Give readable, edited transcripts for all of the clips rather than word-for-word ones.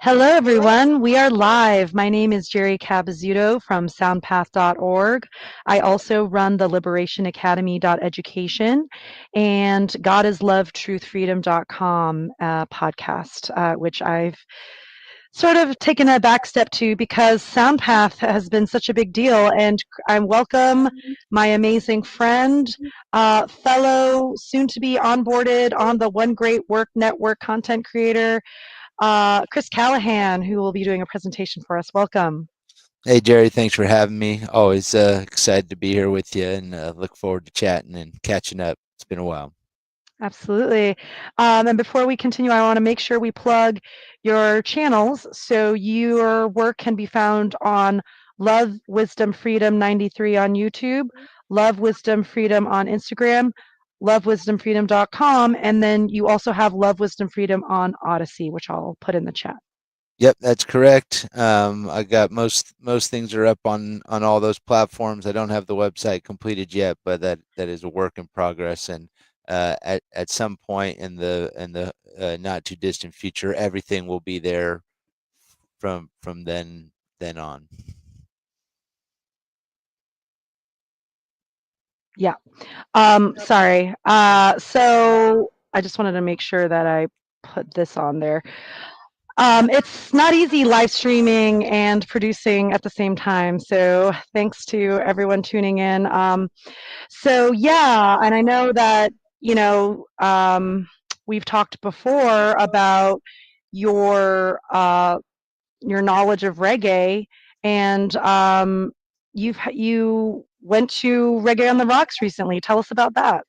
Hello, everyone. We are live. My name is Jerry Cabazzuto from Soundpath.org. I also run the Liberation Academy.education and God is Love, Truth, Freedom.com podcast, which I've sort of taken a back step to because Soundpath has been such a big deal. And I welcome my amazing friend, fellow, soon to be onboarded on the One Great Work Network content creator, Chris Callahan, who will be doing a presentation for us. Welcome. Hey Jerry, thanks for having me. Always excited to be here with you and look forward to chatting and catching up. It's been a while. Absolutely. And before we continue, I want to make sure we plug your channels. So your work can be found on Love Wisdom Freedom 93 on YouTube, Love Wisdom Freedom on Instagram, lovewisdomfreedom.com, and then you also have Love Wisdom Freedom on Odyssey, which I'll put in the chat. Yep, that's correct. I got most things are up on all those platforms. I don't have the website completed yet, but that is a work in progress. And at some point in the not too distant future, everything will be there from then on. Yeah. Sorry. So I just wanted to make sure that I put this on there. It's not easy live streaming and producing at the same time. So thanks to everyone tuning in. So yeah, and I know that, you know, we've talked before about your uh, your knowledge of reggae, and you went to Reggae on the Rocks recently. Tell us about that.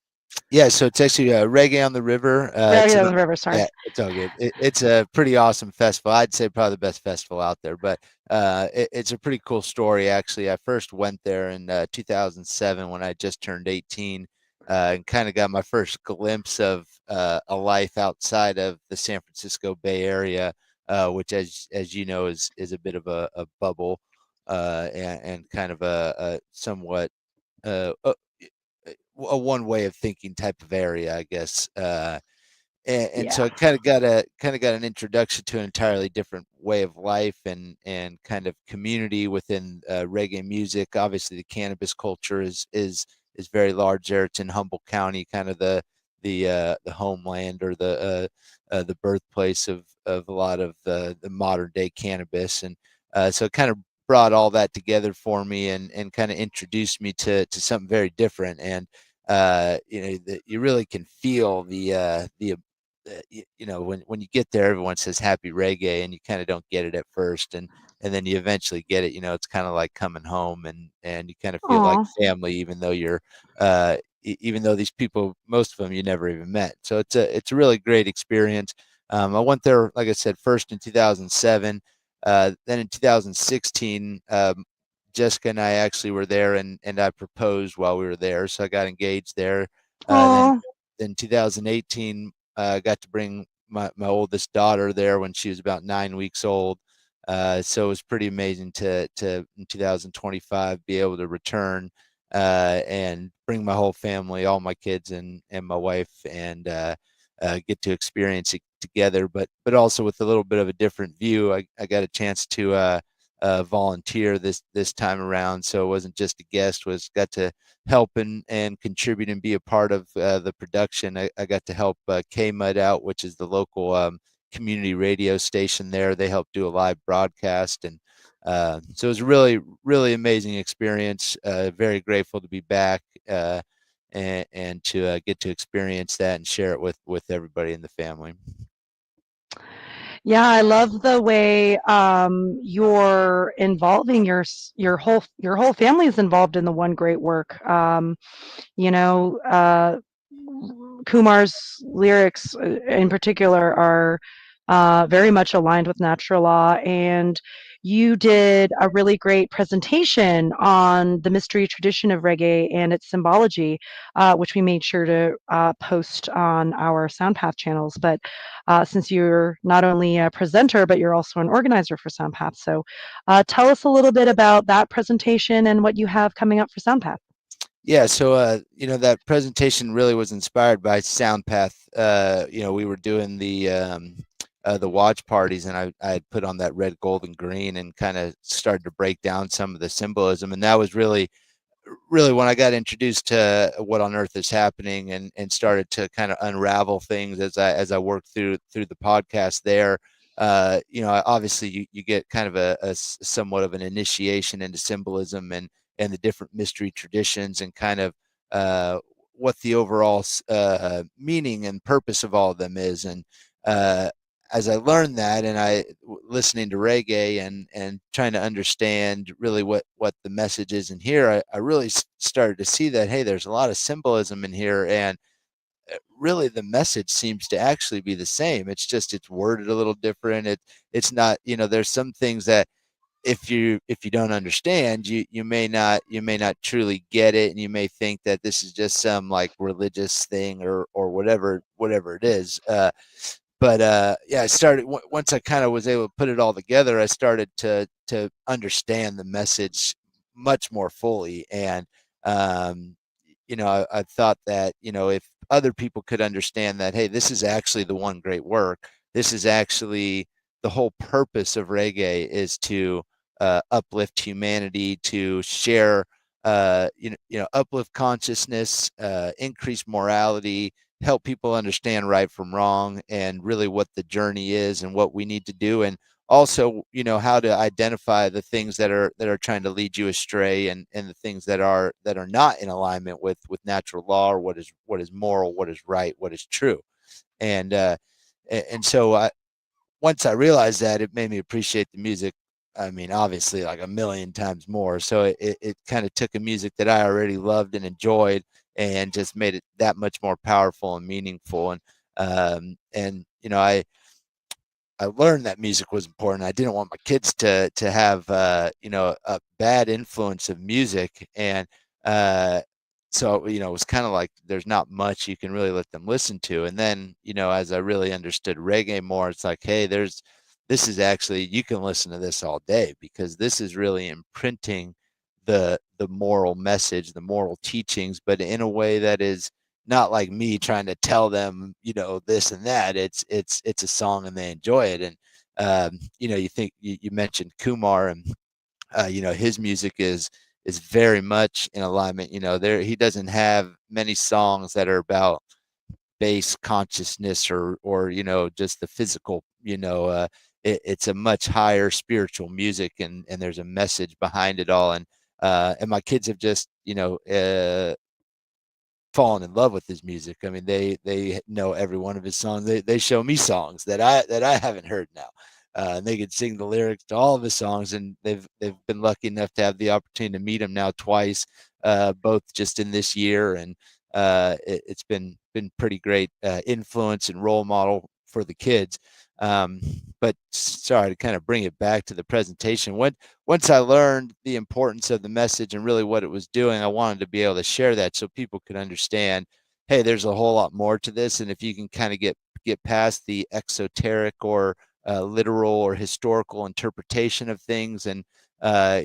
Yeah, so it's actually Reggae on the River. It's Reggae an on the River, sorry. Yeah, it's all good. It's a pretty awesome festival. I'd say probably the best festival out there, but it's a pretty cool story actually. I first went there in 2007 when I just turned 18, and kind of got my first glimpse of a life outside of the San Francisco Bay Area, which, as you know, is a bit of a bubble, and kind of a somewhat uh, a one way of thinking type of area, I guess. And so Yeah. I kind of got an introduction to an entirely different way of life and kind of community within reggae music. Obviously, the cannabis culture is very large there. It's in Humboldt County, kind of the homeland or the birthplace of a lot of the modern day cannabis, and so it kind of brought all that together for me and kind of introduced me to something very different. And you really can feel when you get there, everyone says happy reggae, and you kind of don't get it at first, and then you eventually get it. It's kind of like coming home, and you kind of feel like Aw. family, even though even though these people, most of them, you never even met. So it's a really great experience. I went there, like I said, first in 2007. Then in 2016, Jessica and I actually were there, and I proposed while we were there, so I got engaged there. Uh, then Aw. then 2018, I got to bring my oldest daughter there when she was about 9 weeks old. So it was pretty amazing to in 2025 be able to return and bring my whole family, all my kids and my wife, and get to experience it together. But also with a little bit of a different view. I got a chance to volunteer this time around, so it wasn't just a guest. Was got to help and contribute and be a part of the production. I got to help K-Mud out, which is the local community radio station there. They helped do a live broadcast, and so it was a really amazing experience. Very grateful to be back and to get to experience that and share it with everybody in the family. Yeah, I love the way you're involving your whole family is involved in the one great work. You know, Kumar's lyrics in particular are very much aligned with natural law, and you did a really great presentation on the mystery tradition of reggae and its symbology, which we made sure to post on our Soundpath channels. But since you're not only a presenter, but you're also an organizer for Soundpath, so tell us a little bit about that presentation and what you have coming up for Soundpath. Yeah, so that presentation really was inspired by Soundpath. We were doing the watch parties, and I had put on that red, gold, and green, and kind of started to break down some of the symbolism, and that was really when I got introduced to what on earth is happening, and started to kind of unravel things as I worked through the podcast there. Obviously you get kind of a somewhat of an initiation into symbolism and the different mystery traditions, and kind of what the overall meaning and purpose of all of them is. And uh, as I learned that, and listening to reggae and trying to understand really what the message is in here, I really started to see that, hey, there's a lot of symbolism in here, and really the message seems to actually be the same. It's just it's worded a little different. It's not, there's some things that if you don't understand, you may not truly get it, and you may think that this is just some like religious thing or whatever it is. But yeah, I started once I kind of was able to put it all together. I started to understand the message much more fully, and um, I thought that if other people could understand that, hey, this is actually the one great work. This is actually the whole purpose of reggae is to uplift humanity, to share, uplift consciousness, increase morality, help people understand right from wrong, and really what the journey is and what we need to do, and also how to identify the things that are trying to lead you astray, and the things that are not in alignment with natural law, or what is moral, what is right, what is true. And uh and so once I realized that, it made me appreciate the music. I mean, obviously, like a million times more. So it kind of took a music that I already loved and enjoyed, and just made it that much more powerful and meaningful. And I learned that music was important. I didn't want my kids to have a bad influence of music, and uh, so it was kind of like there's not much you can really let them listen to. And then as I really understood reggae more, it's like, hey, this is actually, you can listen to this all day, because this is really imprinting the moral message, the moral teachings, but in a way that is not like me trying to tell them, this and that. It's a song and they enjoy it. And you mentioned Kumar, and his music is very much in alignment. There he doesn't have many songs that are about base consciousness, or just the physical. It's a much higher spiritual music, and there's a message behind it all. And my kids have just fallen in love with his music. I mean, they know every one of his songs. They show me songs that I haven't heard now, and they can sing the lyrics to all of his songs. And they've been lucky enough to have the opportunity to meet him now twice, both just in this year, and it's been pretty great influence and role model for the kids. But sorry to kind of bring it back to the presentation. Once I learned the importance of the message and really what it was doing, I wanted to be able to share that so people could understand, hey, there's a whole lot more to this. And if you can kind of get past the exoteric or literal or historical interpretation of things, and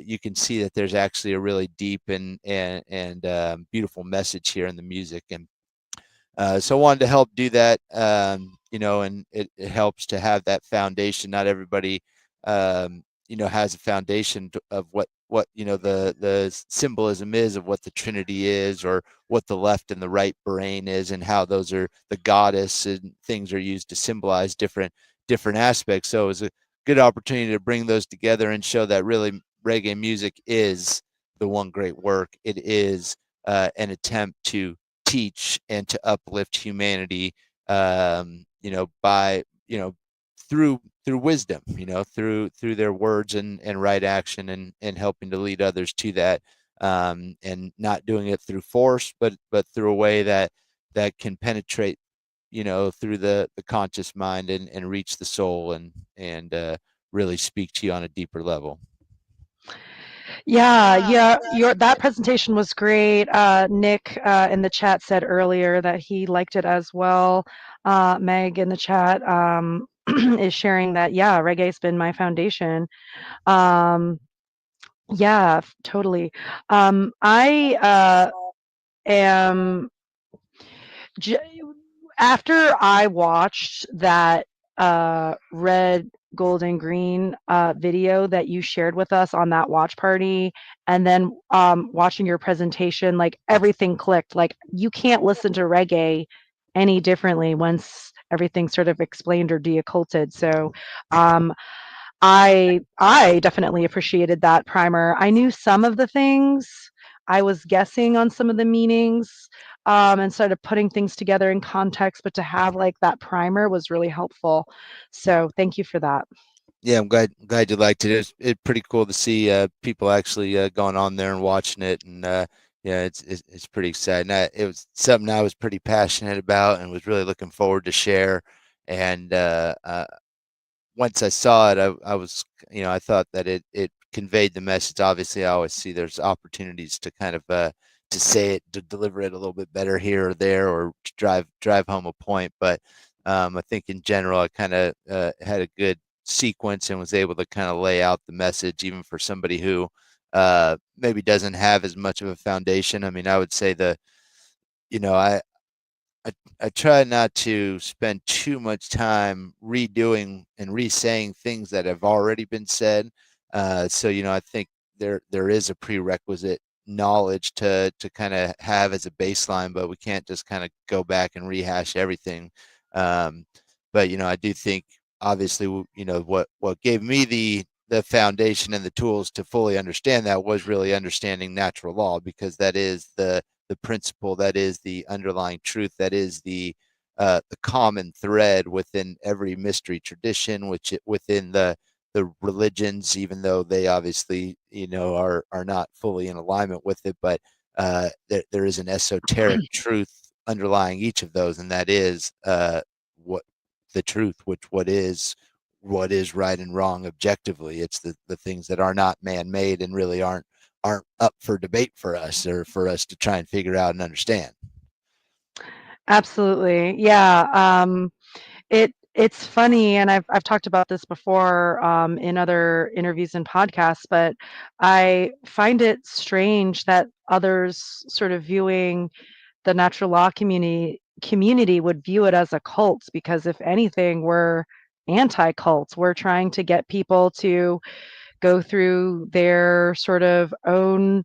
you can see that there's actually a really deep and beautiful message here in the music. And so I wanted to help do that, and it helps to have that foundation. Not everybody, has a foundation of what the symbolism is of what the Trinity is, or what the left and the right brain is, and how those are the goddess and things are used to symbolize different aspects. So it was a good opportunity to bring those together and show that really reggae music is the one great work. It is an attempt to teach and to uplift humanity, by through wisdom, through their words and right action, and helping to lead others to that, and not doing it through force, but through a way that can penetrate, through the conscious mind, and reach the soul, and really speak to you on a deeper level. Yeah, yeah, your that presentation was great. Nick in the chat said earlier that he liked it as well. Meg in the chat is sharing that, yeah, reggae's been my foundation. Um, yeah, totally. I am j- after I watched that red, gold, and green video that you shared with us on that watch party, and then watching your presentation, like everything clicked. Like you can't listen to reggae any differently once everything's sort of explained or deocculted. So um, I definitely appreciated that primer. I knew some of the things. I was guessing on some of the meanings, and started putting things together in context, but to have like that primer was really helpful. So thank you for that. Yeah, I'm glad you liked it. It's pretty cool to see people actually going on there and watching it, and yeah, it's pretty exciting. It was something I was pretty passionate about and was really looking forward to share. And once I saw it, I was, I thought that it conveyed the message. Obviously, I always see there's opportunities to kind of to say it, to deliver it a little bit better here or there, or to drive home a point. But I think in general, I kind of had a good sequence and was able to kind of lay out the message, even for somebody who maybe doesn't have as much of a foundation. I mean, I would say you know, I I I try not to spend too much time redoing and re-saying things that have already been said. So I think there is a prerequisite knowledge to kind of have as a baseline, but we can't just kind of go back and rehash everything. Um, but I do think obviously what gave me the foundation and the tools to fully understand that was really understanding natural law, because that is the principle, that is the underlying truth, that is the common thread within every mystery tradition, which within the religions, even though they obviously are not fully in alignment with it, but there is an esoteric truth underlying each of those, and that is what the truth, which what is right and wrong objectively. It's the things that are not man-made and really aren't up for debate for us, or for us to try and figure out and understand. Absolutely. Yeah. It's funny, and I've talked about this before in other interviews and podcasts, but I find it strange that others sort of viewing the natural law community would view it as a cult, because if anything, we're anti-cults. We're trying to get people to go through their sort of own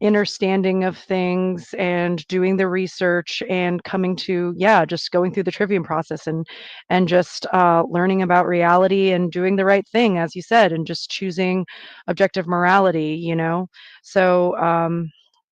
understanding of things and doing the research and coming to, yeah, just going through the trivium process and just learning about reality and doing the right thing, as you said, and just choosing objective morality, so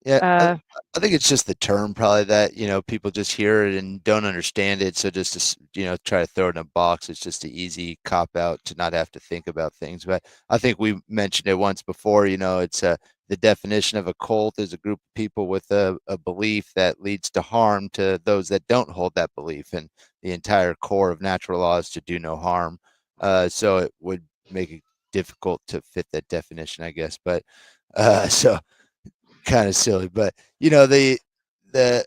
Yeah, uh I think it's just the term probably that, people just hear it and don't understand it. So just to, try to throw it in a box, it's just an easy cop out to not have to think about things. But I think we mentioned it once before, it's the definition of a cult is a group of people with a belief that leads to harm to those that don't hold that belief. And the entire core of natural law is to do no harm. So it would make it difficult to fit that definition, I guess. But so kind of silly, but the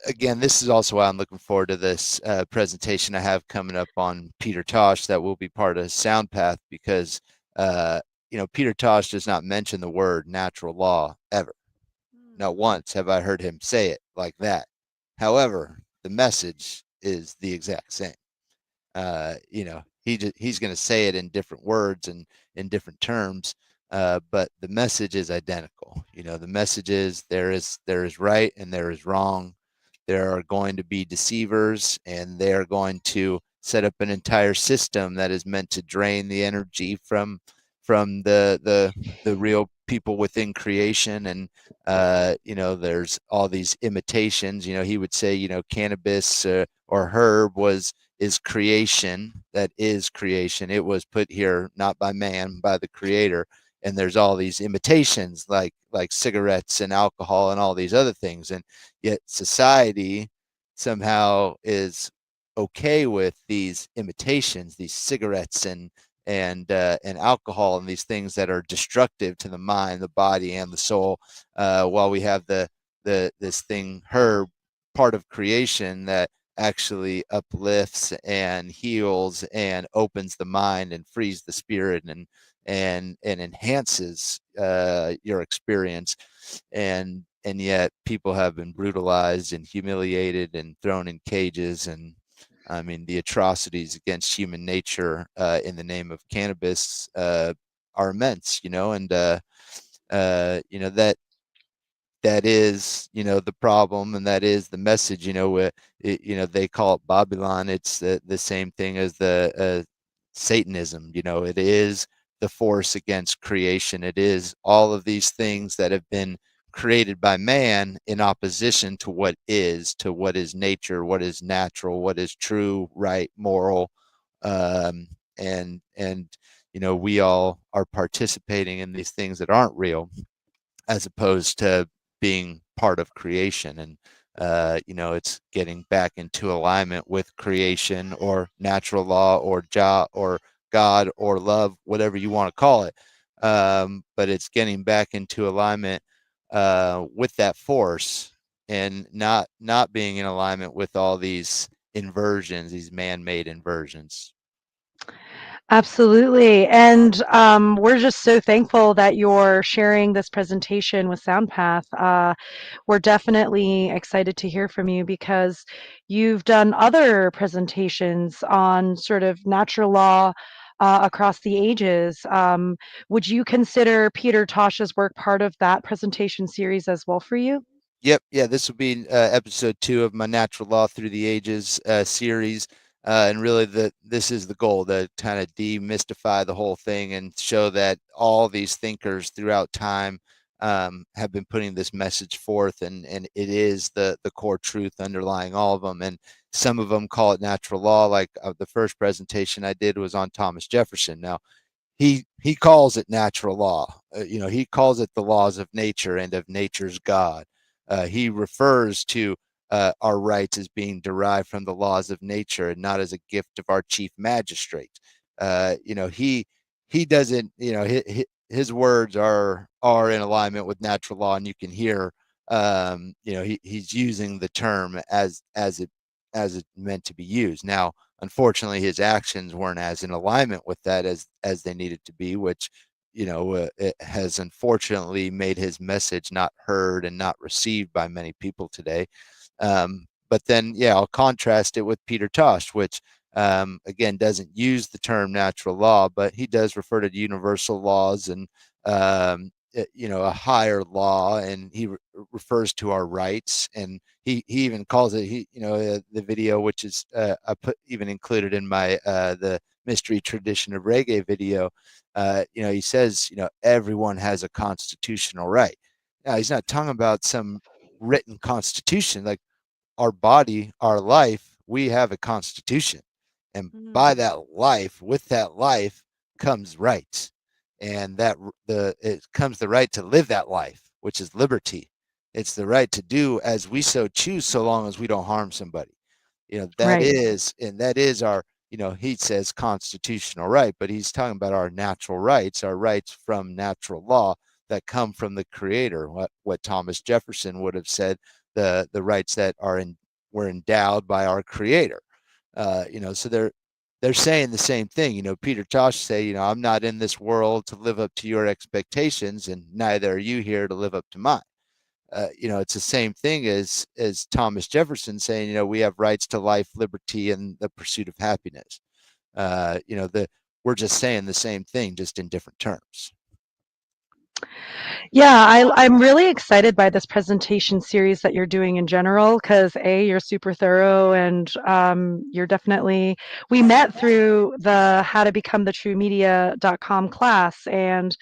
again, this is also why I'm looking forward to this presentation I have coming up on Peter Tosh that will be part of Soundpath, because uh, Peter Tosh does not mention the word natural law ever. Not once have I heard him say it like that. However, the message is the exact same. He's going to say it in different words and in different terms, but the message is identical. The message is there is right and there is wrong. There are going to be deceivers, and they are going to set up an entire system that is meant to drain the energy from the real people within creation. And there's all these imitations. He would say, cannabis or herb is creation. That is creation. It was put here not by man, by the creator. And there's all these imitations, like cigarettes and alcohol and all these other things. And yet society somehow is okay with these imitations, these cigarettes and alcohol, and these things that are destructive to the mind, the body, and the soul. While we have this thing herb, part of creation, that actually uplifts and heals and opens the mind and frees the spirit and enhances your experience. And yet people have been brutalized and humiliated and thrown in cages, and I mean, the atrocities against human nature in the name of cannabis are immense, and that is the problem, and that is the message. They call it Babylon. It's the same thing as the Satanism. It is the force against creation. It is all of these things that have been created by man in opposition to what is nature, what is natural, what is true, right, moral. Um, and and we all are participating in these things that aren't real, as opposed to being part of creation. And it's getting back into alignment with creation, or natural law, or or God, or love, whatever you want to call it. But it's getting back into alignment with that force, and not being in alignment with all these inversions, these man-made inversions. Absolutely. And we're just so thankful that you're sharing this presentation with Soundpath. We're definitely excited to hear from you because you've done other presentations on sort of natural law across the ages. Would you consider Peter Tosh's work part of that presentation series as well for you? Yep, yeah, this will be episode 2 of my Natural Law Through the Ages series. And really, this is the goal, to kind of demystify the whole thing and show that all these thinkers throughout time have been putting this message forth, and it is the core truth underlying all of them. And some of them call it natural law, like the first presentation I did was on Thomas Jefferson. Now, he calls it natural law. He calls it the laws of nature and of nature's God. He refers to our rights as being derived from the laws of nature, and not as a gift of our chief magistrate. He doesn't. His words are in alignment with natural law, and you can hear. He's using the term as it meant to be used. Now, unfortunately, his actions weren't as in alignment with that as they needed to be, which it has unfortunately made his message not heard and not received by many people today. But then, yeah, I'll contrast it with Peter Tosh, which again doesn't use the term natural law, but he does refer to universal laws, and a higher law, and he refers to our rights, and he even calls it, the video, which is I put even included in my the mystery tradition of reggae video. He says, everyone has a constitutional right. Now, he's not talking about some written constitution. Like, our body, our life, we have a constitution. And by Mm. that life, with that life comes rights. And that it comes the right to live that life, which is liberty. It's the right to do as we so choose, so long as we don't harm somebody. That Right. is, and that is our, he says constitutional right, but he's talking about our natural rights, our rights from natural law that come from the creator. What Thomas Jefferson would have said, the rights that were endowed by our creator. So they're saying the same thing. Peter Tosh say, I'm not in this world to live up to your expectations, and neither are you here to live up to mine. It's the same thing as Thomas Jefferson saying, we have rights to life, liberty, and the pursuit of happiness. We're just saying the same thing, just in different terms. Yeah, I'm really excited by this presentation series that you're doing in general because A, you're super thorough and you're definitely, we met through the how to become the true media.com class, and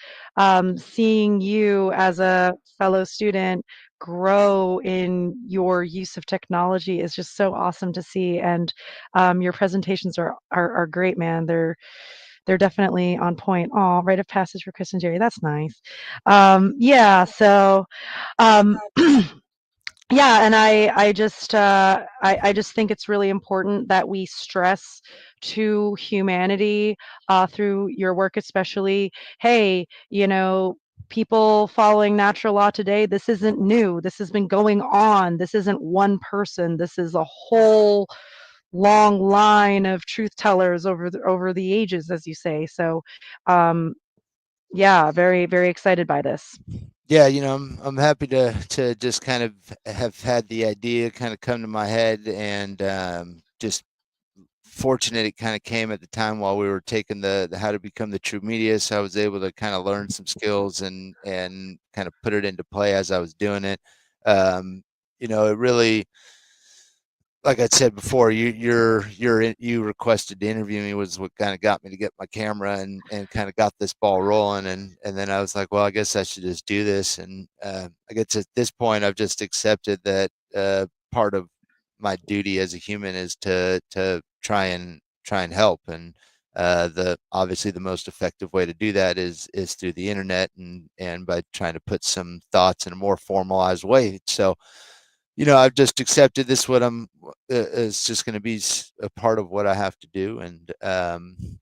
seeing you as a fellow student grow in your use of technology is just so awesome to see. And your presentations are great, man. They're definitely on point. Oh, rite of passage for Chris and Jerry. That's nice. Yeah, so um, yeah, and I just think it's really important that we stress to humanity through your work, especially. Hey, people following natural law today. This isn't new. This has been going on. This isn't one person. This is a whole long line of truth tellers over the ages, as you say. So, um, yeah, very very excited by this. Yeah, I'm happy to just kind of have had the idea kind of come to my head, and just fortunate it kind of came at the time while we were taking the how to become the true media. So I was able to kind of learn some skills and kind of put it into play as I was doing it. Um, it really, like I said before, you requested to interview me was what kind of got me to get my camera and kind of got this ball rolling, and then I was like, well, I guess I should just do this, and I guess at this point I've just accepted that part of my duty as a human is to try and help, and the obviously the most effective way to do that is through the internet and by trying to put some thoughts in a more formalized way. So I've just accepted this. What it's just going to be a part of what I have to do, and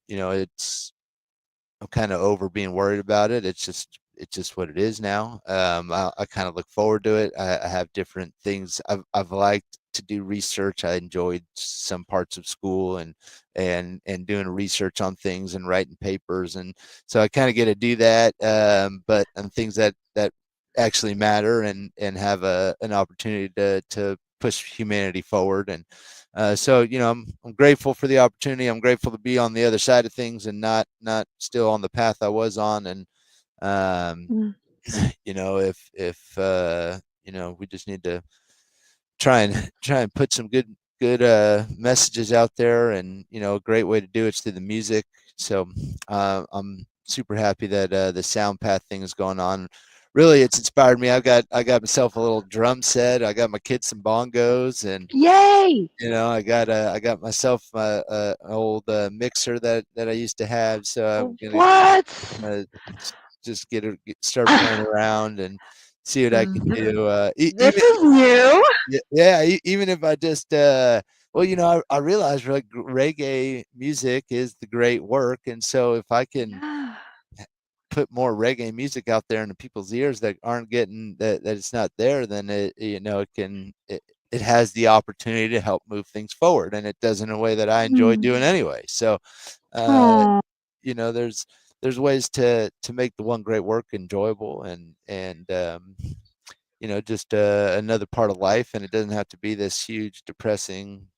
it's I'm kind of over being worried about it. It's just what it is now. I kind of look forward to it. I have different things. I've liked to do research. I enjoyed some parts of school and doing research on things and writing papers, and so I kind of get to do that. But on things that actually matter and have an opportunity to push humanity forward. And so I'm grateful for the opportunity. I'm grateful to be on the other side of things and not still on the path I was on. And um, Mm. if we just need to try and put some good messages out there, and a great way to do it's through the music. So I'm super happy that the Soundpath thing is going on. Really, it's inspired me. I got myself a little drum set. I got my kids some bongos, and Yay! I got myself an old mixer that I used to have. So I'm What? gonna just start playing around and see what I can Mhm. do. This is new. Yeah, even if I just well, I realize like reggae music is the great work, and so if I can Yeah. put more reggae music out there into people's ears that aren't getting that it's not there, then it has the opportunity to help move things forward, and it does in a way that I enjoy Mm. doing anyway. So, uh, Aw. there's ways to make the one great work enjoyable and just another part of life, and it doesn't have to be this huge depressing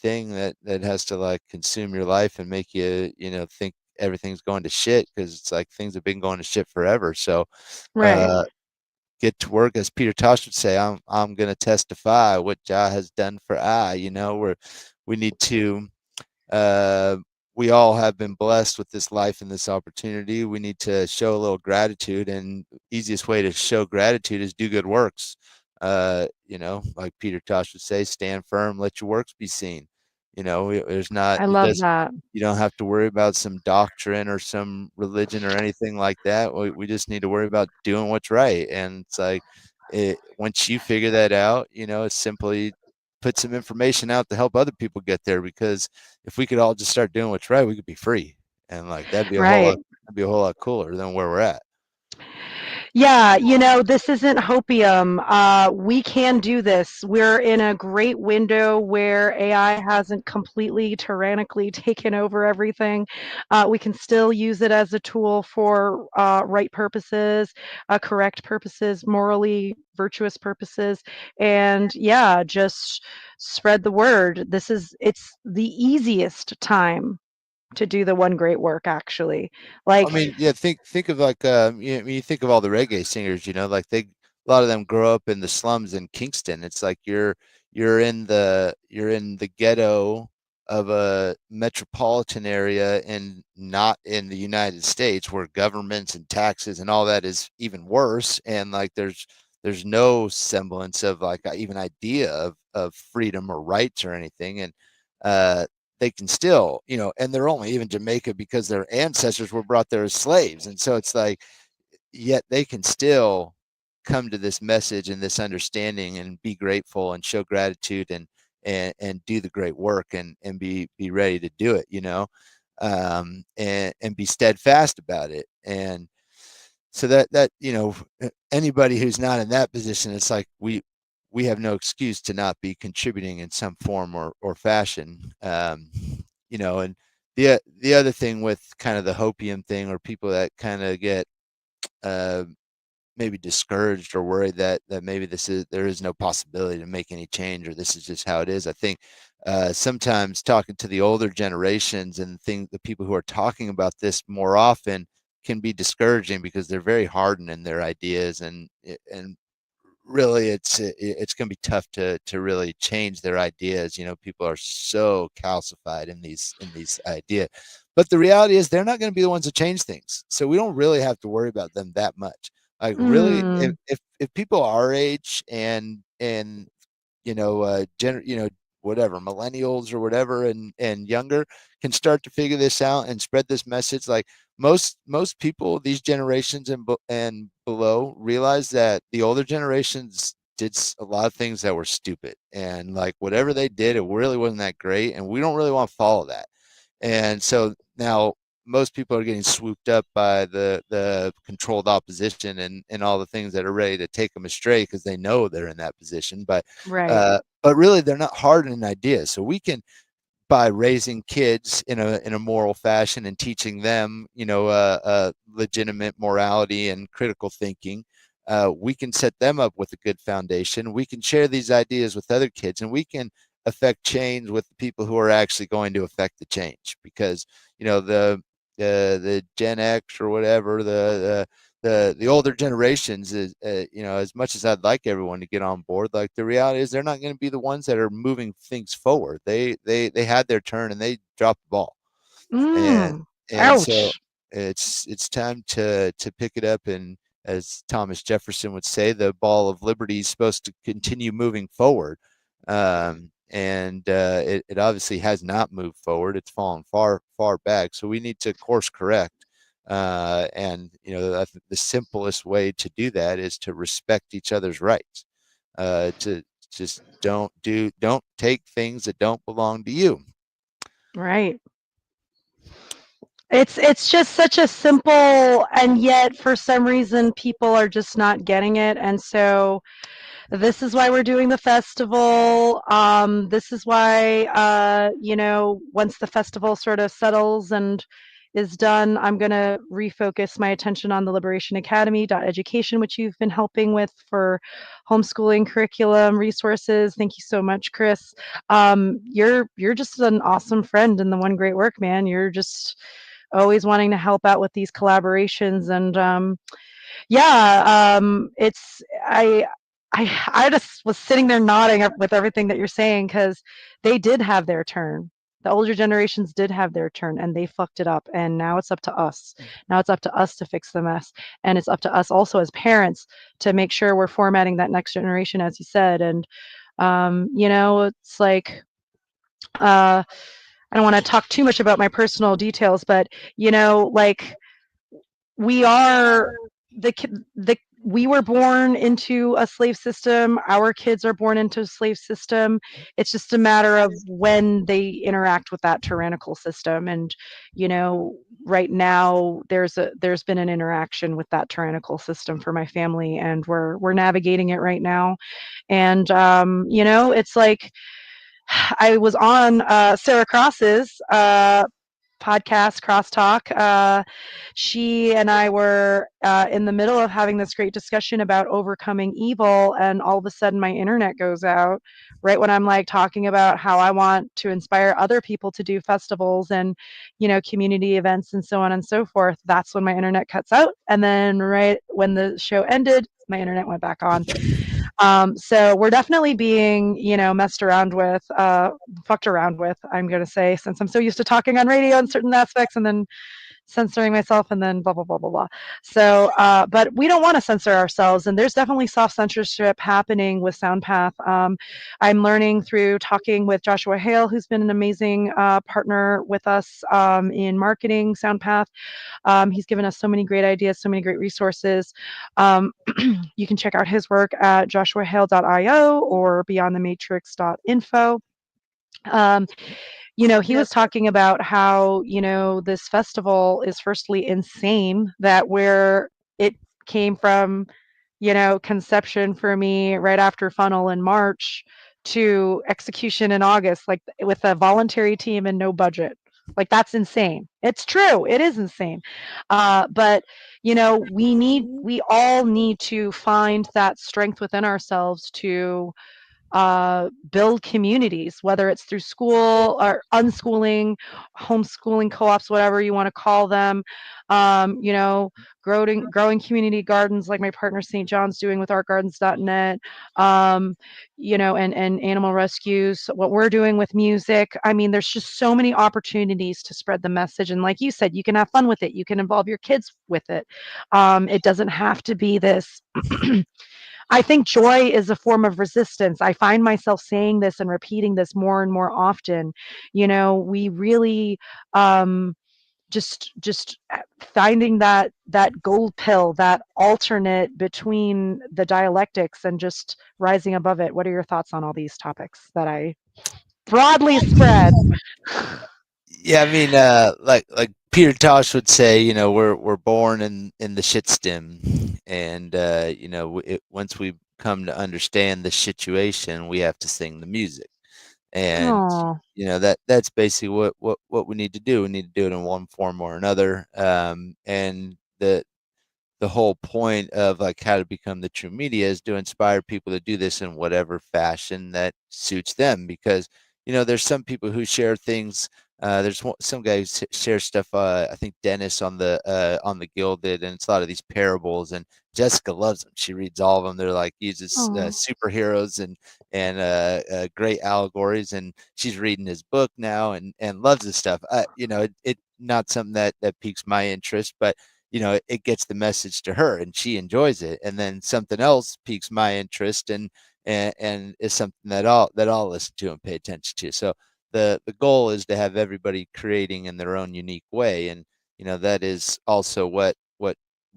thing that has to like consume your life and make you think everything's going to shit, because it's like things have been going to shit forever. So Right. uh get to work, as Peter Tosh would say. I'm going to testify what Jah has done for I. We need to uh, we all have been blessed with this life and this opportunity. We need to show a little gratitude, and easiest way to show gratitude is do good works. Like Peter Tosh would say, stand firm, let your works be seen. There's not I it love does that. You don't have to worry about some doctrine or some religion or anything like that. We just need to worry about doing what's right. And it's like once you figure that out, it's simply put some information out to help other people get there, because if we could all just start doing what's right, we could be free, and like Right. that'd be a whole lot cooler than where we're at. Yeah, this isn't hopium. We can do this. We're in a great window where AI hasn't completely tyrannically taken over everything. We can still use it as a tool for right purposes, correct purposes, morally virtuous purposes, and yeah, just spread the word. It's the easiest time to do the one great work, actually. I Like, mean, yeah, think of like you think of all the reggae singers, like a lot of them grow up in the slums in Kingston. It's like you're in the ghetto of a metropolitan area and not in the United States, where governments and taxes and all that is even worse, and like there's no semblance of like even idea of freedom or rights or anything. And uh they can still, and they're only even Jamaica because their ancestors were brought there as slaves. And so it's like, yet they can still come to this message and this understanding and be grateful and show gratitude and do the great work and be ready to do it, and be steadfast about it. And so that anybody who's not in that position, it's like we have no excuse to not be contributing in some form or fashion. And the other thing with kind of the hopium thing, or people that kind of get uh, maybe discouraged or worried that maybe there is no possibility to make any change, or this is just how it is. I think sometimes talking to the older generations and the people who are talking about this more often can be discouraging because they're very hardened in their ideas, and really it's going to be tough to really change their ideas. People are so calcified in these ideas, but the reality is they're not going to be the ones to change things, so we don't really have to worry about them that much. Like, really, if Mm, if people our age and whatever, millennials or whatever, and younger, can start to figure this out and spread this message. Like, most people, these generations and below, realize that the older generations did a lot of things that were stupid, and like whatever they did, it really wasn't that great, and we don't really want to follow that. And so now most people are getting swooped up by the controlled opposition and all the things that are ready to take them astray because they know they're in that position. right. But really, they're not hardened in ideas. So we can, by raising kids in a moral fashion and teaching them, legitimate morality and critical thinking, we can set them up with a good foundation. We can share these ideas with other kids, and we can affect change with the people who are actually going to affect the change. Because the Gen X or whatever, the older generations is, as much as I'd like everyone to get on board, like, the reality is they're not going to be the ones that are moving things forward. They had their turn and they dropped the ball. and Mm, and so ouch. it's time to pick it up, and, as Thomas Jefferson would say, the ball of liberty is supposed to continue moving forward. And it obviously has not moved forward. It's fallen far back. So we need to course correct. And the simplest way to do that is to respect each other's rights. To just don't take things that don't belong to you. Right. It's just such a simple, and yet for some reason people are just not getting it. And so this is why we're doing the festival. This is why, once the festival sort of settles and is done, I'm going to refocus my attention on the Liberation Academy education, which you've been helping with for homeschooling curriculum resources. Thank you so much, Chris. You're just an awesome friend and the one great work, man. You're just always wanting to help out with these collaborations, and it's I just was sitting there nodding up with everything that you're saying, because they did have their turn. The older generations did have their turn and they fucked it up, and now it's up to us. Now it's up to us to fix the mess, and it's up to us also as parents to make sure we're formatting that next generation, as you said. And it's like, uh, I don't want to talk too much about my personal details, but like, we are the we were born into a slave system. Our kids are born into a slave system. It's just a matter of when they interact with that tyrannical system. And you know right now there's been an interaction with that tyrannical system for my family, and we're navigating it right now. And it's like, I was on Sarah Cross's podcast, Crosstalk. She and I were in the middle of having this great discussion about overcoming evil, and all of a sudden my internet goes out right when I'm like talking about how I want to inspire other people to do festivals and community events and so on and so forth. That's when my internet cuts out, and then right when the show ended, my internet went back on. So we're definitely being, messed around with, fucked around with, I'm going to say, since I'm so used to talking on radio in certain aspects and then censoring myself and then blah, blah, blah, blah, blah. So, but we don't want to censor ourselves. And there's definitely soft censorship happening with Soundpath. I'm learning through talking with Joshua Hale, who's been an amazing partner with us in marketing Soundpath. He's given us so many great ideas, so many great resources. Um, you can check out his work at joshuahale.io or beyondthematrix.info. Um, he was talking about how, this festival is firstly insane, that where it came from, conception for me right after Funnel in March to execution in August, like with a voluntary team and no budget. Like, that's insane. It's true. It is insane. But, we all need to find that strength within ourselves to build communities, whether it's through school or unschooling, homeschooling co-ops, whatever you want to call them. You know, growing community gardens like my partner St. John's doing with artgardens.net. Um, you know, and animal rescues. What we're doing with music. I mean, there's just so many opportunities to spread the message. And like you said, you can have fun with it. You can involve your kids with it. It doesn't have to be this. I think joy is a form of resistance. I find myself saying this and repeating this more and more often. You know, we really um, just finding that gold pill, that alternate between the dialectics and just rising above it. What are your thoughts on all these topics that I broadly spread? Yeah, I mean, like Peter Tosh would say, we're born in the shit stem, and once we come to understand the situation, we have to sing the music, and Oh, that's basically what we need to do. We need to do it in one form or another, and the whole point of like how to become the true media is to inspire people to do this in whatever fashion that suits them, because there's some people who share things. There's some guy who shares stuff. I think Dennis on the Gilded, and it's a lot of these parables. And Jessica loves them. She reads all of them. They're like uses oh, superheroes and great allegories. And she's reading his book now and loves this stuff. It not something that piques my interest, but it gets the message to her and she enjoys it. And then something else piques my interest and is something that I'll listen to and pay attention to. So the goal is to have everybody creating in their own unique way. And that is also what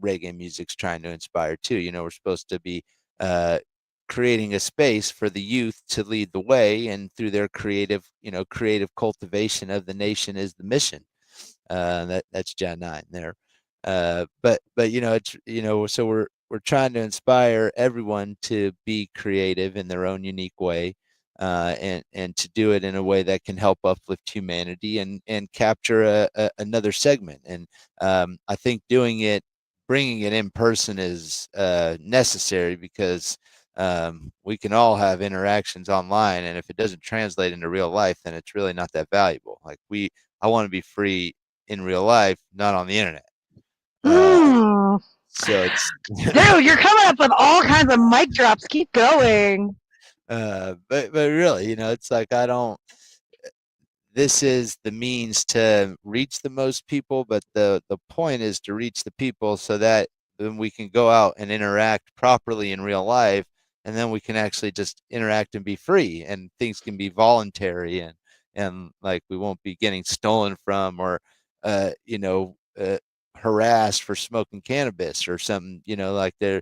reggae music's trying to inspire too. We're supposed to be uh creating a space for the youth to lead the way, and through their creative cultivation of the nation is the mission. That's John 9 there. But it's so we're trying to inspire everyone to be creative in their own unique way, and to do it in a way that can help uplift humanity and capture another segment. And I think bringing it in person is necessary, because we can all have interactions online, and if it doesn't translate into real life, then it's really not that valuable. Like I want to be free in real life, not on the internet. Uh, mm. so it's, Dude, you're coming up with all kinds of mic drops. Keep going. but really, it's like I don't. This is the means to reach the most people, but the point is to reach the people so that then we can go out and interact properly in real life, and then we can actually just interact and be free, and things can be voluntary, and like we won't be getting stolen from, or uh, you know uh, harassed for smoking cannabis or something. Like they're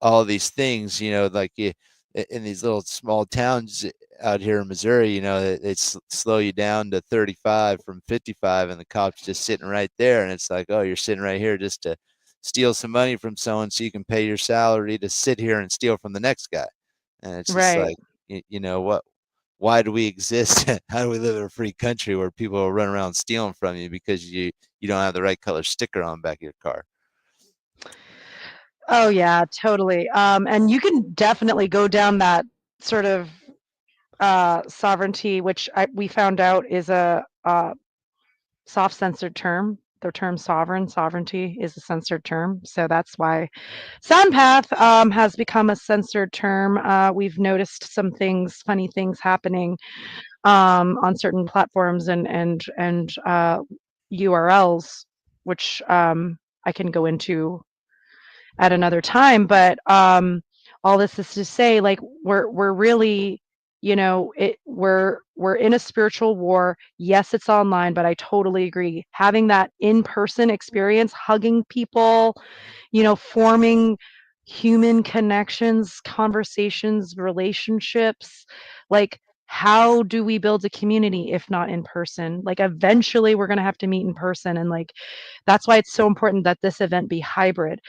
all these things. Like in these little small towns out here in Missouri, they slow you down to 35 from 55, and the cop's just sitting right there. And it's like, oh, you're sitting right here just to steal some money from someone so you can pay your salary to sit here and steal from the next guy. And it's just Right. like, what? Why do we exist? How do we live in a free country where people will run around stealing from you because you don't have the right color sticker on the back of your car? Oh yeah, totally. And you can definitely go down that sort of sovereignty, which we found out is a soft censored term. The term sovereignty is a censored term. So that's why Soundpath has become a censored term. We've noticed some things, funny things happening on certain platforms and URLs, which I can go into at another time. But all this is to say, like we're really, we're in a spiritual war. Yes, it's online, but I totally agree. Having that in-person experience, hugging people, forming human connections, conversations, relationships, like how do we build a community if not in person? Like eventually we're going to have to meet in person, and like that's why it's so important that this event be hybrid.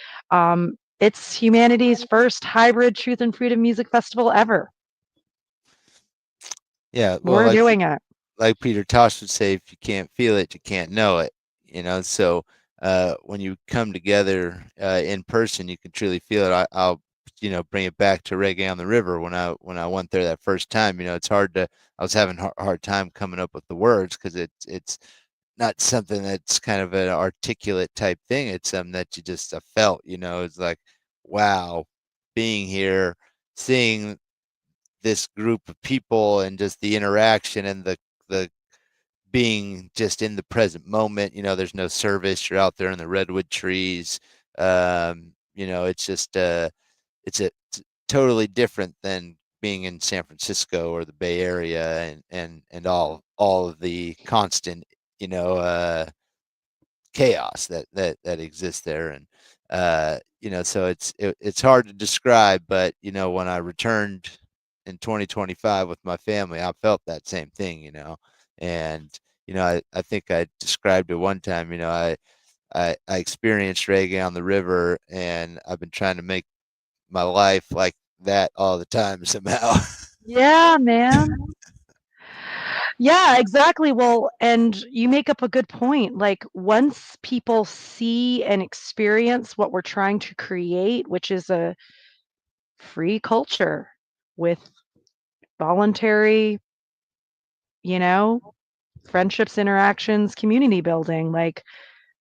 It's humanity's first hybrid Truth and Freedom Music Festival ever. Yeah, well, We're doing it. like Peter Tosh would say, if you can't feel it, you can't know it. So when you come together in person, you can truly feel it. I'll bring it back to Reggae on the River. When I went there that first time, it's hard to. I was having a hard time coming up with the words because it's not something that's kind of an articulate type thing. It's something that you just felt. It's like, wow, being here, seeing this group of people, and just the interaction and the being just in the present moment. There's no service. You're out there in the redwood trees. It's just it's totally different than being in San Francisco or the Bay Area, and all of the constant, you know, chaos that exists there. And so it's hard to describe, but when I returned in 2025 with my family, I felt that same thing. And I think I described it one time. I experienced Reggae on the River, and I've been trying to make my life like that all the time somehow. Yeah, man. Yeah, exactly. Well, and you make up a good point. Like, once people see and experience what we're trying to create, which is a free culture with voluntary, you know, friendships, interactions, community building, like,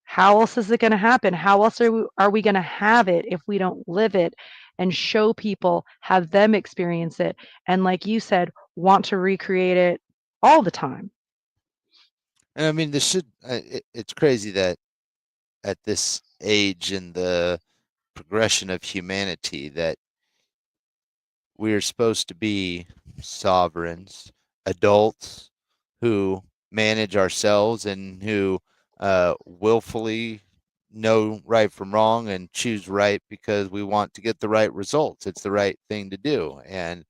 how else is it going to happen? How else are we going to have it if we don't live it and show people, have them experience it, and like you said, want to recreate it all the time? And I mean, it's crazy that at this age in the progression of humanity that we are supposed to be sovereigns, adults who manage ourselves and who willfully know right from wrong and choose right because we want to get the right results. It's the right thing to do. And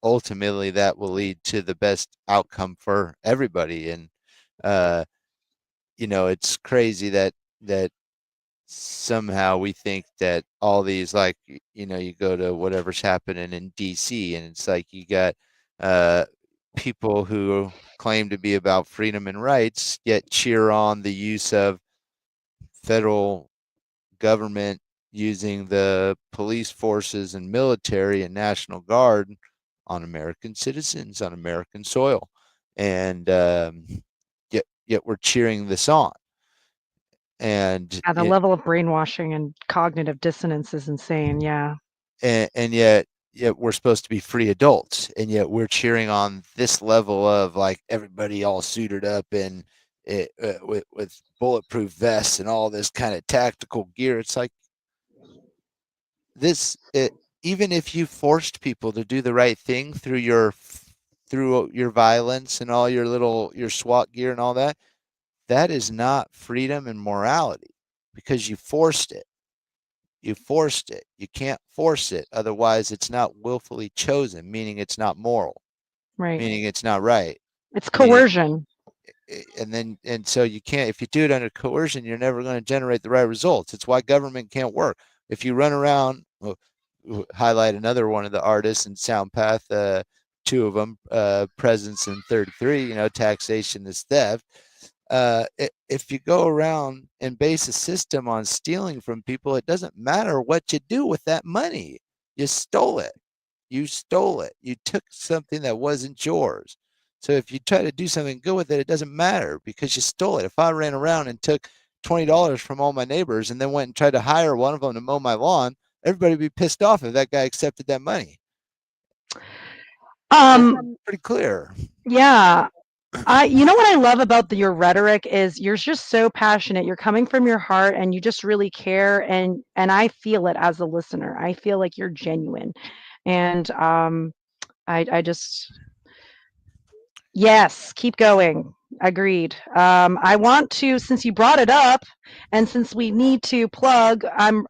ultimately, that will lead to the best outcome for everybody. And, uh, it's crazy that somehow we think that all these, like, you go to whatever's happening in DC, and it's like you got uh people who claim to be about freedom and rights yet cheer on the use of federal government using the police forces and military and national guard on American citizens on American soil. And yet we're cheering this on. and Yeah, the level of brainwashing and cognitive dissonance is insane. Yeah. and yet we're supposed to be free adults, and yet we're cheering on this level of, like, everybody all suited up and with bulletproof vests and all this kind of tactical gear. It's like this it, even if you forced people to do the right thing through your violence and all your SWAT gear and all that, that is not freedom and morality, because you forced it. You can't force it. Otherwise, it's not willfully chosen, meaning it's not moral, Right. meaning it's not right, It's meaning, coercion. and so you can't, if you do it under coercion, you're never going to generate the right results. It's why government can't work. If you run around, highlight another one of the artists in Soundpath, two of them, Presence and 33, taxation is theft. If you go around and base a system on stealing from people, it doesn't matter what you do with that money. You stole it. You stole it. You took something that wasn't yours. So if you try to do something good with it, it doesn't matter because you stole it. If I ran around and took $20 from all my neighbors and then went and tried to hire one of them to mow my lawn, everybody would be pissed off if that guy accepted that money. It's pretty clear. Yeah. You know what I love about your rhetoric is you're just so passionate. You're coming from your heart and you just really care, and I feel it as a listener. I feel like you're genuine. And I just, yes, keep going. Agreed. I want to, since you brought it up, and since we need to plug, I'm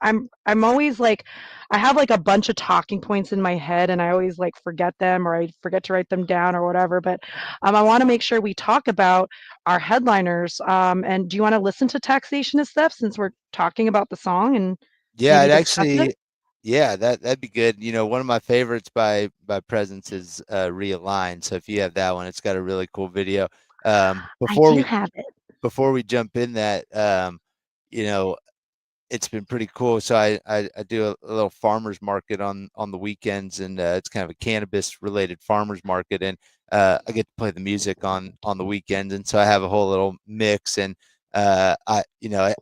always like, I have like a bunch of talking points in my head, and I always like forget them, or I forget to write them down, or whatever. But I want to make sure we talk about our headliners. And do you want to listen to Taxation of Theft since we're talking about the song and Yeah, maybe it discuss it? actually, yeah, that'd be good. One of my favorites by Presence is Realigned. So if you have that one, it's got a really cool video. Um, I before do we have it. before we jump in that, you know, it's been pretty cool. So I do a little farmers market on the weekends, and it's kind of a cannabis related farmers market, and I get to play the music on the weekends, and so I have a whole little mix. And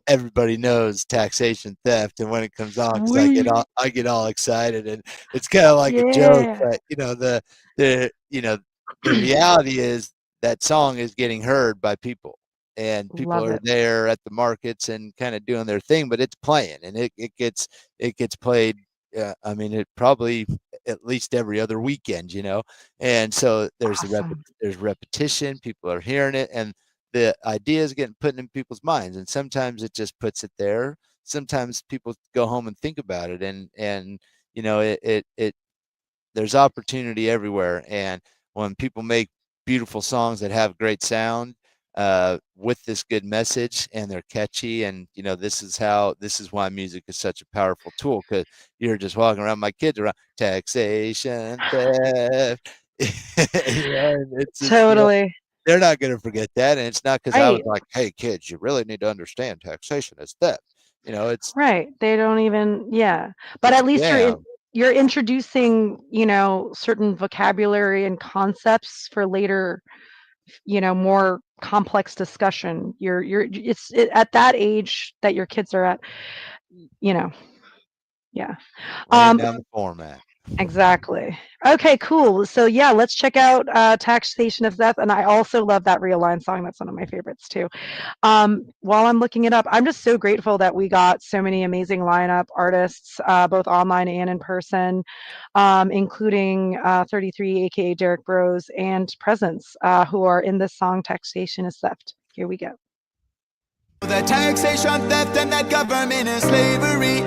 everybody knows taxation theft, and when it comes on, because Sweet. I get all excited, and it's kind of like a joke, Yeah. but the the reality is that song is getting heard by people, and people Love are it. there at the markets and kind of doing their thing, but it's playing, and it gets played. I mean, it probably at least every other weekend, and so Awesome. there's repetition. People are hearing it, and the idea is getting put in people's minds, and sometimes it just puts it there. Sometimes people go home and think about it, and it there's opportunity everywhere. And when people make beautiful songs that have great sound, with this good message, and they're catchy, and this is why music is such a powerful tool, because you're just walking around, my kids around, taxation theft. And it's just, Totally. they're not going to forget that. And it's not because I was Right. like, hey kids, you really need to understand taxation is theft. It's Right. They don't even, yeah. But it's at a least scam. you're introducing, certain vocabulary and concepts for later, more complex discussion. At that age that your kids are at, you know, yeah. Laying Um, down the format. exactly. Okay, cool. So yeah, let's check out Taxation of Death. And I also love that Realigned song. That's one of my favorites too. While I'm looking it up, I'm just so grateful that we got so many amazing lineup artists, both online and in person, including 33, aka Derek Bros, and Presence, who are in this song Taxation is Theft. Here we go. That taxation theft and that government is slavery.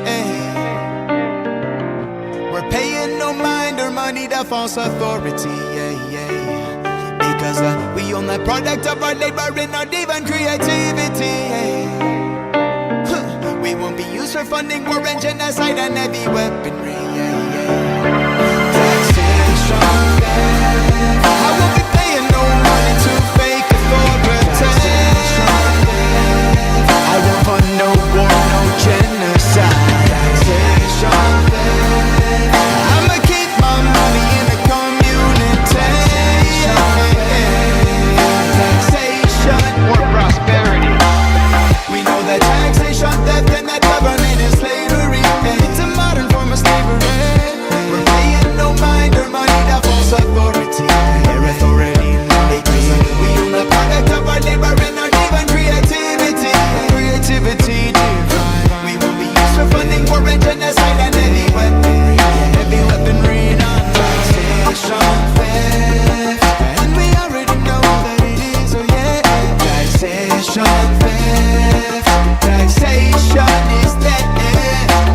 We're paying no mind or money to false authority. Because we own the product of our labor and not even creativity. We won't be used for funding war and genocide and heavy weaponry. Taxation theft. I won't be paying no money to fake authority. I won't fund no war, no genocide. Taxation theft. I'ma keep my money in the community. Taxation or prosperity. We know that taxation theft and that government is slavery. It's a modern form of slavery. We're paying no mind or money to false authority. Their authority because we own the product of our labor and not even creativity. Creativity divine. We won't be used for funding war and genocide and heavy weaponry. Heavy weaponry, not taxation theft. And we already know that it is, oh yeah. Taxation theft. Taxation is theft.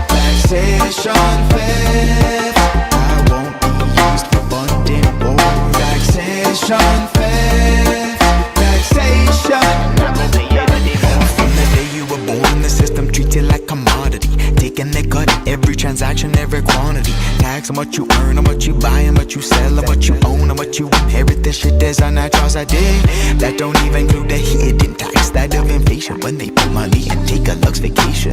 Taxation theft. I won't be used for funding war. Taxation theft. Taxation. From the day you were born, the system treats you like commodity, taking their cut, every transaction, every quantity. Tax on what you earn, on what you buy, and what you sell, on what you own, on what you inherit. This shit is on that atrocity. That don't even include the hidden tax, that of inflation, when they put money and take a luxe vacation.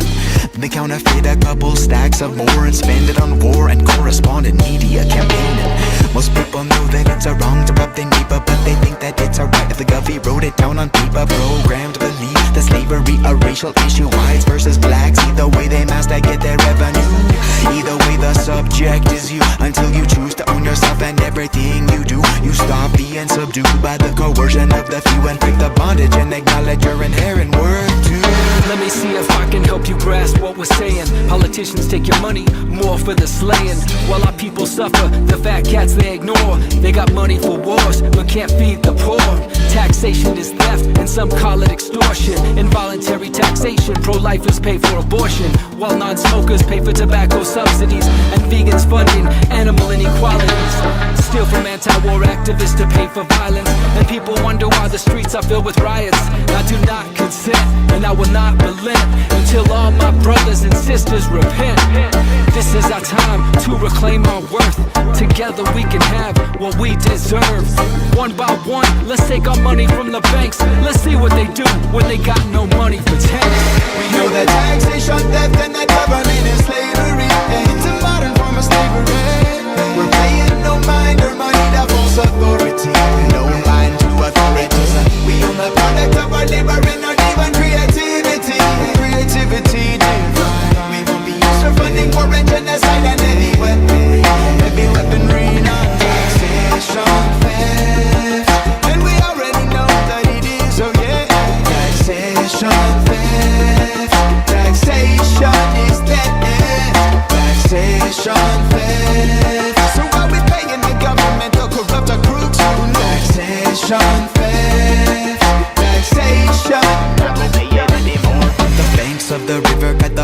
They counterfeit a couple stacks of more and spend it on war and correspondent media campaigning. Most people know that it's a wrong to rob their neighbor, but they think that it's alright if the govy wrote it down on paper. Programmed to believe that slavery a racial issue, whites versus blacks. Either way they mass to get their revenue. Either way the subject is you, until you choose to own yourself and everything you do. You stop being subdued by the coercion of the few and break the bondage and acknowledge your inherent worth too. Let me see if I can help you grasp what we're saying. Politicians take your money, more for the slaying. While our people suffer, the fat cats they ignore. They got money for wars, but can't feed the poor. Taxation is theft, and some call it extortion. Involuntary taxation, pro-lifers pay for abortion, while non-smokers pay for tobacco subsidies, and vegans funding animal inequalities. Steal from anti-war activists to pay for violence, and people wonder why the streets are filled with riots. I do not consent, and I will not relent until all my brothers and sisters repent. This is our time to reclaim our worth. Together we can have what we deserve. One by one, let's take our money from the banks. Let's see what they do when they got no money for tax. We know that taxation theft and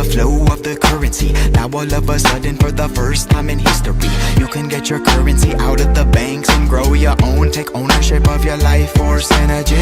flow of the currency. Now all of a sudden, for the first time in history, you can get your currency out of the banks and grow your own. Take ownership of your life force energy.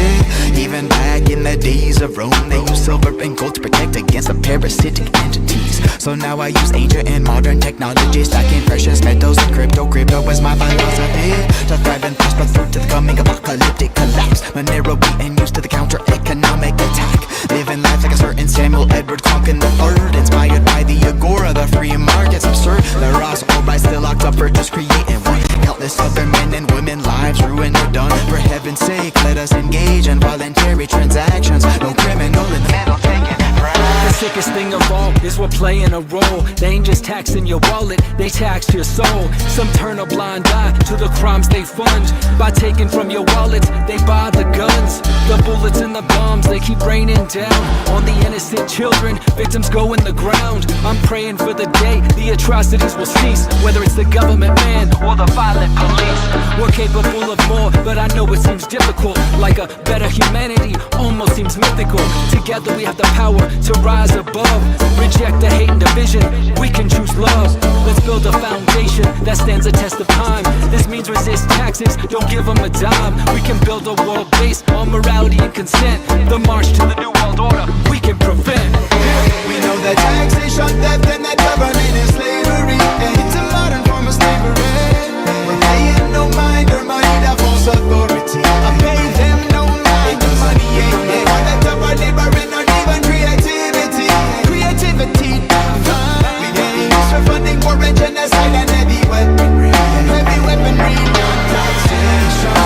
Even back in the days of Rome, they used silver and gold to protect against the parasitic entities. So now I use ancient and modern technology, stacking precious metals and crypto. Crypto is my philosophy to thrive and prosper through to the coming apocalyptic collapse. Monero being used to the counter economic attack. Living life like a certain Samuel Edward Conkin the third, inspired by the agora, the free market's absurd. The Ross Orbi still locked up for just creating one. Countless other men and women lives ruined or done. For heaven's sake, let us engage in voluntary transactions. No criminal in the middle taking The sickest thing of all is we're playing a role. They ain't just taxing your wallet, they tax your soul. Some turn a blind eye to the crimes they fund. By taking from your wallets, they buy the guns, the bullets and the bombs, they keep raining down on the innocent children. Victims go in the ground. I'm praying for the day the atrocities will cease, whether it's the government man or the violent police. We're capable of more, but I know it seems difficult. Like a better humanity almost seems mythical. Together we have the power to rise above. Reject the hate and division, we can choose love. Let's build a foundation that stands the test of time. This means resist taxes, don't give them a dime. We can build a world based on morality and consent. The march to the new world order, we can prevent. We know that taxation, theft, and that government is slavery. And it's a modern form of slavery. We're paying no mind or money to false authority. I pay them no mind or money, yeah. Product of our labor and not even creativity. Creativity, we getting used for funding war and genocide and heavy weaponry. Heavy weaponry, not taxation.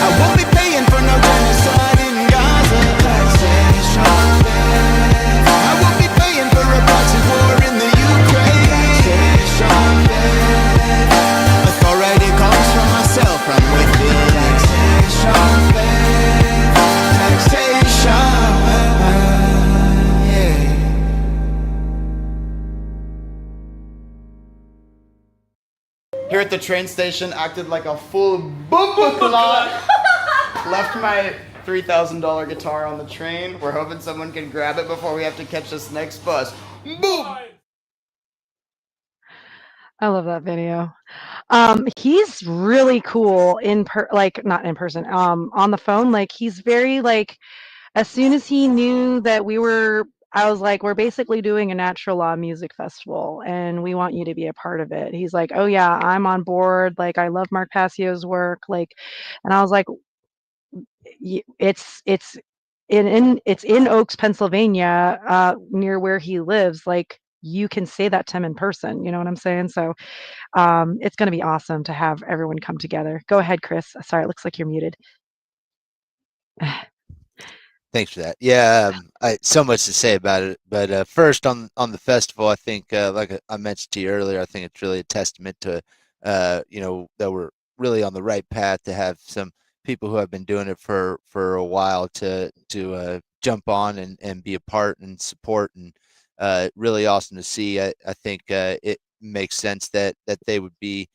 I won't be paying for no genocide in Gaza. Taxation. I won't be paying for a proxy war in the Ukraine. Taxation. Authority comes from myself, from within. Taxation. Taxation. Yeah. Here at the train station, acted like a full boom-boom-clot. Left my $3,000 guitar on the train. We're hoping someone can grab it before we have to catch this next bus. Boom! I love that video. He's really cool like not in person, on the phone. Like he's very like, as soon as he knew that I was like, we're basically doing a Natural Law Music Festival and we want you to be a part of it. He's like, oh yeah, I'm on board. Like I love Mark Passio's work. Like, and I was like, it's it's in Oaks, Pennsylvania, near where he lives. Like you can say that to him in person. You know what I'm saying? So it's going to be awesome to have everyone come together. Go ahead, Chris. Sorry, it looks like you're muted. Thanks for that. Yeah, I so much to say about it. But first on the festival, I think like I mentioned to you earlier, I think it's really a testament to that we're really on the right path to have some people who have been doing it for a while to jump on and be a part and support, and really awesome to see. I think it makes sense that they would be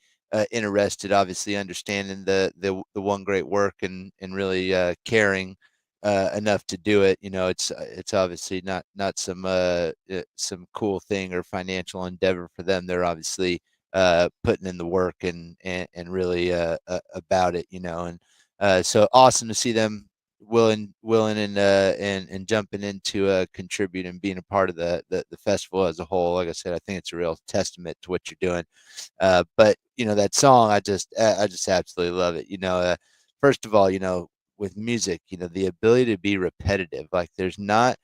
interested, obviously understanding the one great work and really caring enough to do it. It's obviously not some cool thing or financial endeavor for them. They're obviously putting in the work and really about it. And so awesome to see them willing and jumping into contribute and being a part of the festival as a whole. Like I said, I think it's a real testament to what you're doing. But that song, I just absolutely love it. First of all, with music, the ability to be repetitive. Like there's not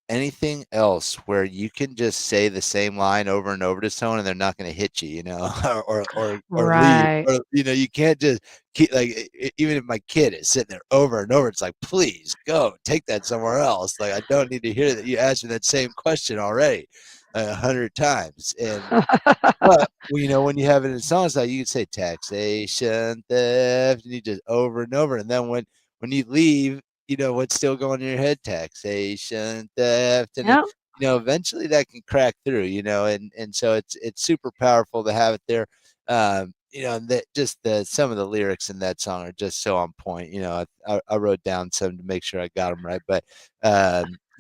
anything else where you can just say the same line over and over to someone and they're not going to hit you, or leave, Right. or you can't just keep like even if my kid is sitting there over and over, it's like, please go take that somewhere else. Like I don't need to hear that you asked me that same question already 100 times. And but when you have it in songs, like you can say taxation, theft, and you just over and over, and then when you leave, what's still going in your head? Taxation, theft, and Yeah. eventually that can crack through, and so it's super powerful to have it there. And that just some of the lyrics in that song are just so on point. I wrote down some to make sure I got them right, but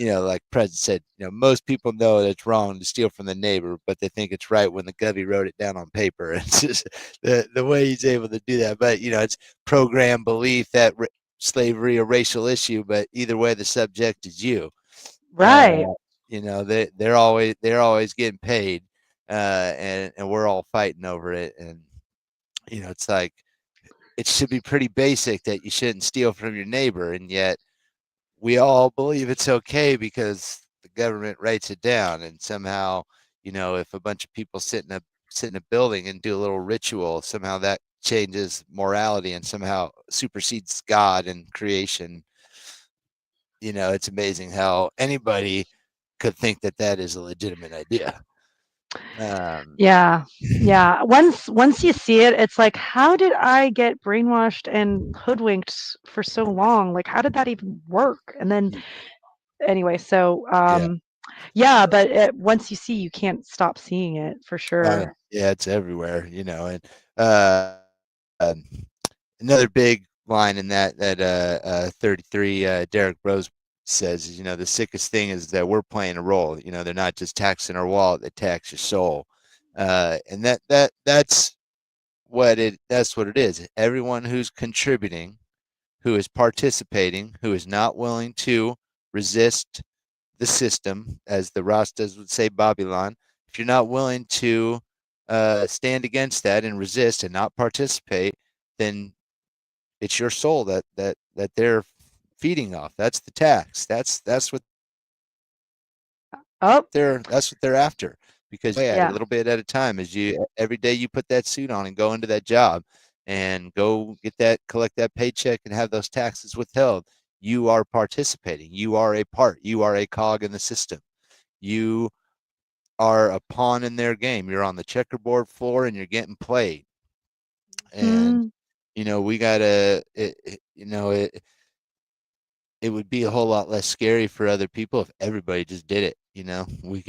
like President said, most people know that it's wrong to steal from the neighbor, but they think it's right when the Govey wrote it down on paper. It's just the way he's able to do that. But it's program belief that slavery a racial issue, but either way, the subject is you. Right. They're always getting paid, and we're all fighting over it. And it's like it should be pretty basic that you shouldn't steal from your neighbor, and yet we all believe it's okay because the government writes it down. And somehow, if a bunch of people sit in a building and do a little ritual, somehow that changes morality and somehow supersedes God and creation. It's amazing how anybody could think that that is a legitimate idea. Yeah. Yeah. Once you see it, it's like, how did I get brainwashed and hoodwinked for so long? Like, how did that even work? And then anyway, so Yeah. yeah, but once you see, you can't stop seeing it for sure. Yeah, it's everywhere, and um, another big line in that 33 Derek Rose says is, the sickest thing is that we're playing a role. They're not just taxing our wallet; they tax your soul, and that's what it is. Everyone who's contributing, who is participating, who is not willing to resist the system, as the Rastas would say, Babylon. If you're not willing to stand against that and resist and not participate, then it's your soul that they're feeding off. That's the tax. That's what Oh, they're after. Because at it a yeah. little bit at a time, as you every day you put that suit on and go into that job and go collect that paycheck and have those taxes withheld, you are participating. You are a part. You are a cog in the system. You are a pawn in their game. You're on the checkerboard floor and you're getting played. And Mm, we gotta it would be a whole lot less scary for other people if everybody just did it. We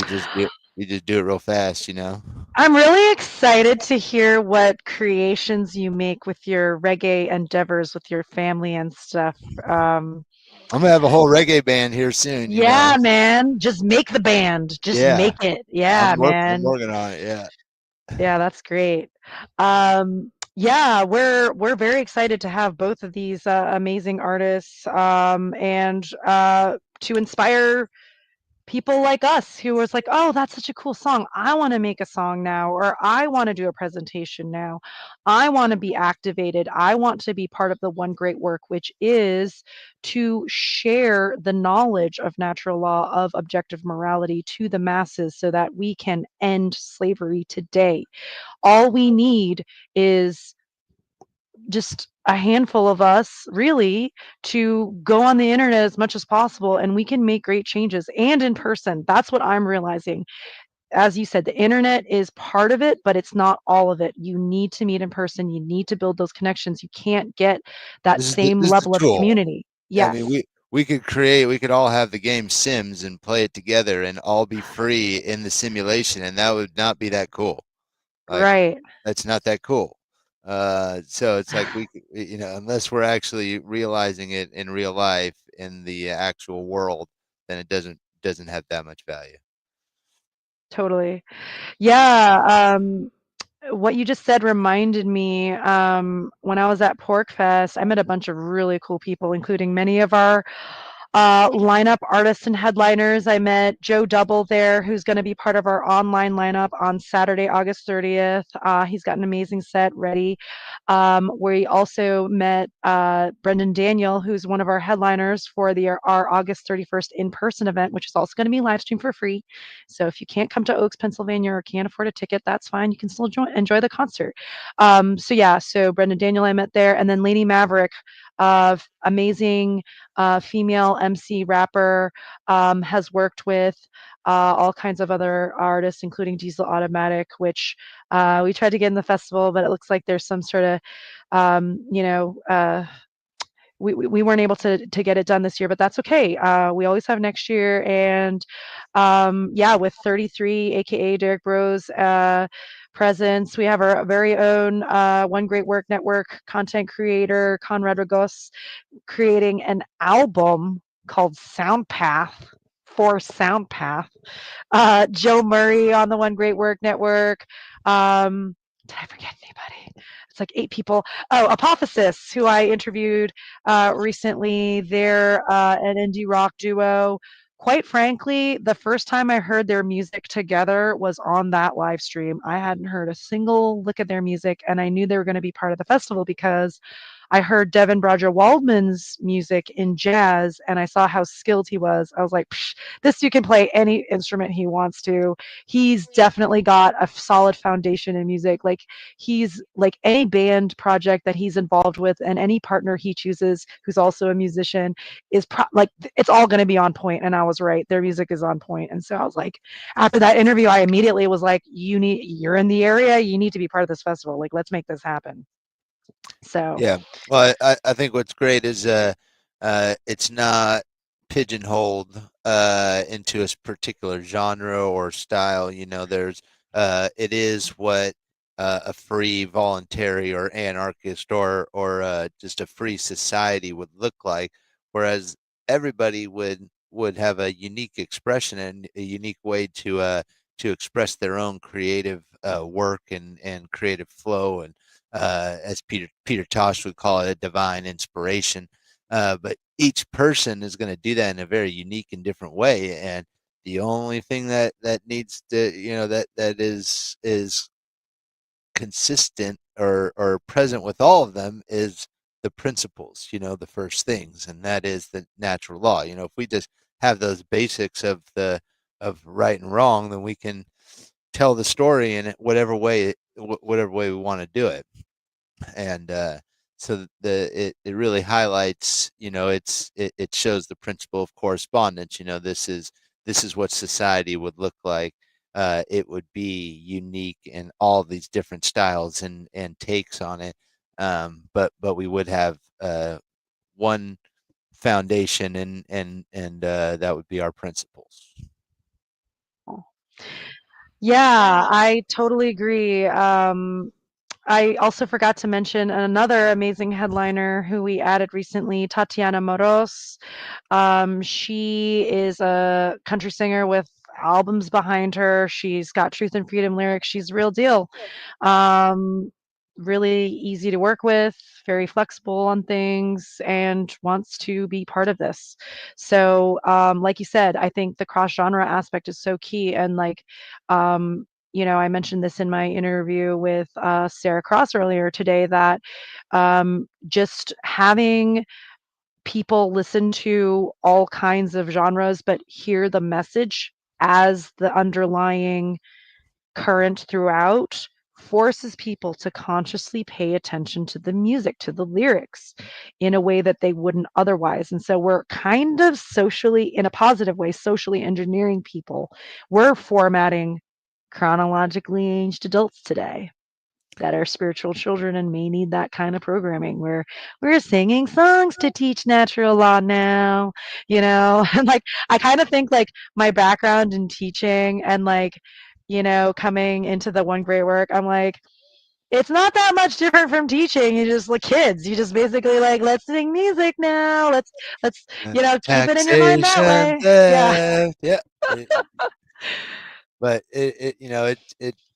just do it real fast. I'm really excited to hear what creations you make with your reggae endeavors with your family and stuff. I'm gonna have a whole reggae band here soon. Yeah, man, just make the band. Just Yeah, make it. Yeah, I'm man. working on it. Yeah. Yeah, that's great. Yeah, we're very excited to have both of these amazing artists and to inspire people like us who was like, oh, that's such a cool song. I want to make a song now, or I want to do a presentation now. I want to be activated. I want to be part of the one great work, which is to share the knowledge of natural law, of objective morality to the masses so that we can end slavery today. All we need is just a handful of us really to go on the internet as much as possible and we can make great changes and in person. That's what I'm realizing. As you said, the internet is part of it, but it's not all of it. You need to meet in person. You need to build those connections. You can't get that same This is the level of tool. community. I mean, Yes. we could all have the game Sims and play it together and all be free in the simulation, and that would not be that cool. Like, Right. that's not that cool. So it's like unless we're actually realizing it in real life in the actual world, then it doesn't have that much value. Totally. Yeah. What you just said reminded me when I was at Pork Fest, I met a bunch of really cool people, including many of our lineup artists and headliners. I met Joe Double there, who's going to be part of our online lineup on Saturday, August 30th. He's got an amazing set ready. We also met Brendan Daniel, who's one of our headliners for our August 31st in-person event, which is also going to be live streamed for free. So if you can't come to Oaks, Pennsylvania, or can't afford a ticket, that's fine. You can still enjoy the concert. So Brendan Daniel I met there, and then Lady Maverick, amazing female MC rapper, has worked with all kinds of other artists, including Diesel Automatic, which we tried to get in the festival, but it looks like there's some sort of, we weren't able to get it done this year, but that's okay. We always have next year. And yeah, with 33, aka Derek Bros, presence, we have our very own One Great Work Network content creator, Conrad Ragos, creating an album called Soundpath for Soundpath. Joe Murray on the One Great Work Network. Did I forget anybody? It's like 8 people. Oh, Apophysis, who I interviewed recently. They're an indie rock duo. Quite frankly, the first time I heard their music together was on that live stream. I hadn't heard a single lick of their music, and I knew they were going to be part of the festival because I heard Devin Roger Waldman's music in jazz, and I saw how skilled he was. I was like, Psh, this dude can play any instrument he wants to. He's definitely got a solid foundation in music. Like he's like any band project that he's involved with, and any partner he chooses who's also a musician is like it's all going to be on point. And I was right; their music is on point. And so I was like, after that interview, I immediately was like, you're in the area, you need to be part of this festival. Like, let's make this happen. So Yeah. Well, I think what's great is it's not pigeonholed into a particular genre or style. You know, it is what a free, voluntary, or anarchist or just a free society would look like. Whereas everybody would have a unique expression and a unique way to express their own creative work and creative flow and as Peter Tosh would call it, a divine inspiration. But each person is going to do that in a very unique and different way. And the only thing that needs to, that is consistent or present with all of them is the principles. The first things, and that is the natural law. If we just have those basics of right and wrong, then we can tell the story in whatever way we want to do it. And so it really highlights, it shows the principle of correspondence. This is what society would look like. It would be unique in all these different styles and takes on it. But we would have one foundation, and that would be our principles. yeah, I totally agree. I also forgot to mention another amazing headliner who we added recently, Tatiana Moros. She is a country singer with albums behind her. She's got Truth and Freedom lyrics. She's the real deal. Um, really easy to work with, very flexible on things, and wants to be part of this. So, like you said, I think the cross genre aspect is so key. And like, I mentioned this in my interview with Sarah Cross earlier today that just having people listen to all kinds of genres, but hear the message as the underlying current throughout forces people to consciously pay attention to the music, to the lyrics in a way that they wouldn't otherwise. And so we're kind of socially, in a positive way, socially engineering people. We're formatting chronologically aged adults today that are spiritual children and may need that kind of programming where we're singing songs to teach natural law now, and like I kind of think like my background in teaching and like, coming into the One Great Work, I'm like, it's not that much different from teaching. You just like kids. You just basically like, let's sing music now. Let's keep it in your mind that Taxation, way. Yeah. theft, yeah. But it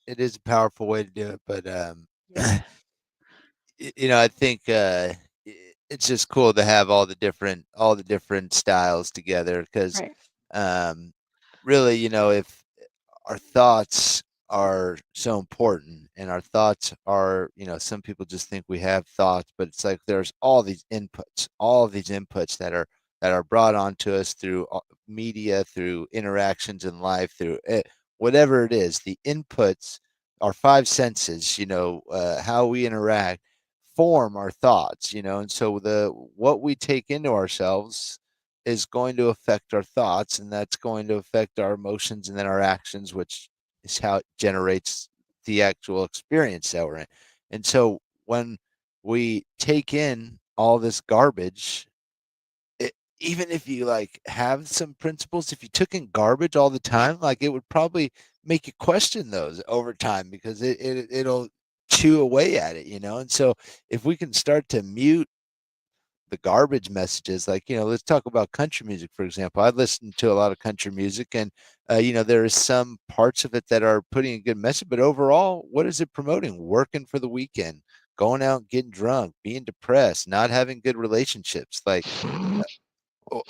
is a powerful way to do it. But Yeah. I think it's just cool to have all the different styles together because Right. um, really, if our thoughts are so important and our thoughts are, some people just think we have thoughts, but it's like there's all these inputs that are brought onto us through media, through interactions in life, through whatever it is. The inputs, our five senses, how we interact form our thoughts, and so the what we take into ourselves is going to affect our thoughts, and that's going to affect our emotions and then our actions, which is how it generates the actual experience that we're in. And so when we take in all this garbage, even if you like have some principles, if you took in garbage all the time, like it would probably make you question those over time because it'll chew away at it. And so if we can start to mute the garbage messages. Like, let's talk about country music, for example. I listen to a lot of country music, and there is some parts of it that are putting a good message, but overall, what is it promoting? Working for the weekend, going out, getting drunk, being depressed, not having good relationships. Like, oh,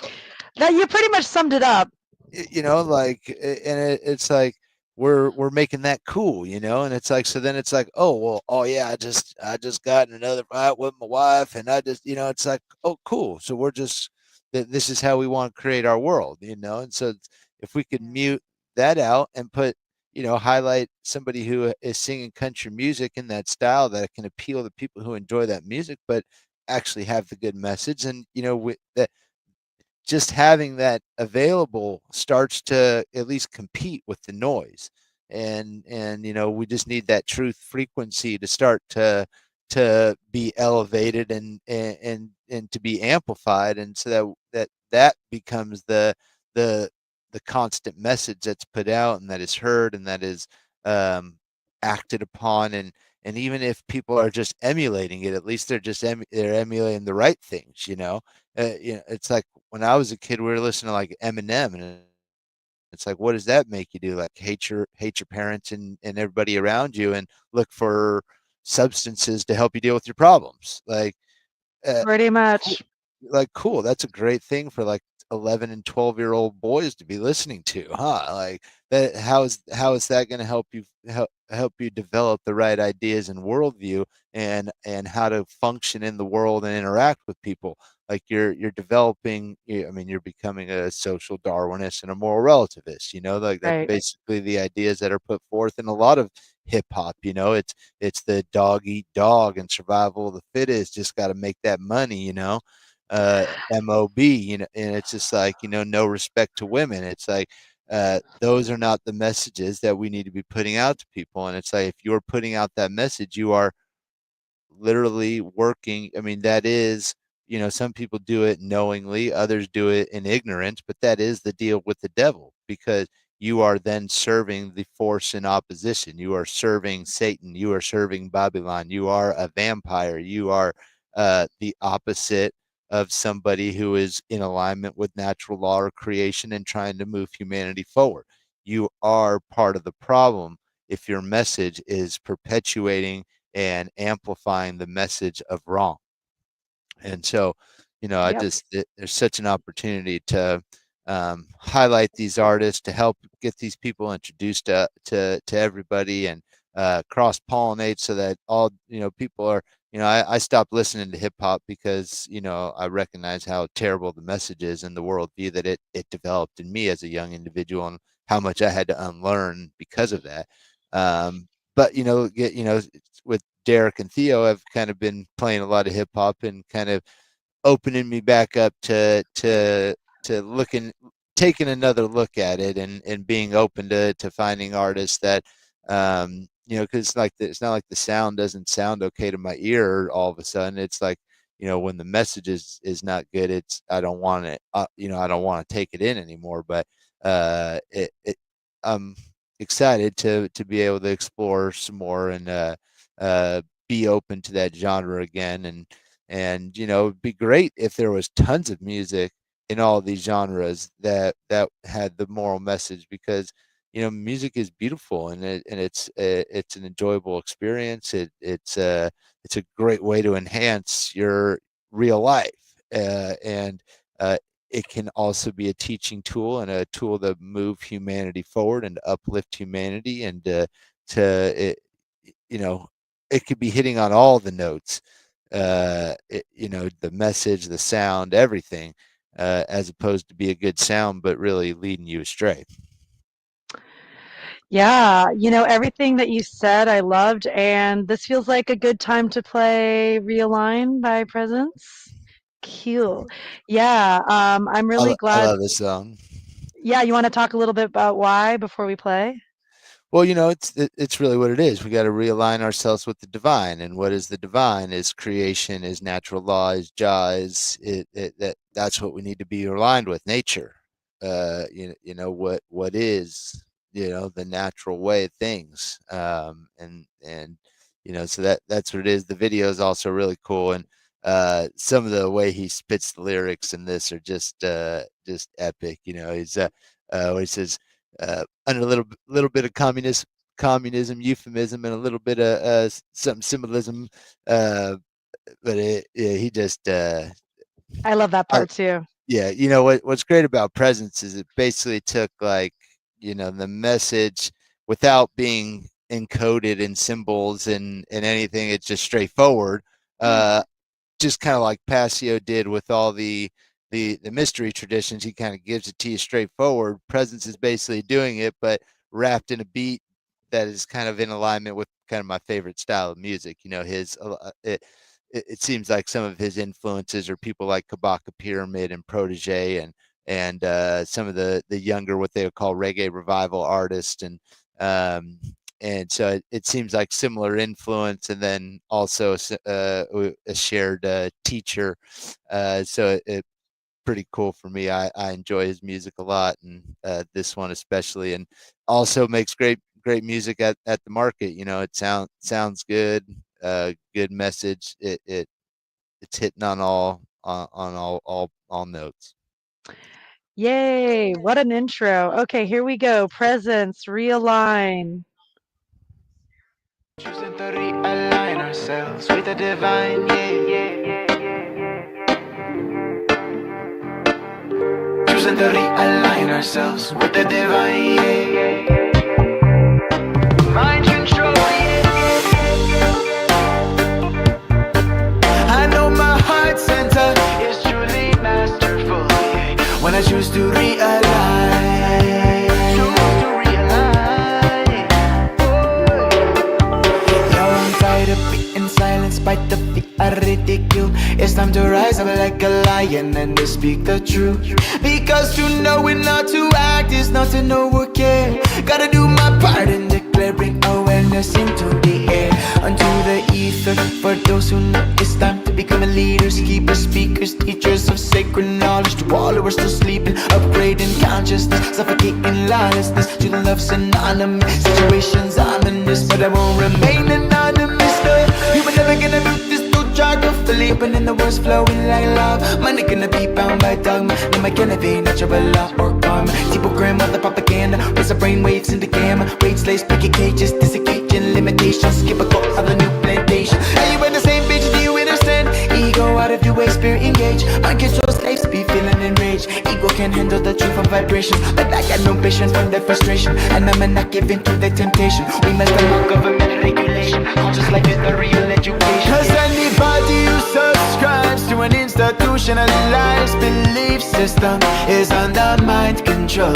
Now you pretty much summed it up. and it's like we're making that cool, and it's like, so then it's like, oh well, oh yeah, I just got in another fight with my wife, and I just, it's like, oh cool, so we're just this is how we want to create our world, and so if we could mute that out and put, highlight somebody who is singing country music in that style that can appeal to people who enjoy that music, but actually have the good message, and that just having that available starts to at least compete with the noise, and we just need that truth frequency to start to be elevated and to be amplified, and so that becomes the the constant message that's put out and that is heard and that is um, acted upon, and even if people are just emulating it, at least they're just they're emulating the right things, it's like when I was a kid, we were listening to like Eminem, and it's like, what does that make you do? Like hate your parents and everybody around you, and look for substances to help you deal with your problems. Like, Pretty cool, much. cool. That's a great thing for like 11 and 12-year-old boys to be listening to, huh? Like that. How is that going to help you develop the right ideas and worldview, and how to function in the world and interact with people? Like you're developing. I mean, you're becoming a social Darwinist and a moral relativist. Like that's Right. basically the ideas that are put forth in a lot of hip hop. It's the dog eat dog and survival of the fittest. Just got to make that money. MOB, and it's just like, no respect to women. It's like, those are not the messages that we need to be putting out to people. And it's like, if you're putting out that message, you are literally working. I mean, that is, some people do it knowingly, others do it in ignorance, but that is the deal with the devil, because you are then serving the force in opposition. You are serving Satan. You are serving Babylon. You are a vampire. You are the opposite of somebody who is in alignment with natural law or creation and trying to move humanity forward. You are part of the problem if your message is perpetuating and amplifying the message of wrong. And so, I Yep. just there's such an opportunity to highlight these artists, to help get these people introduced to everybody, and cross pollinate, so that all people are. I stopped listening to hip hop because I recognize how terrible the message is and the worldview that it developed in me as a young individual, and how much I had to unlearn because of that. But with Derek and Theo, I've kind of been playing a lot of hip hop and kind of opening me back up to looking, taking another look at it, and being open to finding artists that because like it's not like the sound doesn't sound okay to my ear all of a sudden. It's like, when the message is not good, it's I don't want it, I don't want to take it in anymore. But I'm excited to be able to explore some more, and be open to that genre again. And it'd be great if there was tons of music in all these genres that had the moral message, because music is beautiful, and it's an enjoyable experience. It's a great way to enhance your real life, and it can also be a teaching tool and a tool to move humanity forward and to uplift humanity, and to it, you know it could be hitting on all the notes, the message, the sound, everything, as opposed to be a good sound but really leading you astray. Yeah, everything that you said, I loved, and this feels like a good time to play Realign by Presence. Cool. Yeah, I'm really I glad. love this song. Yeah, you want to talk a little bit about why before we play? Well, it's really what it is. We got to realign ourselves with the divine, and what is the divine? Is creation, is natural law, is Jah, is that's what we need to be aligned with. Nature, what is the natural way of things, and so that's what it is. The video is also really cool, and some of the way he spits the lyrics in this are just epic. He's where he says under a little bit of communism euphemism and a little bit of some symbolism, but he just I love that part too. yeah, what's great about Presence is it basically took the message without being encoded in symbols and anything. It's just straightforward. Just kind of like Passio did with all the mystery traditions. He kind of gives it to you straightforward. Presence is basically doing it, but wrapped in a beat that is kind of in alignment with kind of my favorite style of music. It seems like some of his influences are people like Kabaka Pyramid and Protege and some of the younger, what they would call reggae revival artists. And so it seems like similar influence, and then also a shared teacher. So it's pretty cool for me. I enjoy his music a lot, and this one especially, and also makes great music at the market. It sounds good. Good message. It's hitting on all notes. Yay, what an intro. Okay, here we go. Presence, realign. Choosing to realign ourselves with the divine, Choosing to realign ourselves with the divine, Mind control, I know my heart center is truly masterful, when I choose to realign. Despite the fear ridicule, it's time to rise up like a lion and to speak the truth. Because to know and not to act is not to know or care. Gotta do my part in declaring awareness into the air, unto the ether. For those who know it's time to become leaders, keepers, speakers, teachers of sacred knowledge. To all who are still sleeping, upgrading consciousness, suffocating lawlessness. To the love synonymous, situations ominous, but I won't remain anonymous. You were never gonna move this to geography, opening the words flowing like love. Money gonna be bound by dogma, no my gonna be natural law or karma. Typogram of the propaganda, raise the brain waves in the gamma. Rage slaves, picket cages, disengaging limitations. Skip a call of the new plantation. Are you in the same page, do you understand? Ego out of the way, spirit engage. Uncontrolled slaves be feeling enraged. Ego can't handle the truth of vibration, but I got no patience from their frustration, and I'm not giving to their temptation. We must unlock government regulation, conscious life is the real education. Cause anybody who subscribes to an institutionalized belief system is under mind control,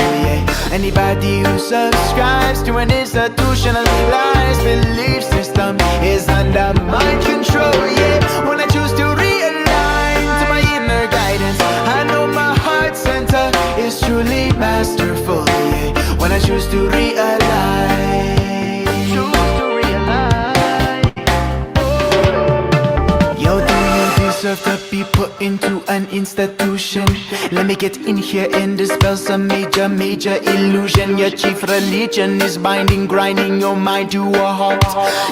Anybody who subscribes to an institutionalized belief system is under mind control, When I choose to realign to my inner guidance, I know my heart center is truly masterful, When I choose to realign. Deserve to be put into an institution. Let me get in here and dispel some major illusion. Your chief religion is binding, grinding your mind to a halt.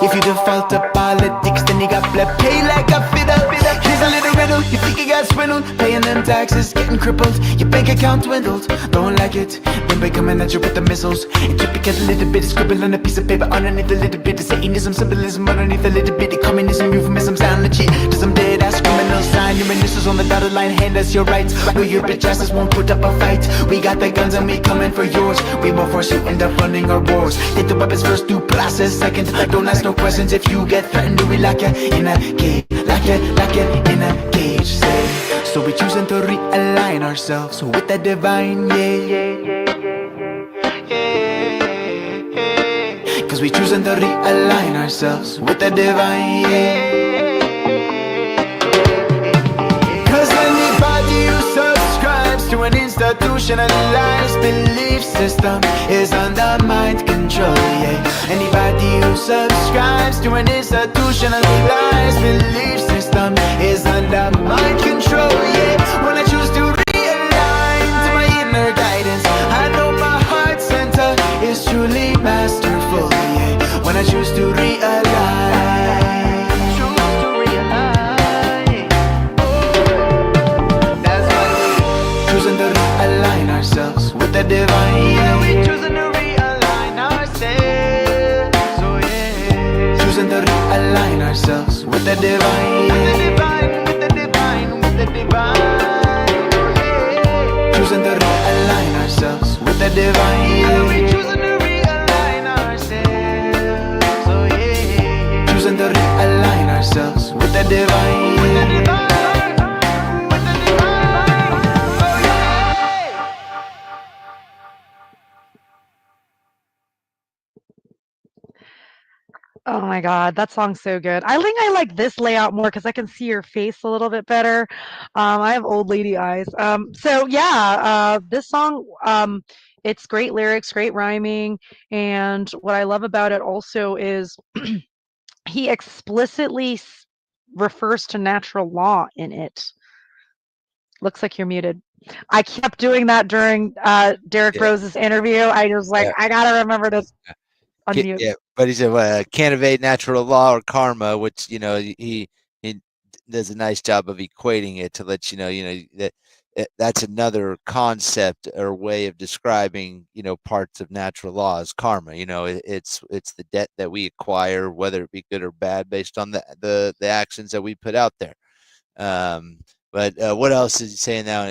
If you default to politics, then you got pay like a fiddle. Here's a little riddle, you think you got swindled, paying them taxes, getting crippled, your bank account dwindled. Don't like it, then they coming at you with the missiles. And just because a little bit of scribble on a piece of paper, underneath a little bit of Satanism, symbolism, underneath a little bit of communism, euphemism, sound legit to some dead ass criminal sign. Your initials on the dotted line, hand us your rights. Know your bitch asses won't put up a fight. We got the guns and we coming for yours. We won't force you, end up running our wars. Take the weapons first, do process second. Don't ask no questions if you get threatened. We lock ya in a cage, lock ya in a cage, say. So we choosing to realign ourselves with the divine, Cause we choosing to realign ourselves with the divine, to an institutionalized belief system is under mind control, Anybody who subscribes to an institutionalized belief system is under mind control, When I choose to realign to my inner guidance, I know my heart center is truly masterful, When I choose to realign. realign ourselves with the divine. With the divine, with the divine, with the divine. Oh, yeah. Choosing to realign ourselves with the divine. Yeah, we choosing to realign ourselves. Oh yeah. Choosing to realign ourselves with the divine. With the divine, with the divine. Oh yeah. Oh my God, that song's so good. I think I like this layout more because I can see your face a little bit better. I have old lady eyes. So yeah, this song, it's great lyrics, great rhyming, and what I love about it also is he explicitly refers to natural law in it. Looks like you're muted. I kept doing that during Derek Yeah, Rose's interview. I was like, yeah, I gotta remember to unmute. yeah. But he said, can't evade natural law or karma, which he does a nice job of equating it to let you know that that's another concept or way of describing parts of natural law as karma. It's the debt that we acquire, whether it be good or bad, based on the actions that we put out there. But what else is he saying now?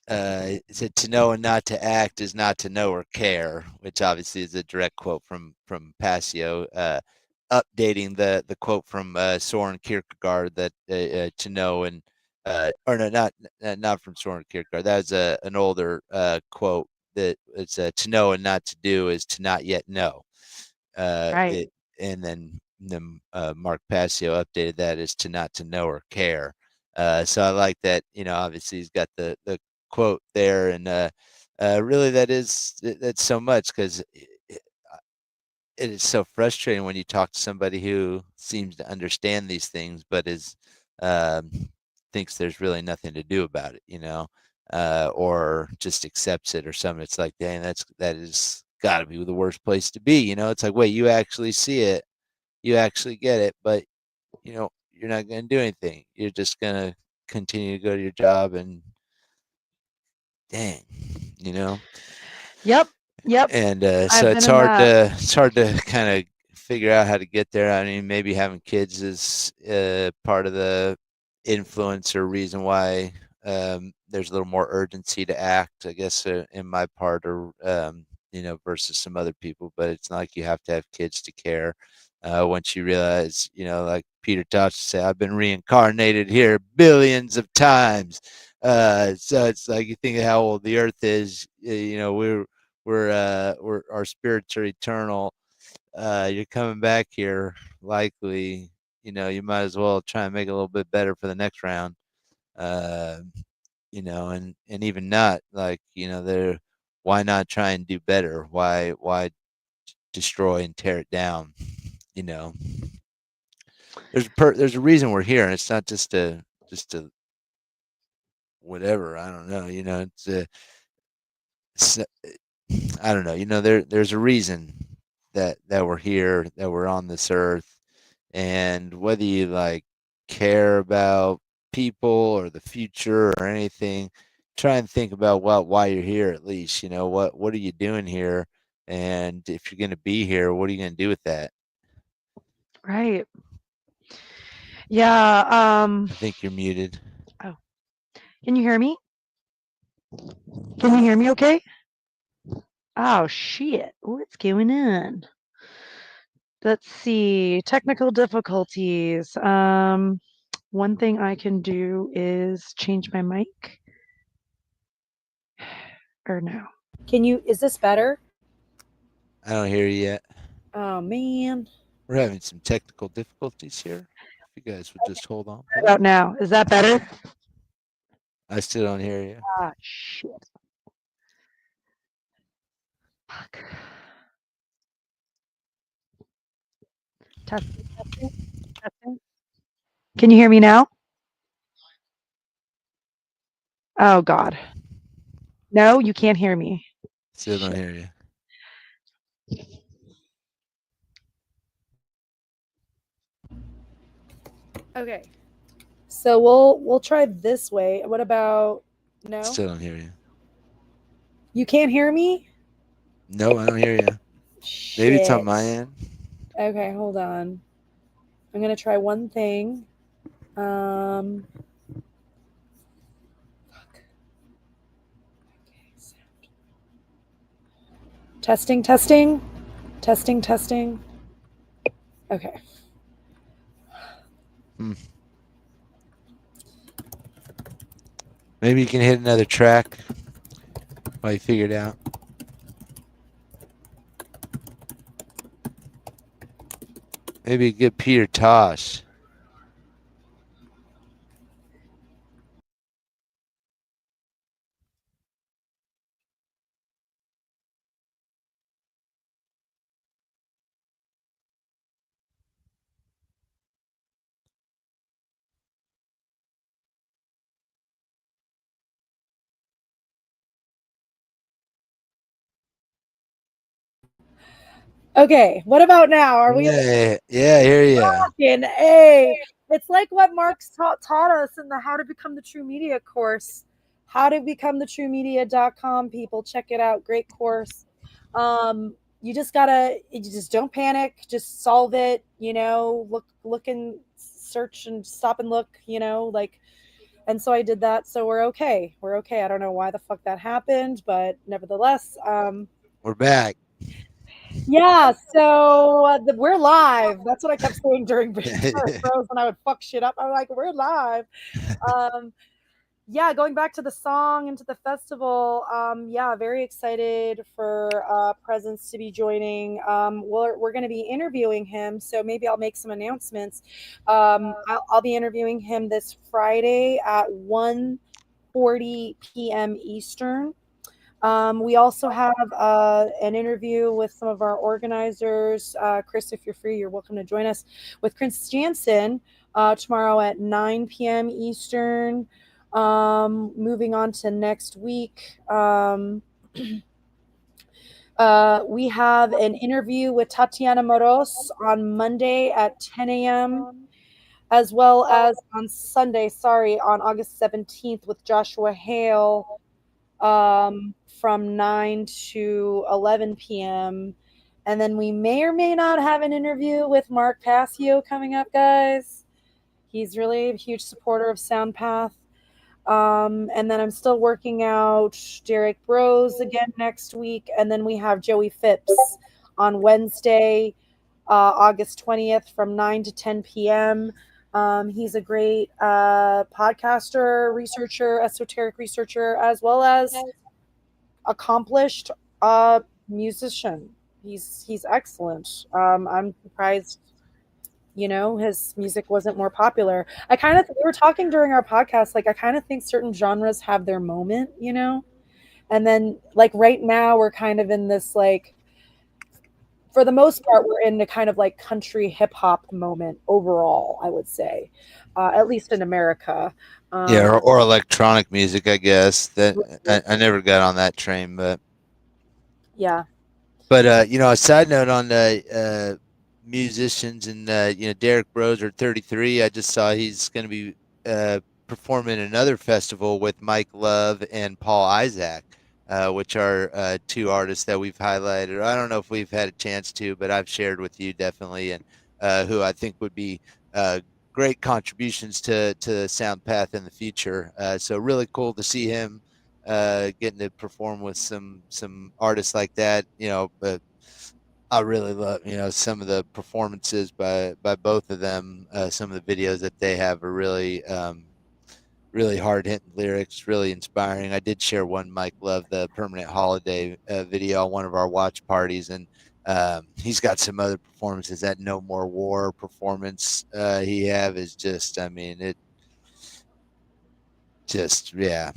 It said to know and not to act is not to know or care, which obviously is a direct quote from Passio, updating the quote from Soren Kierkegaard that to know and or no, not from Soren Kierkegaard. That was an older quote that it's to know and not to do is to not yet know. Right. It and then Mark Passio updated that as to not to know or care. So I like that. Obviously he's got the quote there, and really that's so much because it is so frustrating when you talk to somebody who seems to understand these things, but is um, thinks there's really nothing to do about it, or just accepts it or something. It's like, dang, that is got to be the worst place to be. It's like, wait, you actually see it, you actually get it, but you're not going to do anything. You're just going to continue to go to your job and dang, you know. Yep. Yep. And so I've been in that. it's hard to kind of figure out how to get there. I mean, maybe having kids is part of the influence or reason why there's a little more urgency to act, I guess, in my part, or versus some other people. But it's not like you have to have kids to care. Once you realize, like Peter Tosh said, I've been reincarnated here billions of times. So it's like you think of how old the Earth is. We're our spirits are eternal. You're coming back here, likely. You might as well try and make it a little bit better for the next round. Uh, and even not like there. Why not try and do better? Why destroy and tear it down? You know, there's a reason we're here, and it's not just a whatever. I don't know. It's I don't know. There's a reason that we're here, that we're on this earth, and whether you like care about people or the future or anything, try and think about why you're here at least. What are you doing here, and if you're going to be here, what are you going to do with that? Right. Yeah. I think you're muted. Oh, can you hear me? Can you hear me okay? Oh, shit. What's going on? Let's see. Technical difficulties. One thing I can do is change my mic. Or no. Is this better? I don't hear you yet. Oh, man. We're having some technical difficulties here. If you guys would just hold on, What please. about now? Is that better? I still don't hear you. Ah, shit. Fuck. Testing, testing, testing. Can you hear me now? Oh, God. No, you can't hear me. Still don't Shit. hear you. Okay. So we'll try this way. What about no? Still don't hear you. You can't hear me? No, I don't hear you. Maybe it's on my end. Okay, hold on. I'm gonna try one thing. Fuck. Okay, sound. Testing, testing, testing, testing. Okay. Maybe you can hit another track while you figure it out. Maybe a good Peter Tosh. Okay, what about now? Are we Yeah, I hear ya. fucking A? It's like what Mark's taught us in the How to Become the True Media course. How to Become the True Media.com, people. Check it out. Great course. You just gotta, you just don't panic, just solve it, look and search and stop and look, like, and so I did that. So we're okay. We're okay. I don't know why the fuck that happened, but nevertheless, We're back. yeah, so we're live. That's what I kept saying during bros when I would fuck shit up. I'm like, we're live. Um, yeah, going back to the song and to the festival. Yeah, very excited for Presence to be joining. We're going to be interviewing him, so maybe I'll make some announcements. I'll be interviewing him this Friday at 1:40 p.m. Eastern. We also have an interview with some of our organizers. Chris, if you're free, you're welcome to join us with Chris Jansen tomorrow at 9 p.m. Eastern. Moving on to next week. We have an interview with Tatiana Moros on Monday at 10 a.m., as well as on Sunday, on August 17th with Joshua Hale from 9 to 11 p.m. And then we may or may not have an interview with Mark Passio coming up, guys. He's really a huge supporter of Soundpath. And then I'm still working out Derek Bros again next week. And then we have Joey Phipps on Wednesday, August 20th from 9 to 10 p.m. He's a great podcaster, researcher, esoteric researcher, as well as accomplished musician. He's excellent. I'm surprised, his music wasn't more popular. We were talking during our podcast, like I kind of think certain genres have their moment, and then like right now we're kind of in this like, for the most part, we're in the kind of like country hip hop moment overall, I would say, at least in America. Yeah, or electronic music, I guess. That I never got on that train, but yeah. But a side note on the musicians and Derek Bros are 33. I just saw he's going to be performing another festival with Mike Love and Paul Isaac, which are two artists that we've highlighted. I don't know if we've had a chance to, but I've shared with you definitely, and who I think would be great contributions to Soundpath in the future. So really cool to see him getting to perform with some artists like that. But I really love some of the performances by both of them. Some of the videos that they have are really hard hitting lyrics, really inspiring. I did share one Mike Love, the Permanent Holiday video on one of our watch parties, and he's got some other performances. That No More War performance he have is just, I mean, it just, yeah.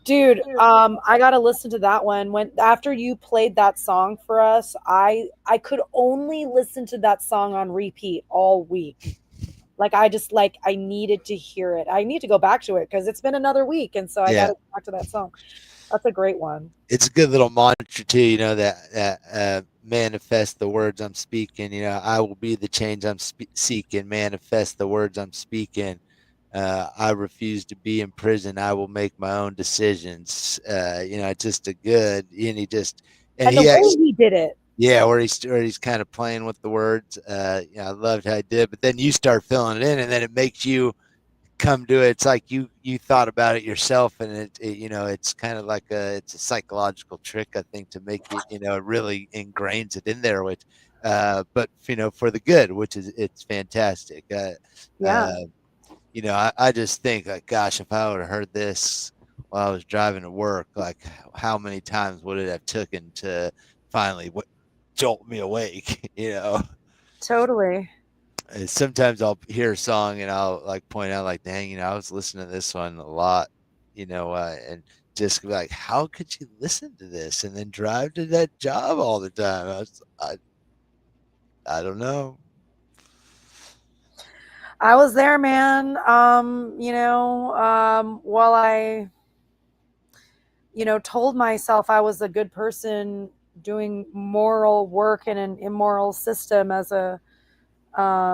Dude, I gotta listen to that one. When after you played that song for us, I could only listen to that song on repeat all week. Like I needed to hear it. I need to go back to it because it's been another week, and so I Yeah. gotta go back to that song. That's a great one. It's a good little mantra too, that manifest the words I'm speaking. I will be the change I'm seeking. Manifest the words I'm speaking. I refuse to be in prison. I will make my own decisions. Just a good, and he And the he way actually, he did it. Yeah, where he's kind of playing with the words. I loved how I did, but then you start filling it in, and then it makes you come to it. It's like you thought about it yourself, and it's kind of like it's a psychological trick, I think, to make it, it really ingrains it in there, which, but for the good, which is it's fantastic. Yeah. I just think like, gosh, if I would have heard this while I was driving to work, like how many times would it have taken to finally jolt me awake? Totally. Sometimes I'll hear a song and I'll like point out like, dang, I was listening to this one a lot, and just be like, how could you listen to this and then drive to that job all the time? I don't know. I was there, man. While I, told myself I was a good person doing moral work in an immoral system as a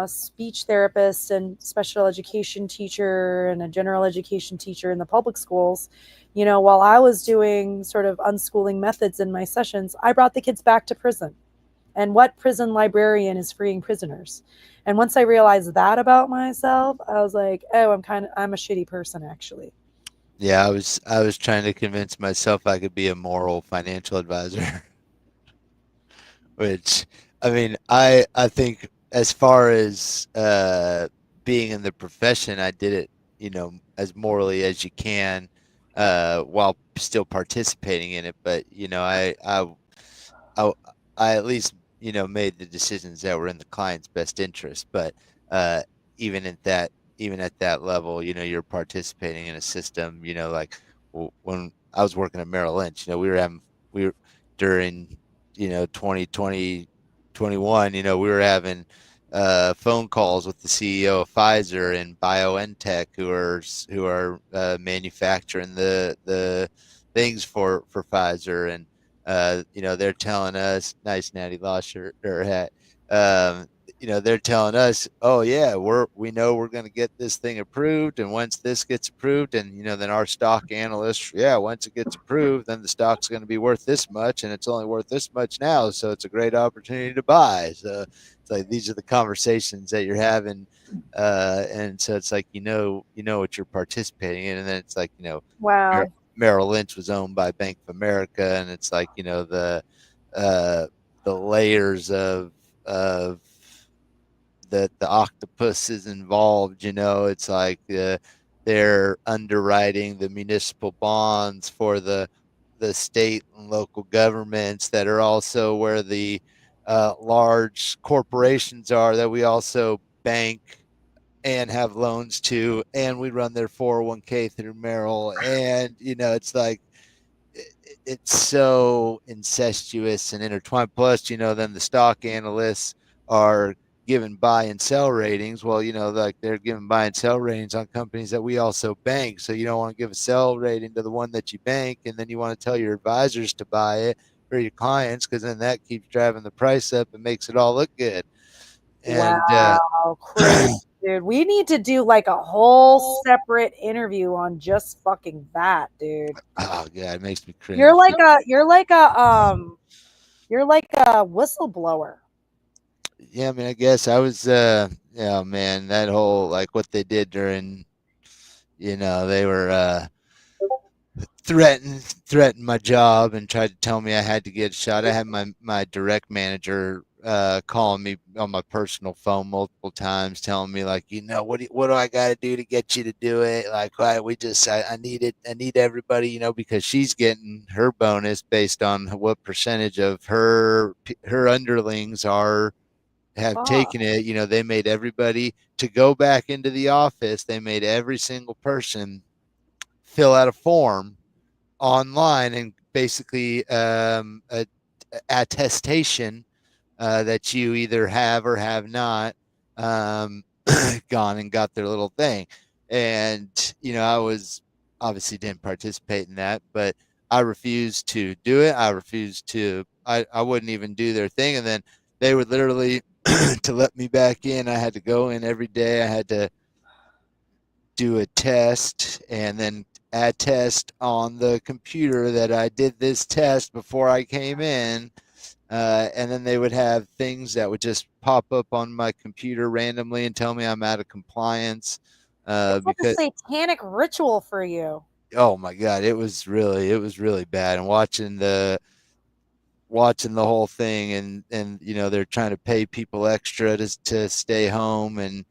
speech therapist and special education teacher and a general education teacher in the public schools, while I was doing sort of unschooling methods in my sessions, I brought the kids back to prison. And what prison librarian is freeing prisoners? And once I realized that about myself, I was like, oh, I'm a shitty person, actually. Yeah, I was trying to convince myself I could be a moral financial advisor, which I mean, I think as far as being in the profession, I did it, as morally as you can, while still participating in it. But I, I at least made the decisions that were in the client's best interest. But uh, even at that even at that level, you're participating in a system. Like when I was working at Merrill Lynch, we were during 2020 21. We were having phone calls with the CEO of Pfizer and BioNTech, who are manufacturing the things for Pfizer, and they're telling us, nice natty lost shirt or hat. They're telling us, oh yeah, we know we're going to get this thing approved, and once this gets approved, and then our stock analysts, yeah, once it gets approved, then the stock's going to be worth this much, and it's only worth this much now, so it's a great opportunity to buy. So it's like these are the conversations that you're having, and so it's like what you're participating in, and then it's like Wow. Merrill Lynch was owned by Bank of America, and it's like uh, the layers of the octopus is involved. It's like they're underwriting the municipal bonds for the state and local governments that are also where the large corporations are that we also bank and have loans to, and we run their 401k through Merrill. And it's like it's so incestuous and intertwined. Plus, then the stock analysts are given buy and sell ratings. Well, like they're giving buy and sell ratings on companies that we also bank. So you don't want to give a sell rating to the one that you bank, and then you want to tell your advisors to buy it for your clients, because then that keeps driving the price up and makes it all look good. And Wow, crazy, dude. We need to do like a whole separate interview on just fucking that, dude. oh god, it makes me cringe. You're like a whistleblower. Yeah, I mean, I guess I was, yeah, man, that whole, like what they did during, they were, threatened my job and tried to tell me I had to get a shot. I had my direct manager, calling me on my personal phone multiple times, telling me like, what do I got to do to get you to do it? Like, I need it. I need everybody, because she's getting her bonus based on what percentage of her underlings have taken it. They made everybody to go back into the office. They made every single person fill out a form online, and basically a attestation that you either have or have not um, gone and got their little thing. And I was obviously didn't participate in that, but I refused to do it. I refused to. I wouldn't even do their thing, and then they would literally to let me back in. I had to go in every day. I had to do a test and then attest on the computer that I did this test before I came in. And then they would have things that would just pop up on my computer randomly and tell me I'm out of compliance. It's like a Because satanic ritual for you. oh my god, it was really bad. And watching the whole thing, and they're trying to pay people extra to stay home. And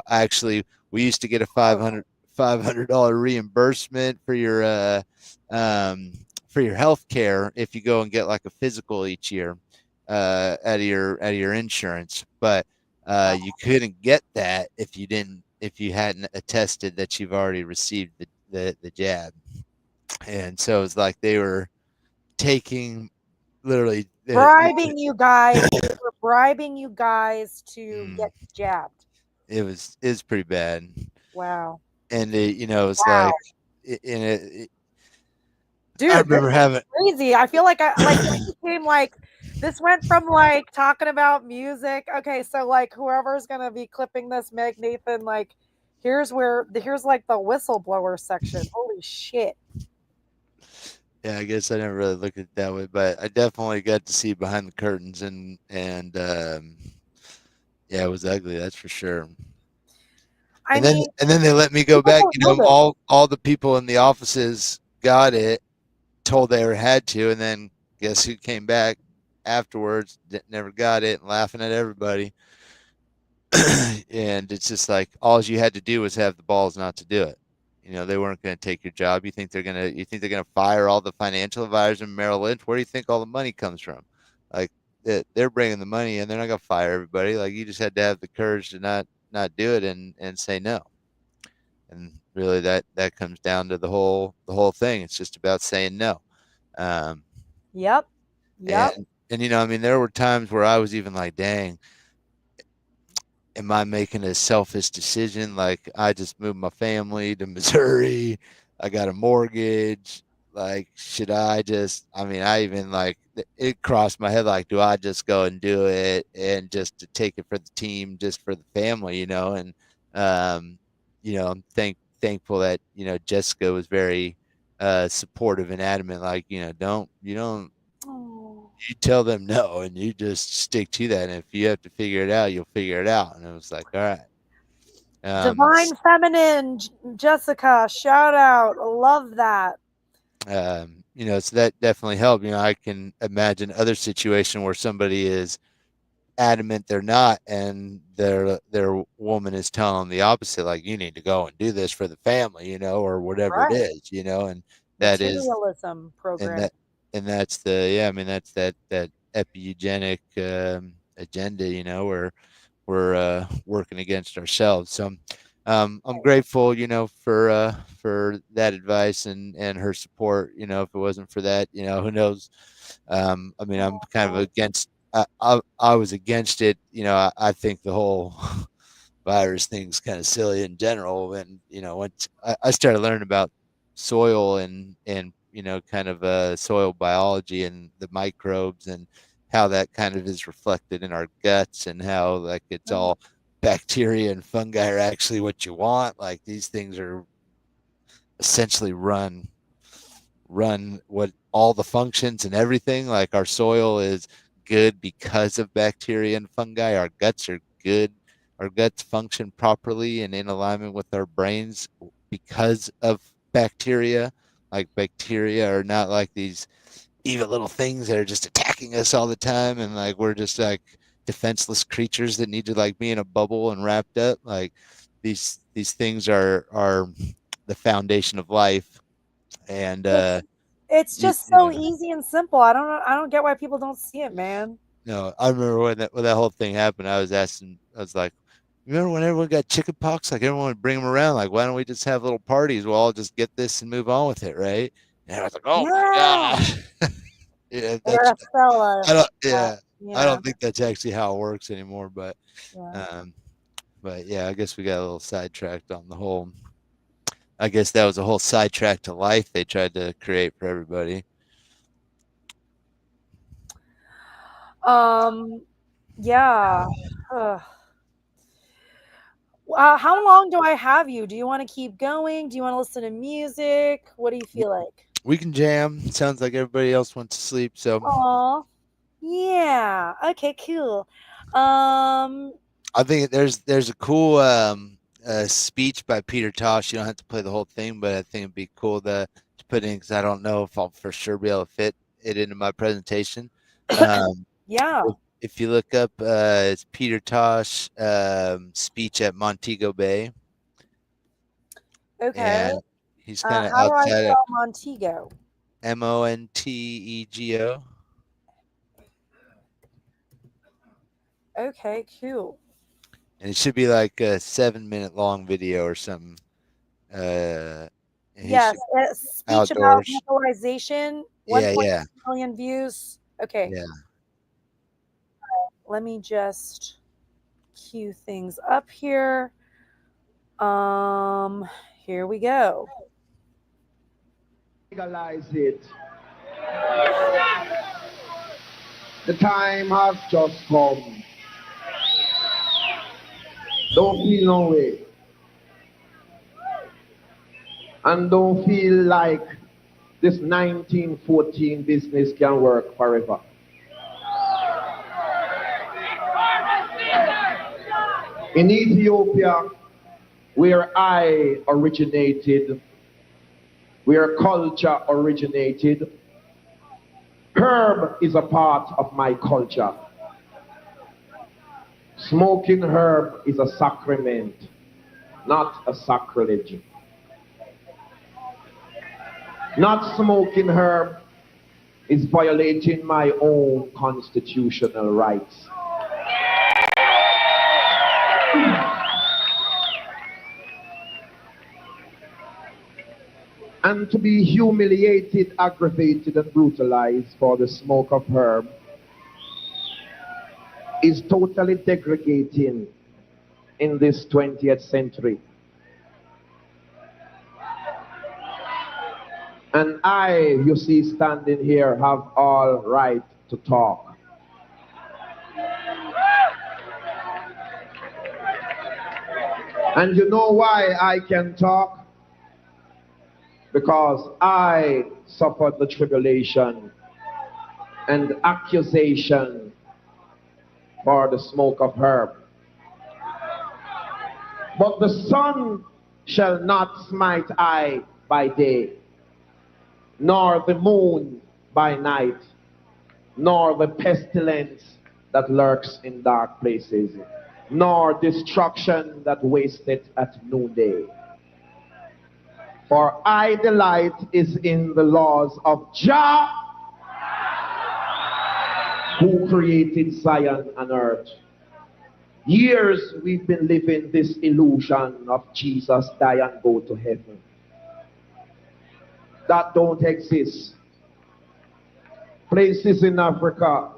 actually we used to get a $500 reimbursement um for your health care if you go and get like a physical each year out of your insurance. But you couldn't get that if you hadn't attested that you've already received the jab. And so it's like they were taking literally Bribing you guys. They were bribing you guys to get jabbed. it was pretty bad. Wow. And it's Wow. like it, Dude, I this remember is having crazy. I feel like this became like this went from like talking about music. Okay, so like whoever's gonna be clipping this, Meg Nathan, like here's like the whistleblower section. Holy shit. yeah, I guess I never really looked at it that way, but I definitely got to see behind the curtains. And yeah, it was ugly, that's for sure. I And then mean, and then they let me go people back. don't know this. All the people in the offices got it, told they had to, and then guess who came back afterwards? Never got it, and laughing at everybody. And it's just like all you had to do was have the balls not to do it. They weren't going to take your job. You think they're gonna fire all the financial advisors in Merrill Lynch? Where do you think all the money comes from? Like they're bringing the money, and they're not going to fire everybody. Like you just had to have the courage to not do it and say no. And really, that comes down to the whole thing. It's just about saying no. Um, Yep. Yep. and I mean, there were times where I was even like, dang, am I making a selfish decision? Like I just moved my family to Missouri. I got a mortgage. Like, should I just, I mean, I even like it crossed my head, like, do I just go and do it and just to take it for the team, just for the family? And, I'm thankful that, Jessica was very supportive and adamant, like, don't Oh. you tell them no, and you just stick to that. And if you have to figure it out, you'll figure it out. And it was like, all right. Divine Feminine, Jessica, shout out. Love that. So that definitely helped. I can imagine other situation where somebody is adamant they're not, and their woman is telling them the opposite, like you need to go and do this for the family, or whatever it Right. is, and that is, Materialism and program. that's I mean, that's that epi-eugenic agenda, where we're working against ourselves. So I'm grateful, for that advice and her support. If it wasn't for that, who knows? I mean, I'm kind of against. I was against it. I think the whole virus thing's kind of silly in general. And once I started learning about soil and kind of soil biology and the microbes and how that kind of is reflected in our guts, and how like it's all bacteria and fungi are actually what you want. Like these things are essentially run what all the functions and everything. Like our soil is good because of bacteria and fungi. Our guts are good. Our guts function properly and in alignment with our brains because of bacteria. Like bacteria are not like these evil little things that are just attacking us all the time, and like we're just like defenseless creatures that need to like be in a bubble and wrapped up. Like these things are the foundation of life. And It's just so easy and simple. I don't get why people don't see it, man. no, I remember when that whole thing happened. I was like, remember when everyone got chicken pox? Like everyone would bring them around. Like, why don't we just have little parties? We'll all just get this and move on with it, right? And I was like, oh my gosh. Yeah, I don't think that's actually how it works anymore. But yeah, I guess we got a little sidetracked on the whole. I guess that was a whole sidetrack to life they tried to create for everybody. Yeah. How long do I have you? Do you want to keep going? Do you want to listen to music? What do you feel like? We can jam. Sounds like everybody else went to sleep. So. Aw. Yeah. Okay, cool. I think there's a cool speech by Peter Tosh. You don't have to play the whole thing, but I think it'd be cool to put in because I don't know if I'll for sure be able to fit it into my presentation. Yeah. If you look up, it's Peter Tosh speech at Montego Bay, Okay. and he's kind of How do I outside of spell Montego? Montego. Okay, cool. And it should be like a 7-minute long video or something. And he Yes, should- speech about outdoors. legalization, Yeah, 1.2 yeah, million views. Okay, yeah. let me just cue things up here. Here we go. Legalize it. The time has just come. Don't feel no way. And don't feel like this 1914 business can work forever. In Ethiopia, where I originated, where culture originated, herb is a part of my culture. Smoking herb is a sacrament, not a sacrilege. Not smoking herb is violating my own constitutional rights. And to be humiliated, aggravated, and brutalized for the smoke of herb is totally degrading in this 20th century. And I, you see, standing here, have all right to talk. And you know why I can talk? Because I suffered the tribulation and accusation for the smoke of herb. But the sun shall not smite I by day, nor the moon by night, nor the pestilence that lurks in dark places, nor destruction that wasteth at noonday. For I delight is in the laws of Jah, who created Zion and earth. Years we've been living this illusion of Jesus die and go to heaven. That don't exist. Places in Africa,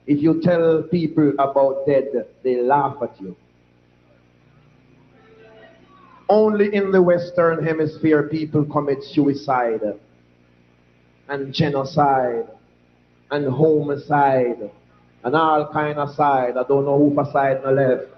if you tell people about dead, they laugh at you. Only in the Western Hemisphere people commit suicide and genocide and homicide and all kind of side. I don't know who for side no left.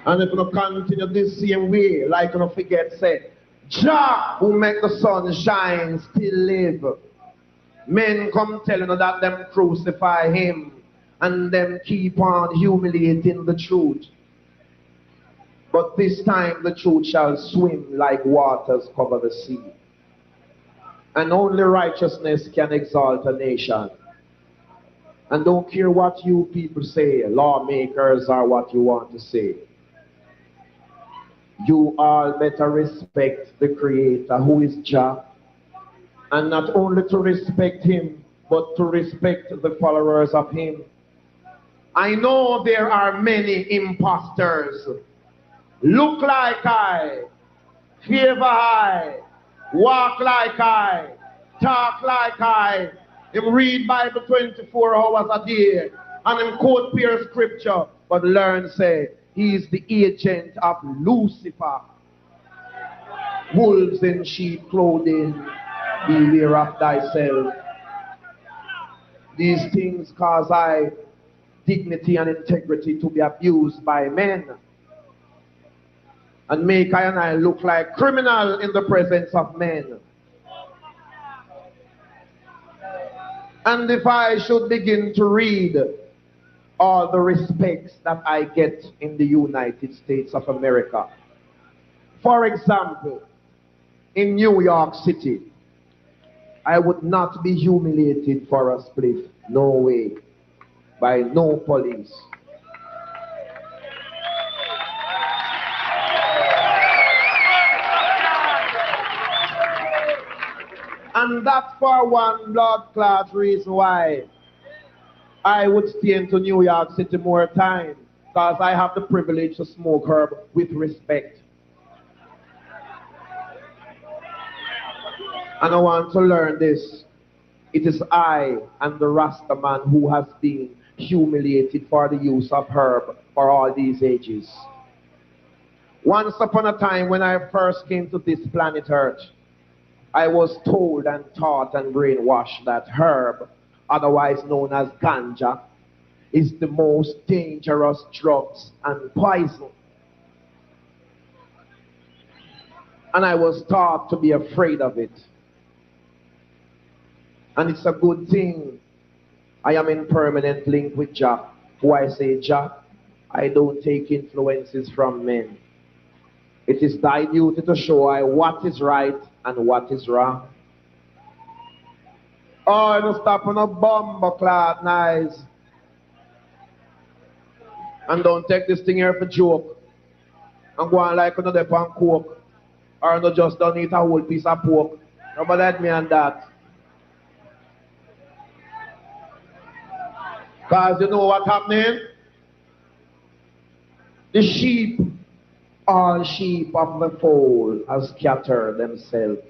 And if you continue this same way, like you don't forget, say, Jah who make the sun shine still live. Men come telling you that them crucify him and them keep on humiliating the truth. But this time the truth shall swim like waters cover the sea. And only righteousness can exalt a nation. And don't care what you people say, lawmakers, or what you want to say. You all better respect the Creator, who is Jah. And not only to respect him, but to respect the followers of him. I know there are many imposters. Look like I, favor I, walk like I, talk like I. Him read Bible 24 hours a day, and him quote pure scripture, but learn say, he is the agent of Lucifer. Wolves in sheep clothing, beware of thyself. These things cause I dignity and integrity to be abused by men. and make I and I look like criminal in the presence of men. And if I should begin to read all the respects that I get in the United States of America, for example, in New York City, I would not be humiliated for a spliff. No way. By no police. And that's for one blood clot reason why I would stay into New York City more time. Because I have the privilege to smoke herb with respect. And I want to learn this. It is I and the Rasta man who has been humiliated for the use of herb for all these ages. Once upon a time when I first came to this planet Earth, I was told and taught and brainwashed that herb, otherwise known as ganja, is the most dangerous drugs and poison. And I was taught to be afraid of it. And it's a good thing I am in permanent link with Jah. Who I say, Jah, I don't take influences from men. It is thy duty to show I what is right and what is wrong. Oh, don't stop on a bomb clot nice. And don't take this thing here for joke. And go on like another pan coke. Or no just don't eat a whole piece of pork. Nobody let me on that. Because you know what's happening? The sheep, all sheep of the fold, have scattered themselves.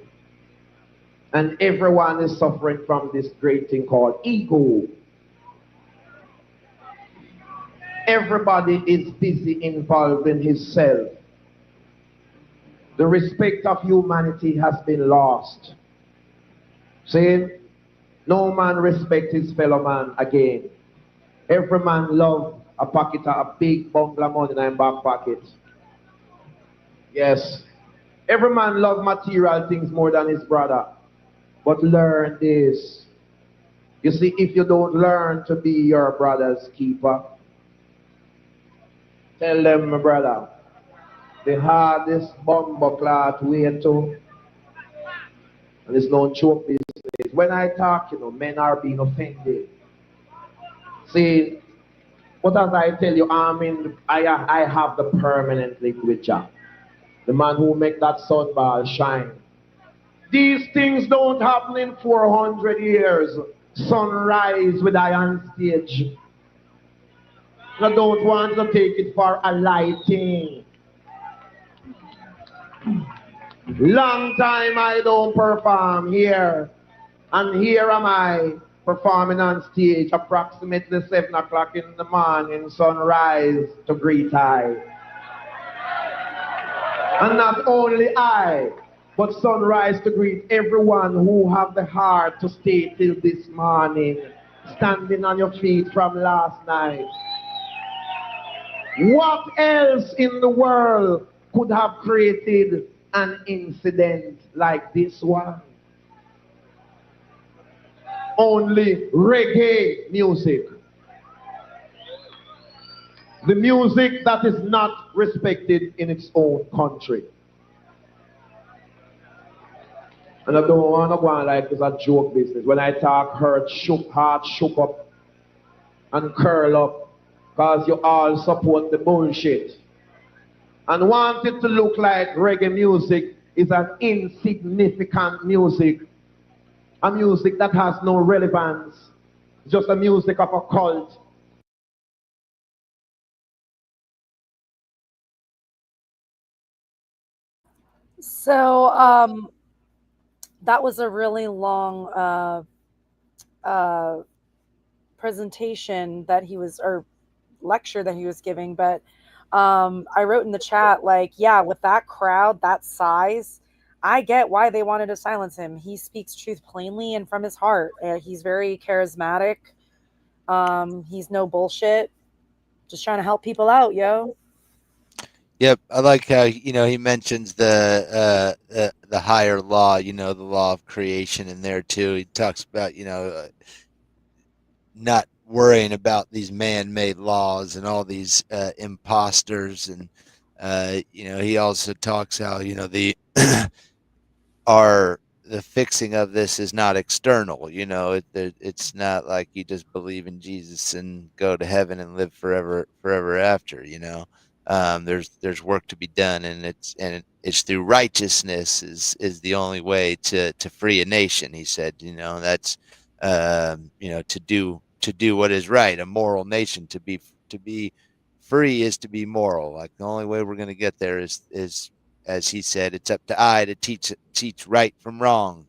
And everyone is suffering from this great thing called ego. Everybody is busy involved in himself. The respect of humanity has been lost. See? No man respects his fellow man again. Every man love a pocket of a big bundle of money in his back pocket. Yes. Every man love material things more than his brother. But learn this. You see, if you don't learn to be your brother's keeper, tell them, my brother, the hardest bumbleclot way to, and it's no joke business. When I talk, men are being offended. See, but as I tell you, I have the permanent link with Jah, the man who make that sunball shine. These things don't happen in 400 years. Sunrise with I on stage. I don't want to take it for a lighting. Long time I don't perform here. And here am I performing on stage approximately 7 o'clock in the morning, sunrise to greet I. And not only I, but sunrise to greet everyone who have the heart to stay till this morning, standing on your feet from last night. What else in the world could have created an incident like this one? Only reggae music. The music that is not respected in its own country. And I don't want to go on like it's a joke business. When I talk heart shook up and curl up, because you all support the bullshit. And want it to look like reggae music is an insignificant music. A music that has no relevance. Just a music of a cult. So that was a really long presentation that he was, or lecture that he was giving, but I wrote in the chat, like, yeah, with that crowd, that size, I get why they wanted to silence him. He speaks truth plainly and from his heart. He's very charismatic. He's no bullshit. Just trying to help people out, yo. Yep, I like how he mentions the higher law, the law of creation in there too. He talks about not worrying about these man-made laws and all these imposters, and he also talks how the are the fixing of this is not external. It's not like you just believe in Jesus and go to heaven and live forever after. There's work to be done, and it's through righteousness is the only way to free a nation. He said, that's to do what is right, a moral nation. To be free is to be moral. Like the only way we're going to get there is as he said, it's up to I to teach right from wrong.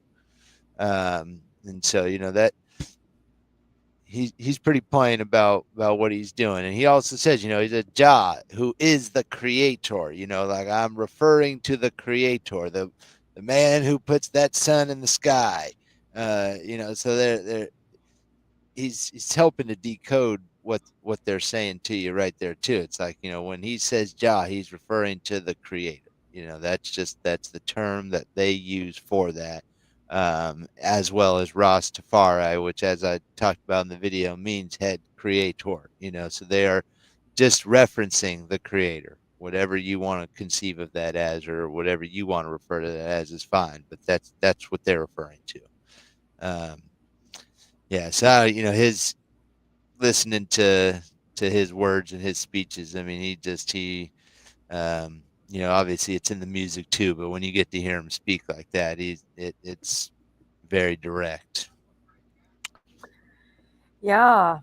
And so that he's pretty plain about what he's doing, and he also says, he's a Jah who is the creator. Like I'm referring to the creator, the man who puts that sun in the sky. So they're he's helping to decode what they're saying to you right there too. It's like when he says Jah, he's referring to the creator. That's the term that they use for that, as well as Ras Tafari, which, as I talked about in the video, means head creator. So they are just referencing the creator. Whatever you want to conceive of that as, or whatever you want to refer to that as, is fine. But that's what they're referring to. Yeah, so his listening to his words and his speeches. I mean, obviously it's in the music too, but when you get to hear him speak like that, it's very direct. Yeah.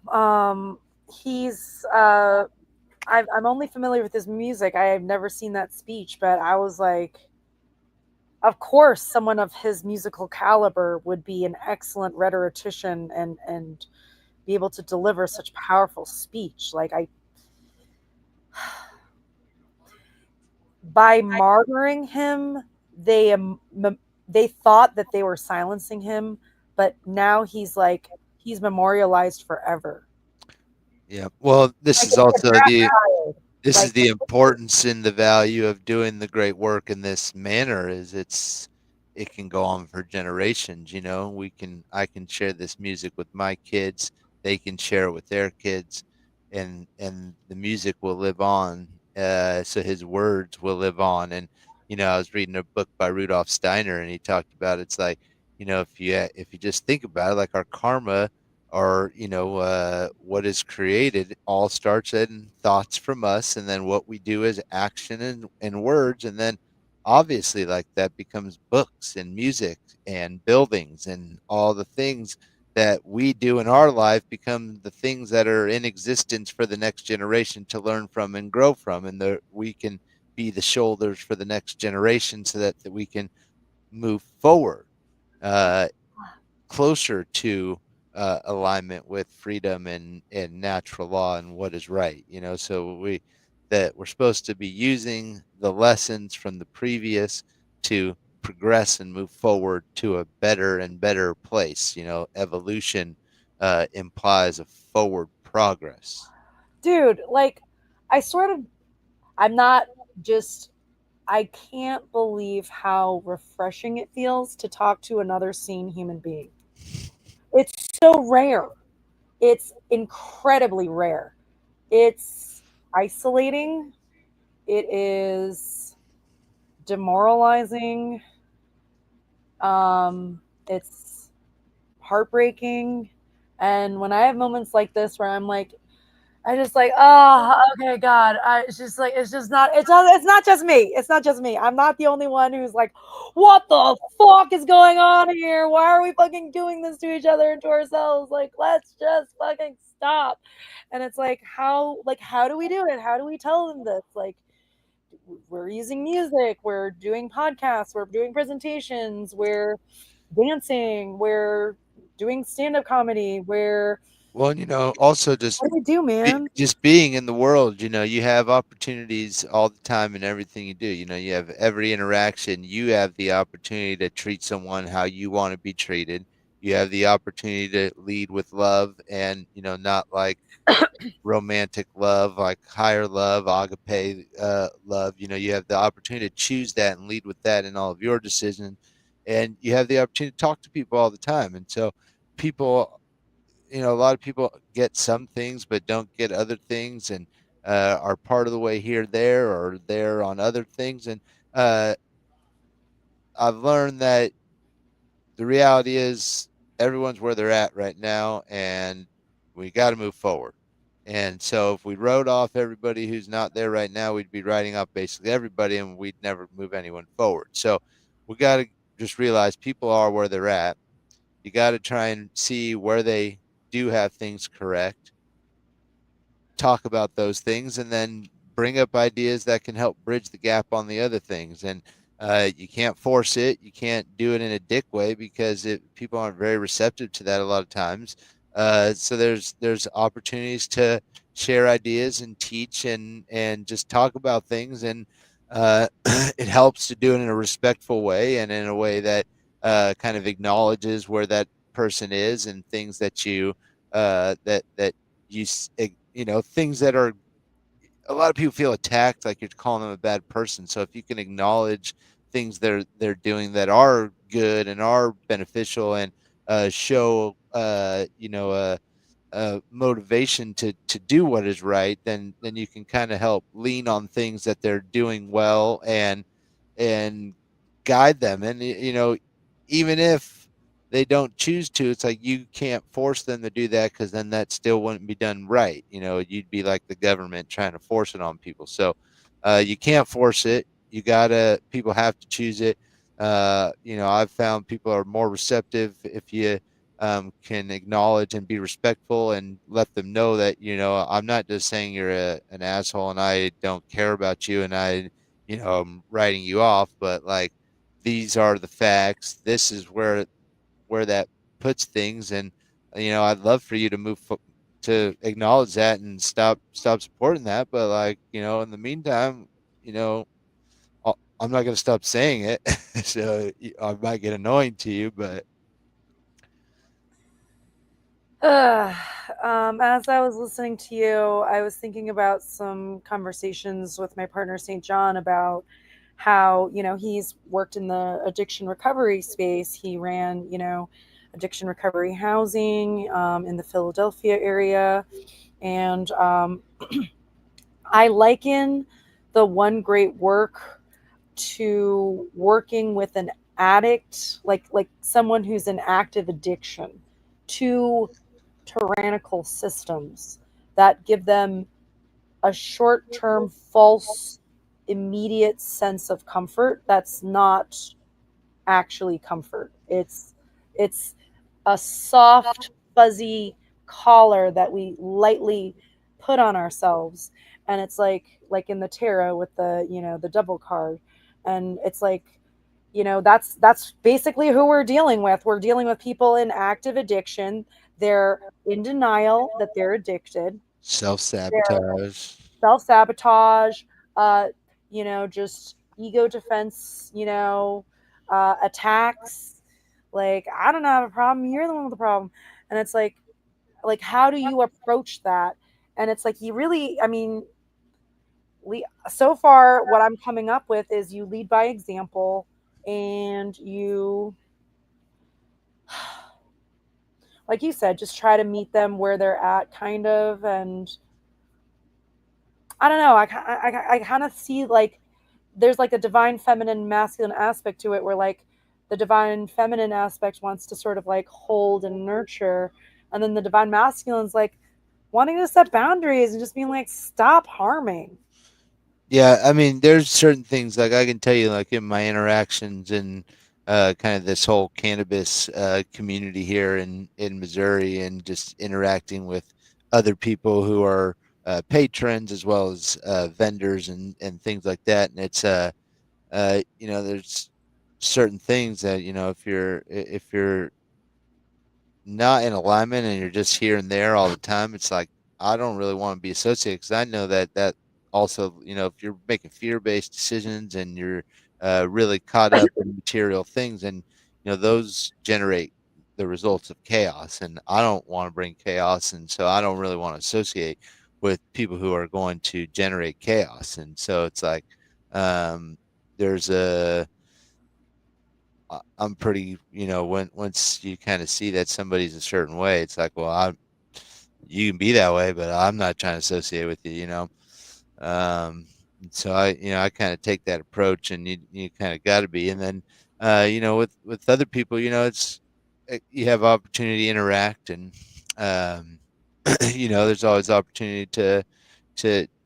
He's I'm only familiar with his music. I have never seen that speech, but I was like, of course, someone of his musical caliber would be an excellent rhetorician and be able to deliver such powerful speech. Like by martyring him, they thought that they were silencing him, but now he's memorialized forever. Yeah. Well, this is also this is the importance and the value of doing the great work in this manner. Is it can go on for generations. I can share this music with my kids. They can share it with their kids, and the music will live on. So his words will live on. And I was reading a book by Rudolf Steiner, and he talked about it's like if you just think about it, like our karma, or what is created all starts in thoughts from us, and then what we do is action and words, and then obviously like that becomes books and music and buildings, and all the things that we do in our life become the things that are in existence for the next generation to learn from and grow from, and we can be the shoulders for the next generation so that we can move forward closer to alignment with freedom and natural law and what is right. So we're supposed to be using the lessons from the previous to progress and move forward to a better and better place. Evolution implies a forward progress. Dude, like I'm not just I can't believe how refreshing it feels to talk to another sane human being. It's so rare. It's incredibly rare. It's isolating. It is demoralizing. It's heartbreaking. And when I have moments like this where I'm like, I just like, oh, okay, God. It's not just me. It's not just me. I'm not the only one who's like, what the fuck is going on here? Why are we fucking doing this to each other and to ourselves? Like, let's just fucking stop. And it's like, how do we do it? How do we tell them this? Like, we're using music, we're doing podcasts, we're doing presentations, we're dancing, we're doing stand-up comedy, Also just what do we do, man? just being in the world, you have opportunities all the time in everything you do. You have every interaction, you have the opportunity to treat someone how you want to be treated. You have the opportunity to lead with love, and not like romantic love, like higher love, agape love. You have the opportunity to choose that and lead with that in all of your decisions, and you have the opportunity to talk to people all the time. And so, people, a lot of people get some things but don't get other things, and are part of the way here, there, or there on other things. And uh, I've learned that the reality is everyone's where they're at right now, and we got to move forward. And so if we wrote off everybody who's not there right now, we'd be writing off basically everybody, and we'd never move anyone forward. So we got to just realize people are where they're at. You got to try and see where they do have things correct, talk about those things, and then bring up ideas that can help bridge the gap on the other things. And you can't force it. You can't do it in a dick way, because people aren't very receptive to that a lot of times. So there's opportunities to share ideas and teach and just talk about things. And it helps to do it in a respectful way, and in a way that kind of acknowledges where that person is, and things that that you things that are, a lot of people feel attacked, like you're calling them a bad person. So if you can acknowledge things they're doing that are good and are beneficial, and show motivation to do what is right, then you can kind of help lean on things that they're doing well, and guide them. And even if they don't choose to, it's like you can't force them to do that, because then that still wouldn't be done right. You'd be like the government trying to force it on people. So you can't force it. People have to choose it. I've found people are more receptive if you can acknowledge and be respectful, and let them know that I'm not just saying you're an asshole and I don't care about you, and I'm writing you off, but like, these are the facts. This is where that puts things. And I'd love for you to to acknowledge that and stop supporting that. But like, in the meantime, you know I'm not going to stop saying it. So I might get annoying to you, but Ugh. As I was listening to you, I was thinking about some conversations with my partner, St. John, about how, he's worked in the addiction recovery space. He ran, addiction recovery housing in the Philadelphia area. And I liken the one great work to working with an addict, like someone who's in active addiction, to tyrannical systems that give them a short-term false immediate sense of comfort that's not actually comfort. It's a soft fuzzy collar that we lightly put on ourselves, and it's like in the tarot with the the double card, and it's like that's basically who we're dealing with. We're dealing with people in active addiction. They're in denial that they're addicted. self They're sabotage. self-sabotage, uh, just ego defense, attacks. Like, I don't have a problem, you're the one with the problem. And it's like how do you approach that? And it's like, you really, I mean, so far what I'm coming up with is you lead by example, and you, like you said, just try to meet them where they're at, kind of. And I don't know. I kind of see like there's like a divine feminine masculine aspect to it, where like the divine feminine aspect wants to sort of like hold and nurture, and then the divine masculine's like wanting to set boundaries and just being like, stop harming. Yeah, I mean, there's certain things, like I can tell you, like in my interactions in kind of this whole cannabis community here in Missouri, and just interacting with other people who are patrons, as well as vendors and things like that. And it's there's certain things that if you're not in alignment, and you're just here and there all the time, it's like, I don't really want to be associated, because I know that also, if you're making fear-based decisions, and you're really caught up in material things, and those generate the results of chaos, and I don't want to bring chaos, and so I don't really want to associate with people who are going to generate chaos. And so it's like, there's a I'm pretty, once you kind of see that somebody's a certain way, it's like, well, you can be that way, but I'm not trying to associate with you. So I kind of take that approach, and you kind of got to be. And then, with other people, it's you have opportunity to interact, and um, there's always opportunity to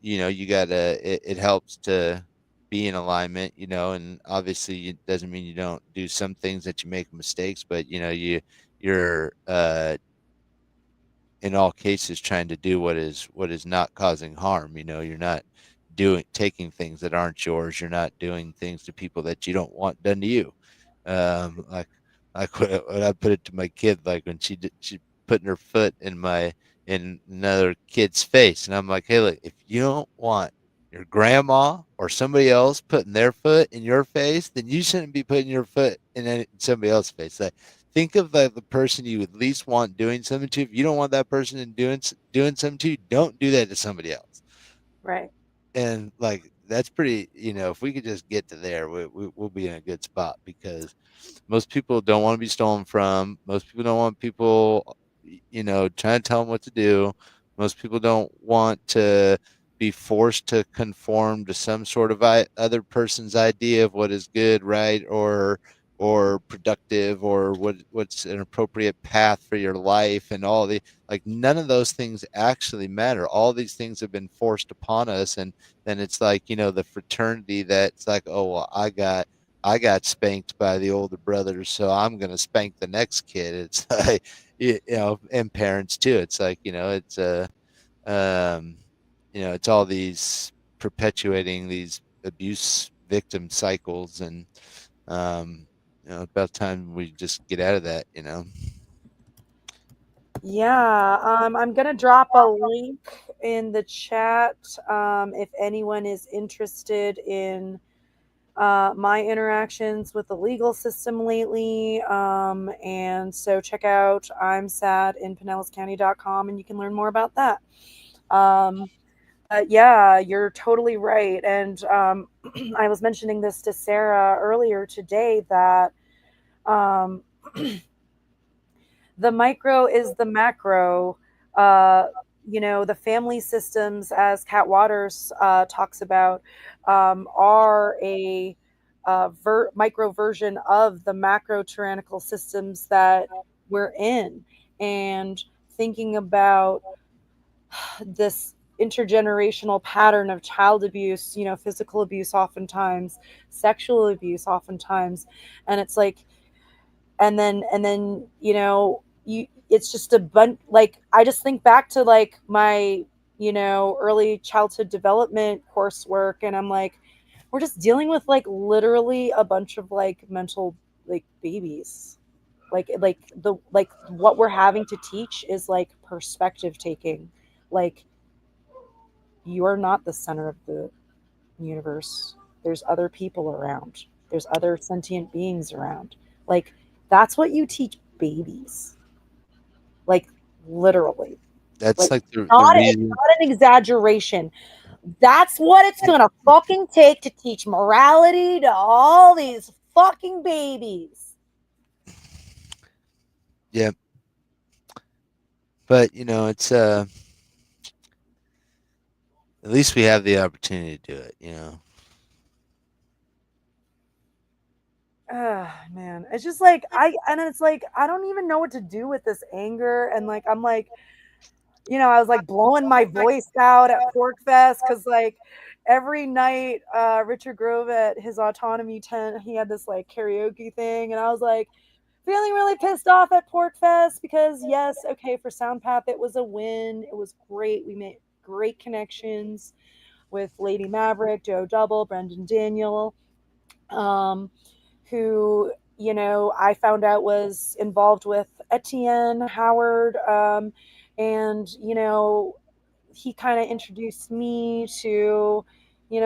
you gotta it helps to be in alignment, and obviously it doesn't mean you don't do some things that you make mistakes, but you're in all cases trying to do what is not causing harm. You're not taking things that aren't yours. You're not doing things to people that you don't want done to you. Like when I put it to my kid, like when she putting her foot in another kid's face, and I'm like, hey, look, if you don't want your grandma or somebody else putting their foot in your face, then you shouldn't be putting your foot in somebody else's face. Like, think of the person you would least want doing something to. If you don't want that person doing something to you, don't do that to somebody else. Right. And like that's pretty. If we could just get to there, we'll be in a good spot, because most people don't want to be stolen from. Most people don't want people, trying to tell them what to do. Most people don't want to be forced to conform to some sort of other person's idea of what is good, right, or productive, or what's an appropriate path for your life, and all like none of those things actually matter. All these things have been forced upon us, and then it's like the fraternity that's like, oh well, I got spanked by the older brothers, so I'm gonna spank the next kid. It's like, and parents too. It's like, um, it's all these perpetuating these abuse victim cycles, and about time we just get out of that. Yeah, I'm gonna drop a link in the chat if anyone is interested in my interactions with the legal system lately. And so check out I'm sad in pinellascounty.com and you can learn more about that. But yeah, you're totally right. And I was mentioning this to Sarah earlier today that um, the micro is the macro. The family systems, as Kat Waters talks about, are a micro version of the macro tyrannical systems that we're in. And thinking about this intergenerational pattern of child abuse, physical abuse oftentimes, sexual abuse oftentimes, and it's like, and then it's just a bunch. Like, I just think back to like my early childhood development coursework, and I'm like, we're just dealing with like literally a bunch of like mental like babies. Like what we're having to teach is like perspective taking. Like, you're not the center of the universe. There's other people around. There's other sentient beings around. Like, that's what you teach babies. Like, literally. That's Like, like it's the not reason. an exaggeration. That's what it's gonna fucking take to teach morality to all these fucking babies. Yeah, but it's at least we have the opportunity to do it. Man, it's just like it's like I don't even know what to do with this anger, and like I'm like, I was like blowing my voice out at Pork Fest because like every night, Richard Grove at his autonomy tent, he had this like karaoke thing, and I was like feeling really pissed off at Pork Fest because yes, okay, for Soundpath it was a win, it was great, we made great connections with Lady Maverick, Joe Double, Brendan Daniel, who I found out was involved with Etienne Howard, and he kind of introduced me to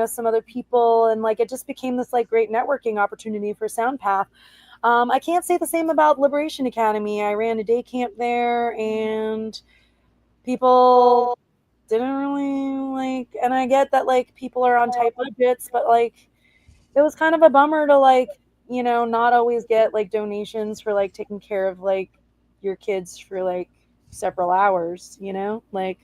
some other people, and like it just became this like great networking opportunity for Soundpath. I can't say the same about Liberation Academy. I ran a day camp there, and people didn't really like. And I get that like people are on tight budgets, but like it was kind of a bummer to like not always get like donations for like taking care of like your kids for like several hours, like.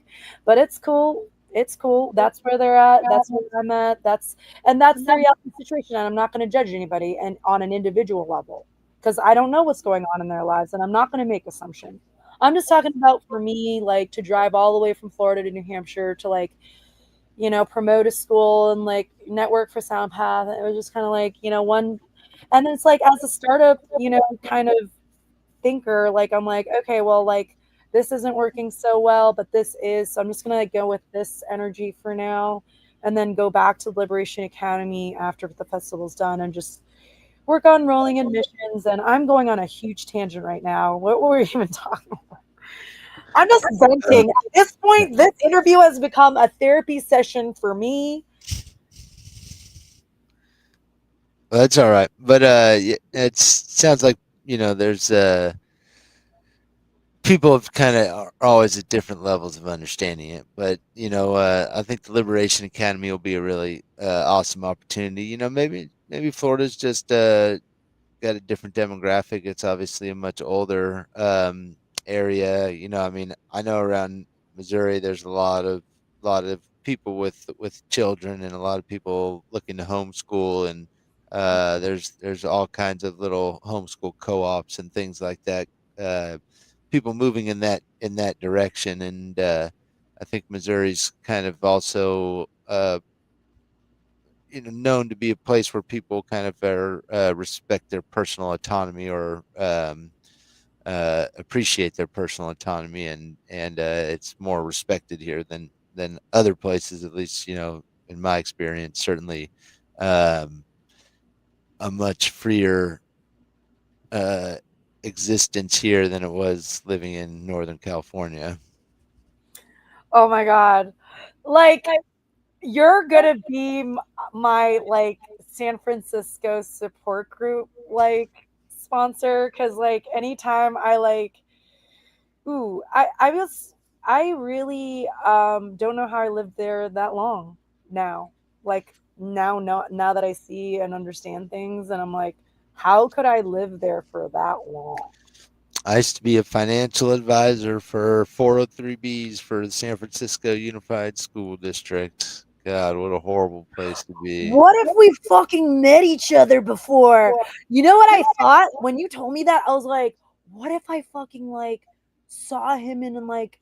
But it's cool. It's cool. That's where they're at. That's where I'm at. That's the reality situation, and I'm not going to judge anybody and on an individual level because I don't know what's going on in their lives, and I'm not going to make assumptions. I'm just talking about for me, like to drive all the way from Florida to New Hampshire to like promote a school and like network for Soundpath. And it was just kind of like, one. And then it's like, as a startup, kind of thinker, like, I'm like, okay, well, like, this isn't working so well, but this is. So I'm just going to like, go with this energy for now and then go back to Liberation Academy after the festival's done and just work on rolling admissions. And I'm going on a huge tangent right now. What were we even talking about? I'm just venting. At this point, this interview has become a therapy session for me. Well, that's all right. But it sounds like there's people have kind of are always at different levels of understanding it. But I think the Liberation Academy will be a really awesome opportunity. Maybe Florida's just got a different demographic. It's obviously a much older area. I mean, I know around Missouri, there's a lot of people with children, and a lot of people looking to homeschool, and there's all kinds of little homeschool co-ops and things like that. People moving in that direction, and I think Missouri's kind of also known to be a place where people kind of respect their personal autonomy, or appreciate their personal autonomy, and it's more respected here than other places, at least in my experience. Certainly, um, a much freer uh, existence here than it was living in Northern California. Oh my God. Like, you're going to be my like San Francisco support group, like sponsor. Cause like anytime I like, I really don't know how I lived there that long now. Like now, no, now that I see and understand things, and I'm like, how could I live there for that long? I used to be a financial advisor for 403Bs for the San Francisco Unified School District. God, what a horrible place to be. What if we fucking met each other before? You know what I thought when you told me that? I was like, what if I fucking like saw him in like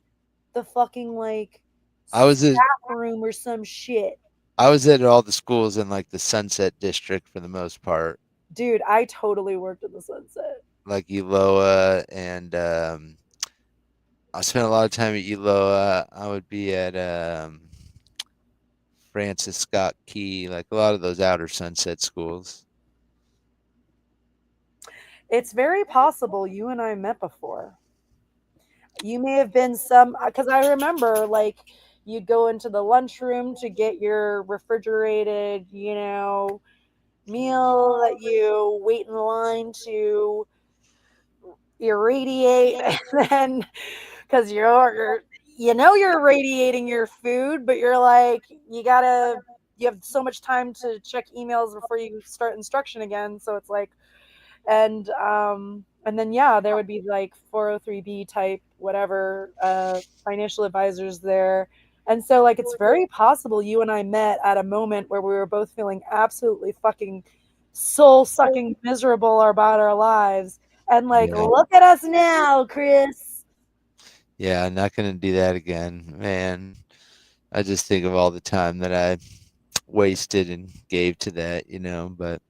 the fucking like I was staff at room or some shit? I was at all the schools in like the Sunset District for the most part, Dude, I totally worked in the Sunset. like Eloa, and I spent a lot of time at Eloa. I would be at Francis Scott Key, like a lot of those outer Sunset schools. It's very possible you and I met before. You may have been some, because I remember like you'd go into the lunchroom to get your refrigerated, meal that you wait in line to irradiate, and then because you're irradiating your food, but you're like you have so much time to check emails before you start instruction again, so it's like. And then yeah, there would be like 403B type whatever financial advisors there. And so like it's very possible you and I met at a moment where we were both feeling absolutely fucking soul sucking miserable about our lives. And like, Yeah. look at us now, Chris. Yeah, I'm not gonna do that again, man. I just think of all the time that I wasted and gave to that, but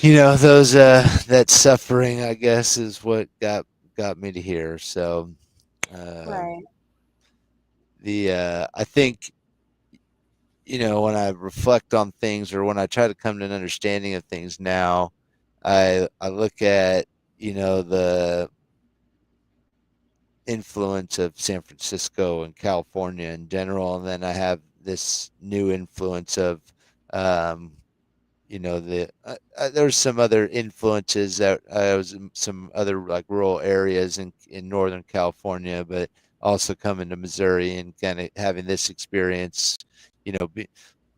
those that suffering, I guess, is what got me to here. So Right. I think when I reflect on things, or when I try to come to an understanding of things now, I look at the influence of San Francisco and California in general, and then I have this new influence of um, there's some other influences that I was in some other like rural areas in Northern California, but also coming to Missouri and kind of having this experience, you know,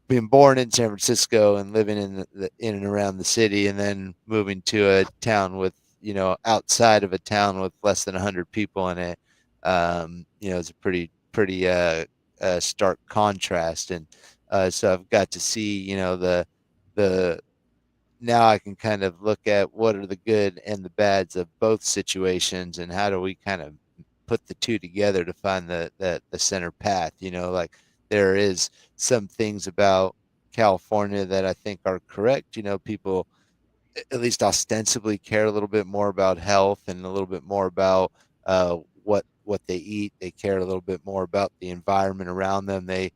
being born in San Francisco and living in and around the city, and then moving to a town with outside of a town with less than 100 people in it. It's a pretty stark contrast, and so I've got to see the now I can kind of look at what are the good and the bads of both situations, and how do we kind of put the two together to find the center path. Like there is some things about California that I think are correct. People at least ostensibly care a little bit more about health and a little bit more about what they eat. They care a little bit more about the environment around them. They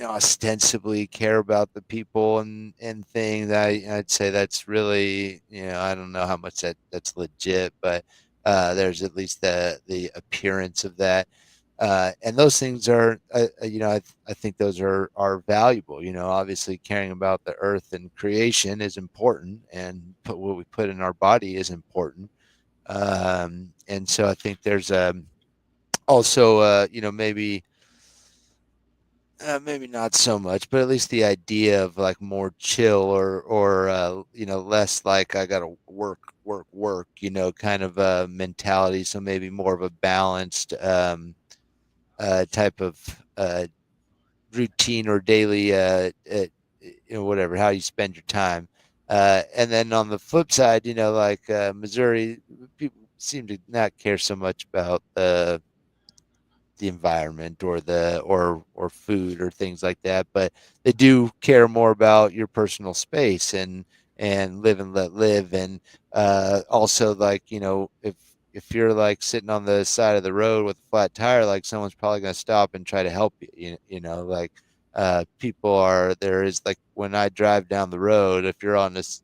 ostensibly care about the people and things. I'd say that's really, I don't know how much that's legit, but there's at least the appearance of that. And those things are, I think those are valuable. Obviously caring about the earth and creation is important, and what we put in our body is important. And so I think there's also, maybe not so much, but at least the idea of like more chill or less like I gotta work, kind of a mentality. So maybe more of a balanced type of routine or daily, whatever, how you spend your time. And then on the flip side, like Missouri, people seem to not care so much about the environment or food or things like that, but they do care more about your personal space and live and let live. And also, like, if you're like sitting on the side of the road with a flat tire, like someone's probably going to stop and try to help you. Like people are there is like when I drive down the road, if you're on this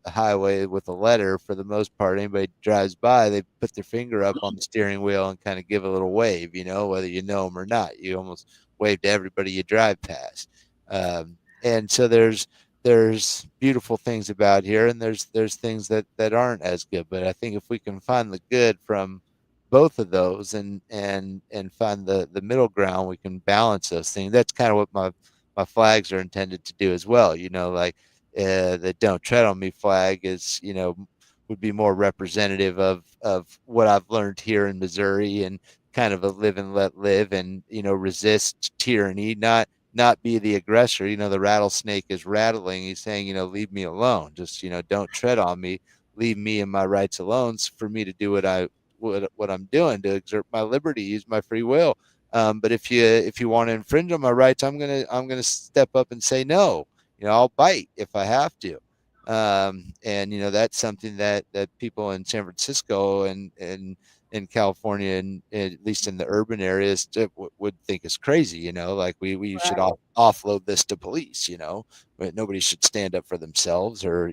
highway with a letter, for the most part, anybody drives by, they put their finger up on the steering wheel and kind of give a little wave, whether you know them or not. You almost wave to everybody you drive past. And so there's beautiful things about here, and there's things that aren't as good. But I think if we can find the good from both of those and find the middle ground, we can balance those things. That's kind of what my flags are intended to do as well. Like the "Don't Tread on Me" flag is, would be more representative of what I've learned here in Missouri, and kind of a live and let live, and resist tyranny, not be the aggressor. The rattlesnake is rattling. He's saying, leave me alone. Just, don't tread on me. Leave me and my rights alone for me to do what I'm doing, to exert my liberty, use my free will. But if you want to infringe on my rights, I'm gonna step up and say no. I'll bite if I have to. And that's something that people in San Francisco and in California, and at least in the urban areas, would think is crazy. Like we should offload this to police. But nobody should stand up for themselves, or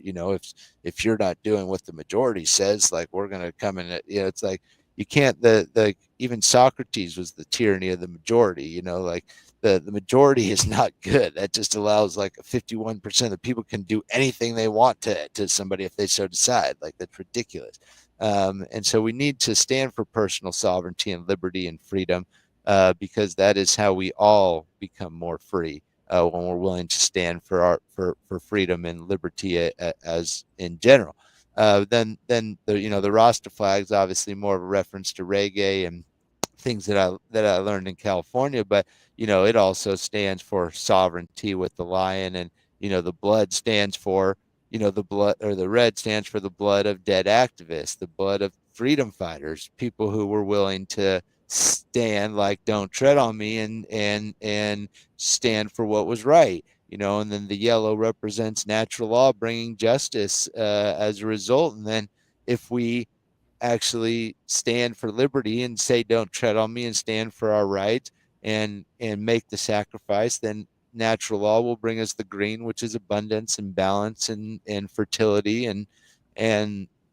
if you're not doing what the majority says, like we're gonna come in. It's like you can't. The even Socrates was the tyranny of the majority. Like the majority is not good. That just allows like 51% of the people can do anything they want to somebody if they so decide. Like that's ridiculous. And so we need to stand for personal sovereignty and liberty and freedom, because that is how we all become more free, when we're willing to stand for freedom and liberty, as in general. Then the Rasta flag is obviously more of a reference to reggae and things that I learned in California, but it also stands for sovereignty with the lion, and the blood stands for the blood, or the red stands for the blood of dead activists, the blood of freedom fighters, people who were willing to stand, like, don't tread on me, and stand for what was right. And then the yellow represents natural law bringing justice, as a result. And then if we actually stand for liberty and say don't tread on me and stand for our rights and make the sacrifice, then natural law will bring us the green, which is abundance and balance and fertility, and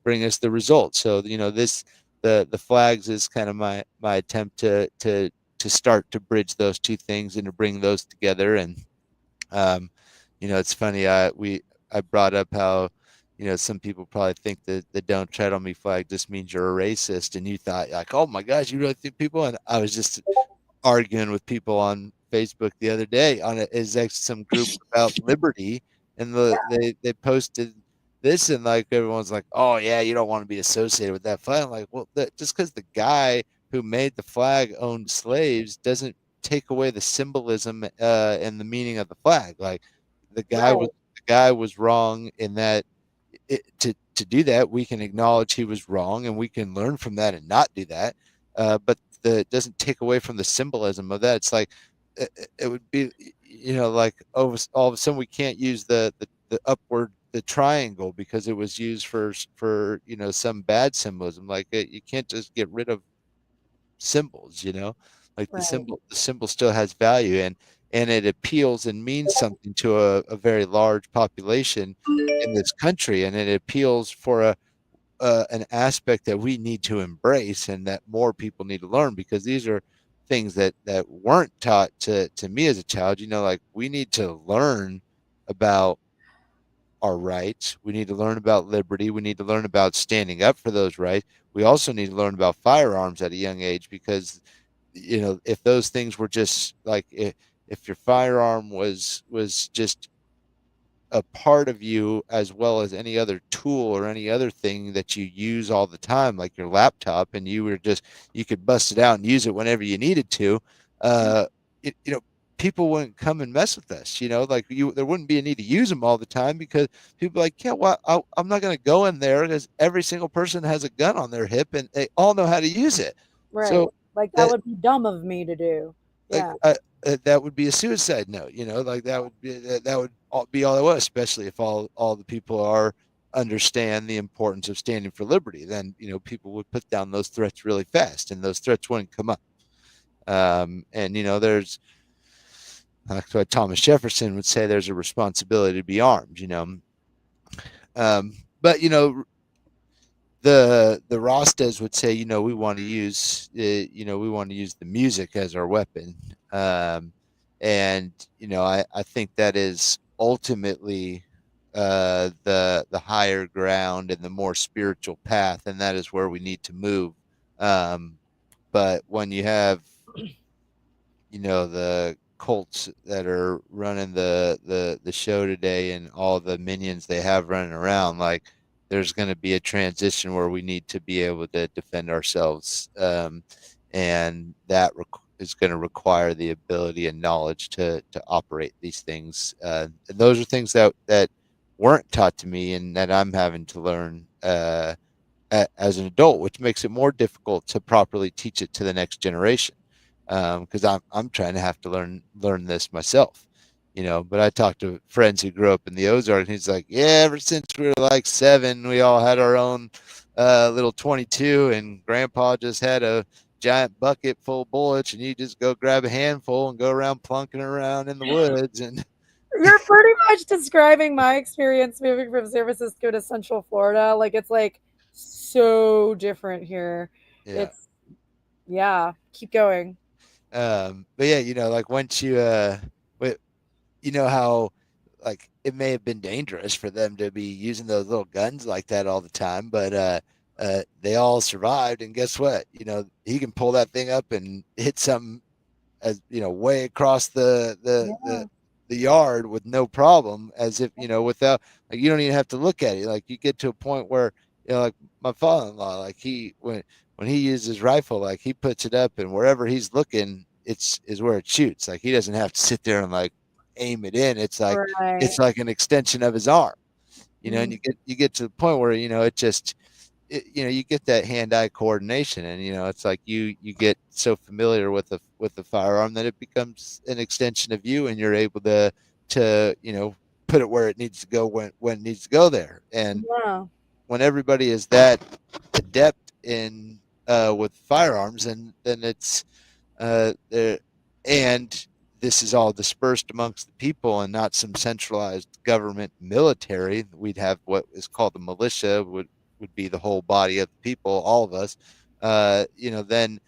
bring us the results. So this the flags is kind of my attempt to start to bridge those two things and to bring those together. And It's funny. I brought up how, some people probably think that the "Don't Tread on Me" flag just means you're a racist, and you thought like, oh my gosh, you really think people? And I was just arguing with people on Facebook the other day on some group about liberty, and they posted this, and like everyone's like, oh yeah, you don't want to be associated with that flag. I'm like, well, just because the guy who made the flag owned slaves doesn't take away the symbolism and the meaning of the flag. Like Right. the guy was wrong in that. To do that, we can acknowledge he was wrong, and we can learn from that and not do that. But it doesn't take away from the symbolism of that. It's like it would be, like all of a sudden we can't use the upward the triangle because it was used for some bad symbolism. Like you can't just get rid of symbols, like Right. the symbol still has value, and it appeals and means something to a very large population in this country, and it appeals for an aspect that we need to embrace and that more people need to learn, because these are things that weren't taught to me as a child. Like we need to learn about our rights. We need to learn about liberty. We need to learn about standing up for those rights. We also need to learn about firearms at a young age, because if those things were just like, if your firearm was just a part of you as well as any other tool or any other thing that you use all the time, like your laptop, and you could bust it out and use it whenever you needed to, uh it, you know people wouldn't come and mess with us. Like there wouldn't be a need to use them all the time, because people are like, yeah, well, I'm not going to go in there, because every single person has a gun on their hip and they all know how to use it. Right. So Like that that would be dumb of me to do. like Yeah. that would be a suicide note. Like that would be all it was, especially if all the people are understand the importance of standing for liberty. Then people would put down those threats really fast, and those threats wouldn't come up. And there's, that's what Thomas Jefferson would say, there's a responsibility to be armed. But the Rastas would say, we want to use, we want to use the music as our weapon. And I think that is ultimately the higher ground and the more spiritual path, and that is where we need to move. But when you have the cults that are running the show today, and all the minions they have running around, like there's going to be a transition where we need to be able to defend ourselves, and that is going to require the ability and knowledge to operate these things, and those are things that weren't taught to me, and that I'm having to learn as an adult, which makes it more difficult to properly teach it to the next generation, because I'm trying to have to learn this myself. But I talked to friends who grew up in the Ozarks, and he's like, yeah, ever since we were like 7, we all had our own little 22, and grandpa just had a giant bucket full of bullets, and you just go grab a handful and go around plunking around in the woods. And You're pretty much describing my experience moving from San Francisco to Central Florida. Like it's like so different here. yeah. It's yeah, keep going. But yeah, like once how like it may have been dangerous for them to be using those little guns like that all the time, but they all survived, and guess what? He can pull that thing up and hit some, as way across Yeah. the yard with no problem, as if without, like, you don't even have to look at it. Like you get to a point where like my father-in-law, like when he uses his rifle, like he puts it up, and wherever he's looking, is where it shoots. Like he doesn't have to sit there and like aim it in. Right. It's like an extension of his arm, and Mm. you get to the point where it just you get that hand-eye coordination, and it's like you get so familiar with the firearm that it becomes an extension of you, and you're able to put it where it needs to go when it needs to go there. And Yeah. when everybody is that adept in with firearms, and then it's there, and this is all dispersed amongst the people and not some centralized government military. We'd have what is called the militia, would be the whole body of the people, all of us. Then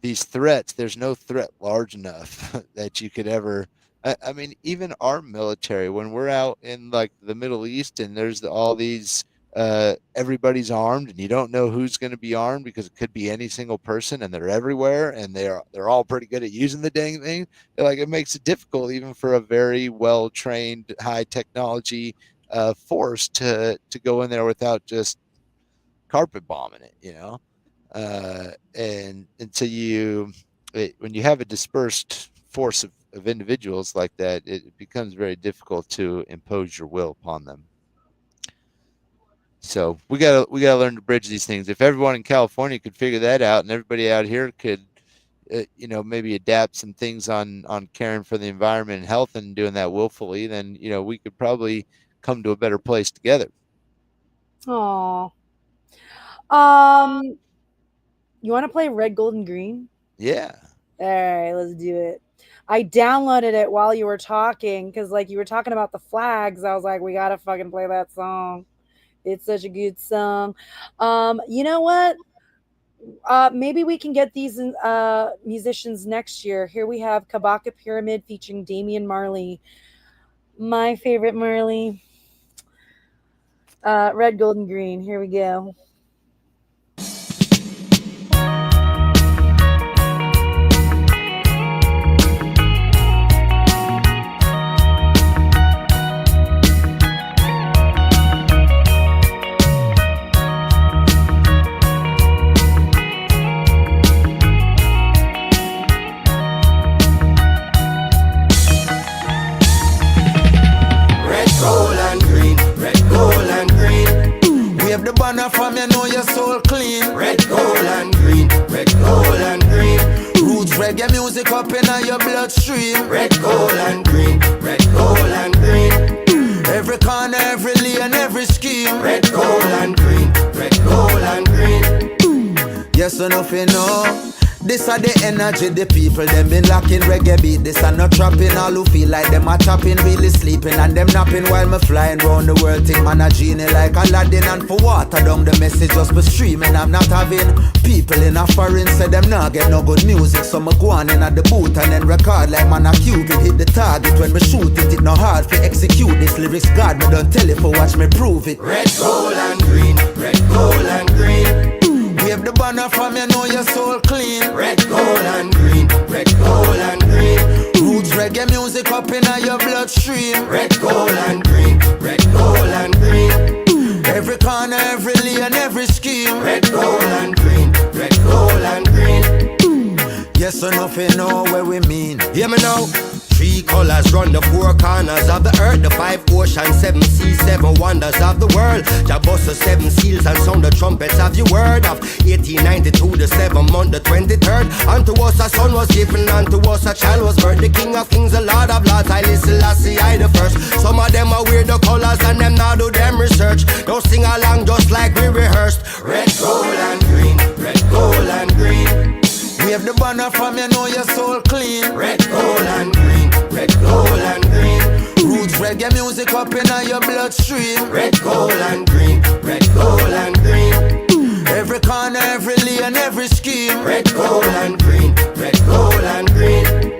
these threats, there's no threat large enough that you could ever I mean, even our military, when we're out in like the Middle East and there's all these, everybody's armed and you don't know who's going to be armed because it could be any single person and they're everywhere and they're all pretty good at using the dang thing. Like it makes it difficult even for a very well trained, high technology force to go in there without just carpet bombing it, you know. And so when you have a dispersed force of individuals like that, it becomes very difficult to impose your will upon them. So we gotta learn to bridge these things. If everyone in California could figure that out, and everybody out here could, maybe adapt some things on caring for the environment and health and doing that willfully, then we could probably come to a better place together. Aw. You want to play Red, Gold, and Green? Yeah. All right, let's do it. I downloaded it while you were talking because, like, you were talking about the flags. I was like, we gotta fucking play that song. It's such a good song. You know what? Maybe we can get these musicians next year. Here we have Kabaka Pyramid featuring Damian Marley. My favorite Marley. Red, Gold, and Green. Here we go. From you know your soul clean. Red, gold, and green. Red, gold, and green. Roots reggae music up in your bloodstream. Red, gold, and green. Red, gold, and green. Every corner, every lane, every scheme. Red, gold, and green. Red, gold, and green. Yes, enough you know. This are the energy, the people, them been locking reggae beat. This are not trapping, all who feel like them are tapping, really sleeping, and them napping while me flying round the world. Think man a genie like Aladdin, and for water down the message just be streaming. I'm not having people in a foreign say them not get no good music, so me go on in at the booth and then record like man a Cupid. Hit the target when me shoot it, it no hard to execute this lyrics. God, me don't tell it for watch me prove it. Red, gold, and green. Red, gold, and green. Wave the banner from you know your soul clean. Red, gold, and green. Red, gold, and green. Roots reggae music up in your bloodstream. Red, gold, and green. Red, gold, and green. Every corner, every lane, every scheme. Red, gold, and green. Red, gold, and green. Yes or nothing know where we mean. Hear me now. 3 colors run the 4 corners of the earth, the 5 oceans, 7 seas, 7 wonders of the world. Jah bust the 7 seals and sound the trumpets of your word. Of 1892, the 7th month, the 23rd. Unto us a son was given, unto us a child was birthed. The King of Kings, the Lord of Lords, I listen, I the first. Some of them are weird the colors and them now do them research. Don't sing along just like we rehearsed. Red, gold, and green. Red, gold, and green. Wave the banner from you know your soul clean. Red, gold, and green. Red, gold, and green. Roots reggae music up in your bloodstream. Red, gold, and green. Red, gold, and green. Every corner, every lane, every scheme. Red, gold, and green. Red, gold, and green.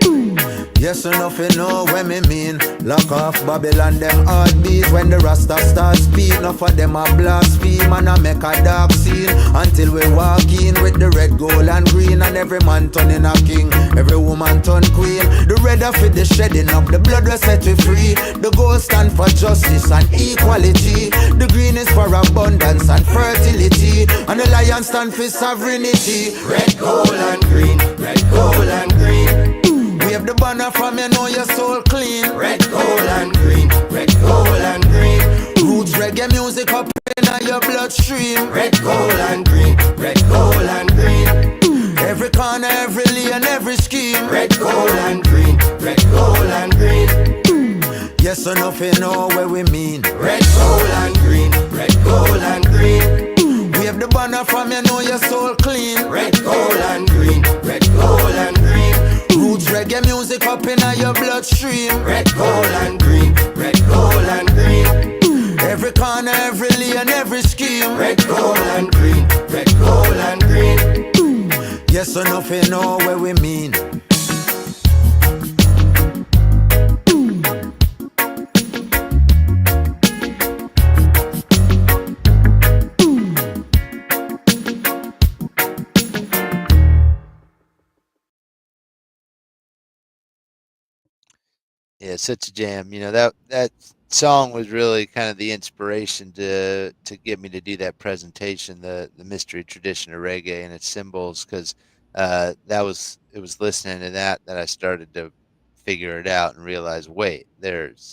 Yes or nothing know what me mean. Lock off Babylon, them heartbeat. When the Rasta start speak, enough of them a blaspheme. And I make a dark scene until we walk in with the red, gold, and green. And every man turning a king, every woman turn queen. The red of it, the shedding up, the blood will set we free. The gold stand for justice and equality. The green is for abundance and fertility. And the lion stand for sovereignty. Red, gold, and green. Red, gold, and green. Wave the banner from you know your soul clean. Red, gold, and green. Red, gold, and green. Roots reggae music up in your bloodstream. Red, gold, and green. Red, gold, and green. Every corner, every lane, every scheme. Red, gold, and green. Red, gold, and green. Yes or nothing know where we mean. Red, gold, and green. Red, gold, and green. Wave the banner from you know your soul clean. Red, gold, and green. Red, gold, and green. Roots reggae music up in your bloodstream. Red, gold, and green. Red, gold, and green. Every corner, every lane, every scheme. Red, gold, and green. Red, gold, and green. Yes or nothing know where we mean. Yeah, such a jam. You know, that song was really kind of the inspiration to get me to do that presentation, the mystery tradition of reggae and its symbols, because it was listening to that I started to figure it out and realize, wait, it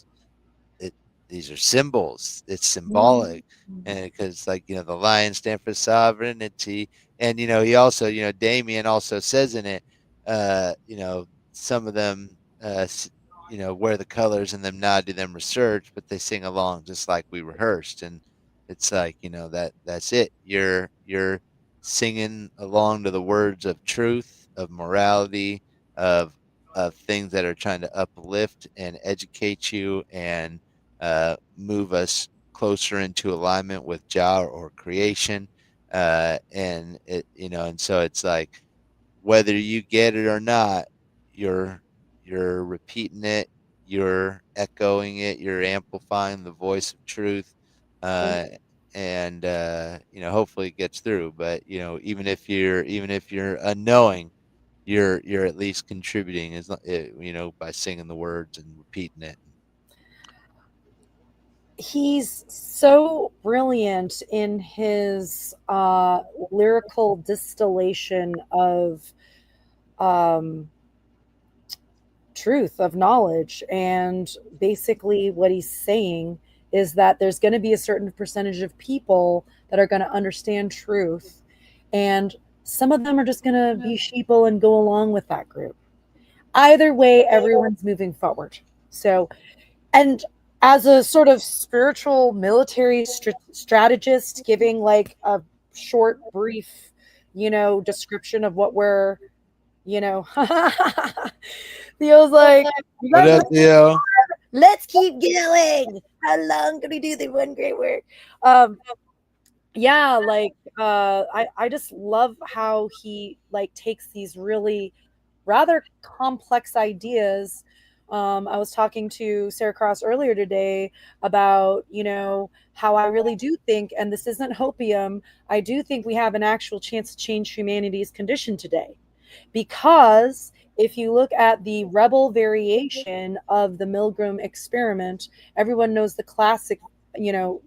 these are symbols. It's symbolic, and because like the lion stand for sovereignty, and he also Damien also says in it, some of them wear the colors and them nod to them research, but they sing along just like we rehearsed, and it's like that's it. You're singing along to the words of truth, of morality, of things that are trying to uplift and educate you and move us closer into alignment with Jah or creation. And so it's like whether you get it or not, you're you're repeating it, you're echoing it, you're amplifying the voice of truth, uh, and hopefully it gets through. But even if you're unknowing, you're at least contributing by singing the words and repeating it. He's so brilliant in his lyrical distillation of um, truth, of knowledge. And basically, what he's saying is that there's going to be a certain percentage of people that are going to understand truth. And some of them are just going to be sheeple and go along with that group. Either way, everyone's moving forward. So, and as a sort of spiritual military strategist, giving like a short, brief, description of what we're, Theo's like, What up, Theo? let's keep going. How long can we do the one great work? Yeah, like I just love how he like takes these really rather complex ideas. I was talking to Sarah Cross earlier today about, how I really do think, and this isn't hopium, I do think we have an actual chance to change humanity's condition today. Because if you look at the rebel variation of the Milgram experiment, everyone knows the classic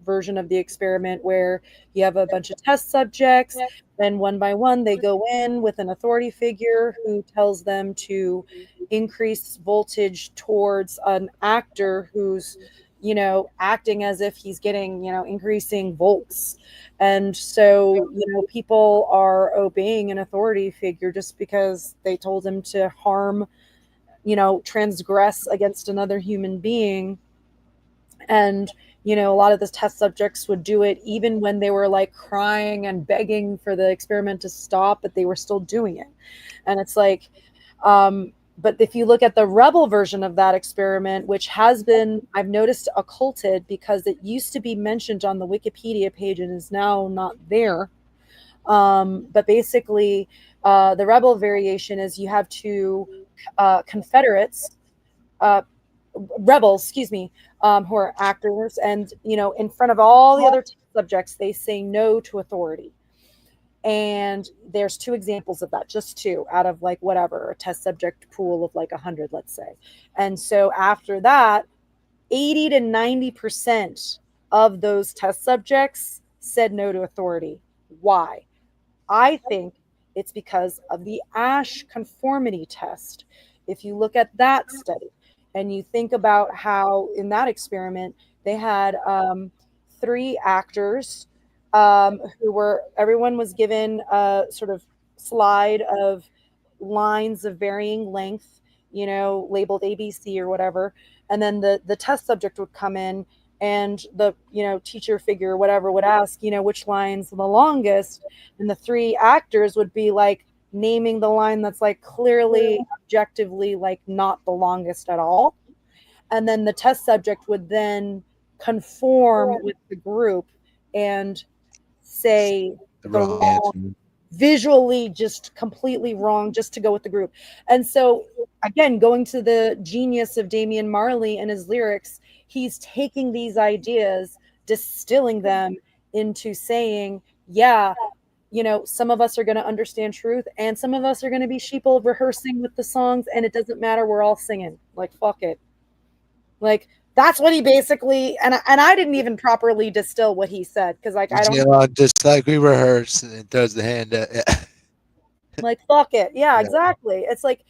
version of the experiment where you have a bunch of test subjects, then one by one they go in with an authority figure who tells them to increase voltage towards an actor who's acting as if he's getting increasing volts. And so people are obeying an authority figure just because they told him to harm, transgress against another human being. And a lot of the test subjects would do it even when they were like crying and begging for the experiment to stop, but they were still doing it. And it's like but if you look at the rebel version of that experiment, which has been, I've noticed, occulted because it used to be mentioned on the Wikipedia page and is now not there. But basically, the rebel variation is you have two Confederates, rebels, excuse me, who are actors, and in front of all the other subjects, they say no to authority. And there's two examples of that, just two out of like whatever, a test subject pool of like 100, let's say. And so after that, 80 to 90% of those test subjects said no to authority. Why? I think it's because of the Ash conformity test. If you look at that study and you think about how in that experiment, they had 3 actors everyone was given a sort of slide of lines of varying length, labeled ABC or whatever. And then the test subject would come in and the, teacher figure, whatever, would ask, which line's the longest. And the 3 actors would be like naming the line that's like clearly, objectively, like not the longest at all. And then the test subject would then conform with the group and say the wrong, visually just completely wrong, just to go with the group. And so again, going to the genius of Damian Marley and his lyrics, he's taking these ideas, distilling them into saying, yeah, some of us are going to understand truth and some of us are going to be sheeple rehearsing with the songs, and it doesn't matter, we're all singing, like fuck it. Like that's what he basically, and I didn't even properly distill what he said because like I don't Just like we rehearsed, and then throws the hand up. like fuck it. Yeah, Yeah. exactly. It's like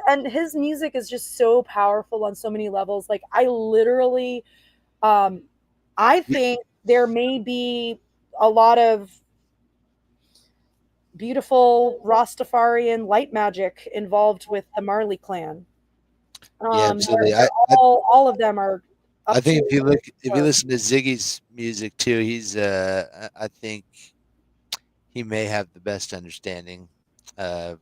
and his music is just so powerful on so many levels. Like I literally I think there may be a lot of beautiful Rastafarian light magic involved with the Marley clan. Yeah, absolutely. They're all of them are I up think to if you listen to Ziggy's music too, he's I think he may have the best understanding uh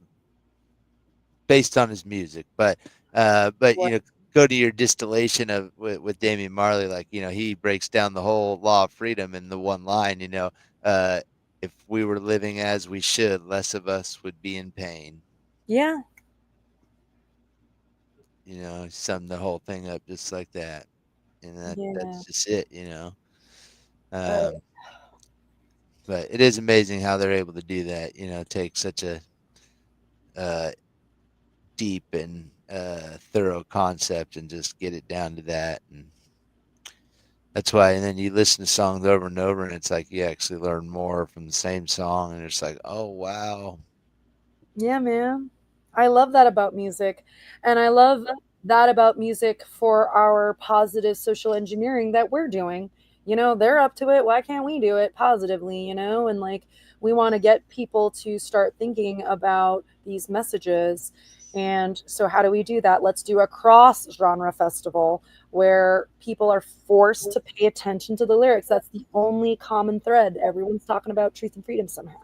based on his music. But you know, go to your distillation of with Damian Marley, like, you know, he breaks down the whole law of freedom in the one line, you know, if we were living as we should, less of us would be in pain. Yeah. You know, sum the whole thing up just like that. And Yeah. that's just it, you know. But it is amazing how they're able to do that, you know, take such a uh, deep and thorough concept and just get it down to that. And that's why, and then you listen to songs over and over, and it's like you actually learn more from the same song, and it's like, oh wow. Yeah, man. I love that about music. And I love that about music for our positive social engineering that we're doing. You know, they're up to it. Why can't we do it positively, you know? And like, we want to get people to start thinking about these messages. And so, how do we do that? Let's do a cross genre festival where people are forced to pay attention to the lyrics. That's the only common thread. Everyone's talking about truth and freedom somehow.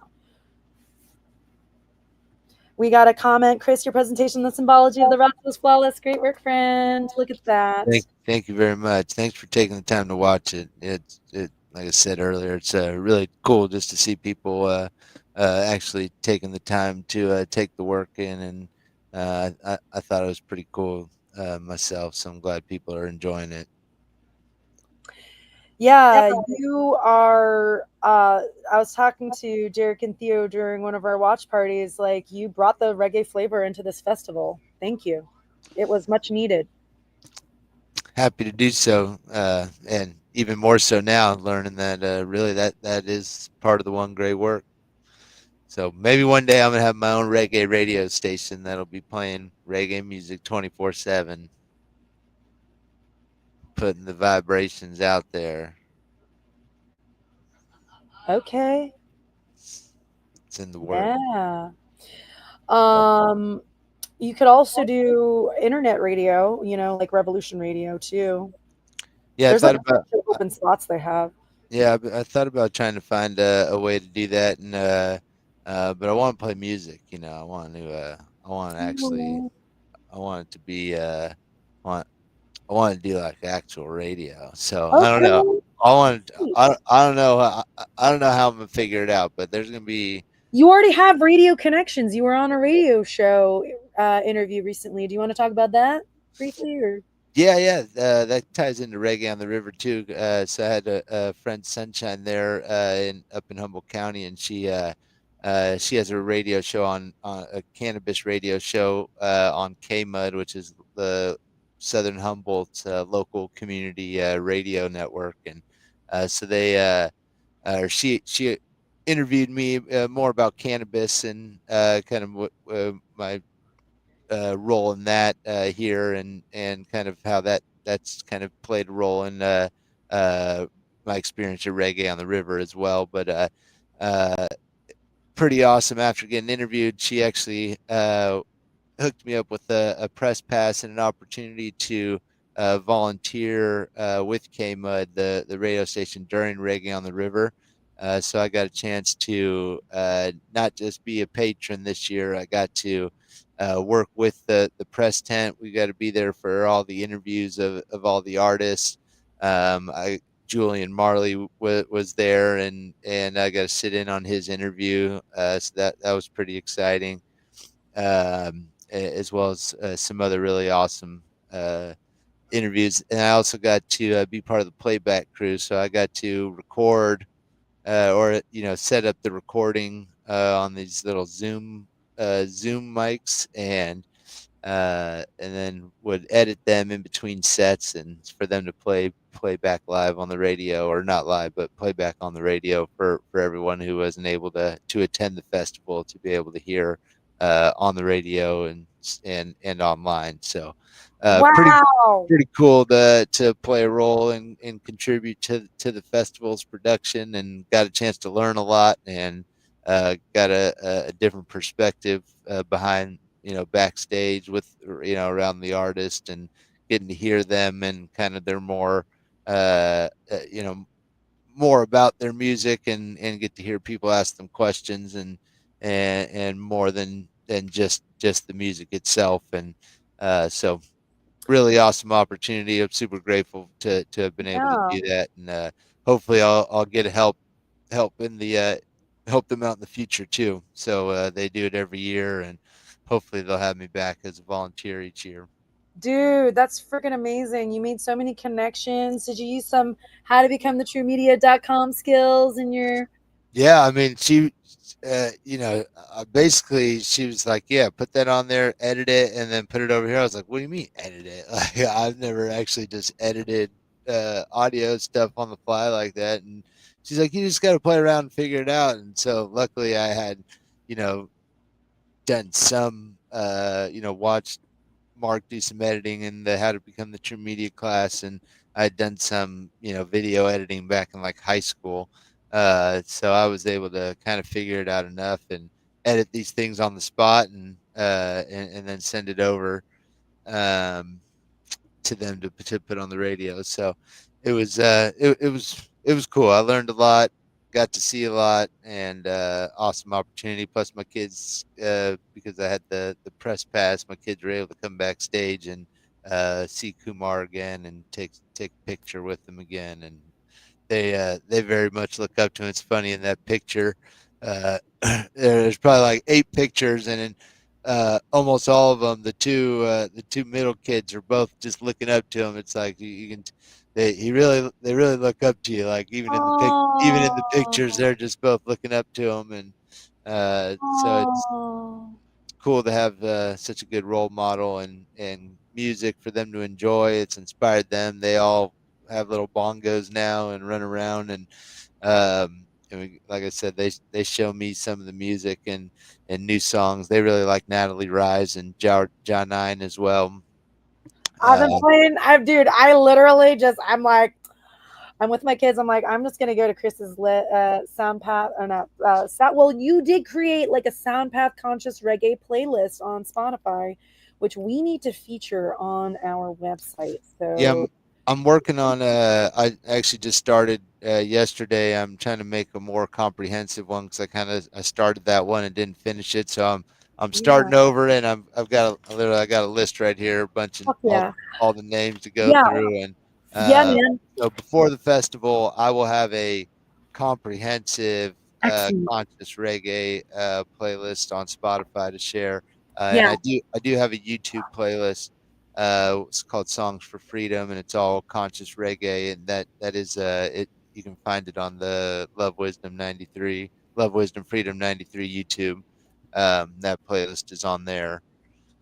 We got a comment, Chris, your presentation, the symbology of the rocks was flawless. Great work, friend. Look at that. Thank you very much. Thanks for taking the time to watch it. It like I said earlier, it's really cool just to see people actually taking the time to take the work in, and I thought it was pretty cool myself. So I'm glad people are enjoying it. Yeah, you are. I was talking to Derek and Theo during one of our watch parties. Like, you brought the reggae flavor into this festival. Thank you. It was much needed. Happy to do so, and even more so now, learning that really that is part of the One Great Work. So maybe one day I'm gonna have my own reggae radio station that'll be playing reggae music 24/7, putting the vibrations out there. Okay. It's in the work. Yeah. You could also do internet radio, you know, like Revolution Radio too. Yeah, There's like a bunch of open slots they have. yeah, I thought about trying to find a way to do that, and but I want to play music. You know, I want to actually, I want it to be, want, I want to do like actual radio. So I don't know. I don't know. I don't know how I'm gonna figure it out, but there's gonna be. You already have radio connections. You were on a radio show interview recently. Do you want to talk about that briefly, or? Yeah, that ties into reggae on the river too. So I had a friend Sunshine there up in Humboldt County, and she has a radio show on a cannabis radio show on K Mud, which is the Southern Humboldt local community radio network, and so they or she interviewed me more about cannabis and kind of what my role in that here, and kind of how that's kind of played a role in uh, my experience of reggae on the river as well. But uh, pretty awesome. After getting interviewed, she actually hooked me up with a press pass and an opportunity to volunteer with K Mud, the radio station, during Reggae on the River. So I got a chance to not just be a patron this year. I got to work with the press tent. We got to be there for all the interviews of all the artists. Julian Marley was there, and I got to sit in on his interview. So that was pretty exciting, as well as some other really awesome interviews. And I also got to be part of the playback crew, so I got to record or set up the recording on these little Zoom mics, and and then would edit them in between sets and for them to play back live on the radio, or not live, but play back on the radio for everyone who wasn't able to attend the festival to be able to hear on the radio and online. So pretty Wow. pretty cool to play a role and contribute to the festival's production, and got a chance to learn a lot, and got a different perspective behind, backstage with, around the artist, and getting to hear them and kind of their more more about their music, and get to hear people ask them questions, and more than just the music itself. And so really awesome opportunity. I'm super grateful to have been able to Yeah. do that, and hopefully I'll get help in the help them out in the future too. So they do it every year, and hopefully they'll have me back as a volunteer each year. Dude, that's freaking amazing. You made so many connections. Did you use some how to become the true media.com skills in your Yeah, I mean, basically she was like, "Yeah, put that on there, edit it, and then put it over here." I was like, "What do you mean edit it?" Like, I've never actually just edited audio stuff on the fly like that. And she's like, "You just got to play around and figure it out." And so luckily, I had, you know, done some, watched Mark do some editing in the How to Become the True Media class, and I had done some, video editing back in like high school. So I was able to kind of figure it out enough and edit these things on the spot, and then send it over um, to them to put on the radio. So it was cool. I learned a lot, got to see a lot, and awesome opportunity. Plus, my kids, because I had the press pass, my kids were able to come backstage and see Kumar again and take a picture with them again. And they very much look up to him. It's funny in that picture. Uh, there's probably like 8 pictures, and in almost all of them, the two middle kids are both just looking up to him. It's like you can they really look up to you. Like even in the pictures, Oh, they're just both looking up to him. And so it's oh. cool to have such a good role model and music for them to enjoy. It's inspired them. They all have little bongos now and run around, like I said, they show me some of the music and new songs. They really like Natalie Rise and John Nine as well. I've been Uh, playing. Dude, I literally just, I'm like, I'm with my kids. I'm like, I'm just gonna go to Chris's Soundpath or not. Well, you did create like a Soundpath conscious reggae playlist on Spotify, which we need to feature on our website. yeah, So I'm working on. I actually just started yesterday. I'm trying to make a more comprehensive one because I started that one and didn't finish it. So I'm yeah, starting over, and I've got literally I got a list right here, a bunch of fuck yeah, all the names to go yeah, through. And yeah, uh, man. so before the festival, I will have a comprehensive Excellent. conscious reggae playlist on Spotify to share. And Yeah, I do have a YouTube playlist. It's called Songs for Freedom, and it's all conscious reggae, and that is it. You can find it on the Love Wisdom Freedom 93 YouTube. That playlist is on there.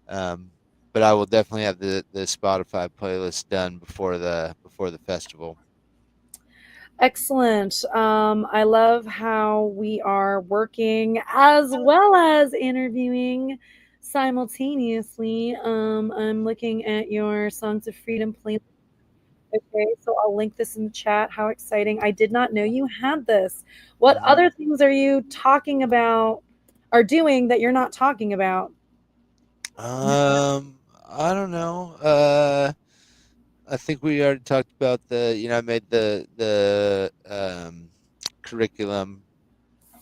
Um, but I will definitely have the Spotify playlist done before the festival. excellent. I love how we are working as well as interviewing simultaneously. I'm looking at your Songs of Freedom playlist. Okay, so I'll link this in the chat. How exciting. I did not know you had this. What Mhm. other things are you talking about or doing that you're not talking about? I don't know. I think we already talked about I made the curriculum,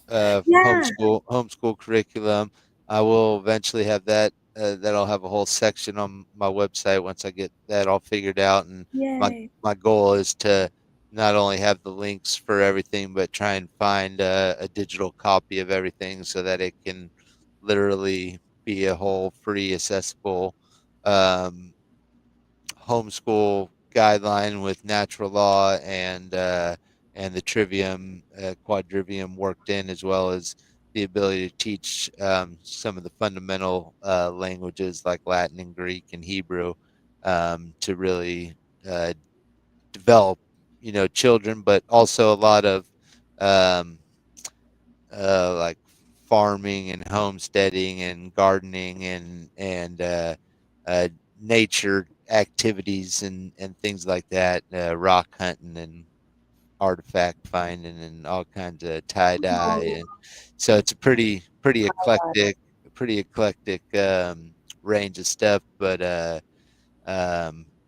Yeah. homeschool curriculum. I will eventually have that. That'll have a whole section on my website once I get that all figured out. And my Yay. my goal is to not only have the links for everything, but try and find a digital copy of everything so that it can literally be a whole free, accessible um, homeschool guideline with natural law and the trivium, quadrivium worked in, as well as the ability to teach some of the fundamental languages like Latin and Greek and Hebrew to really develop, children, but also a lot of um, like farming and homesteading and gardening and nature activities and things like that, rock hunting and artifact finding and all kinds of tie dye, and so it's a pretty eclectic range of stuff. But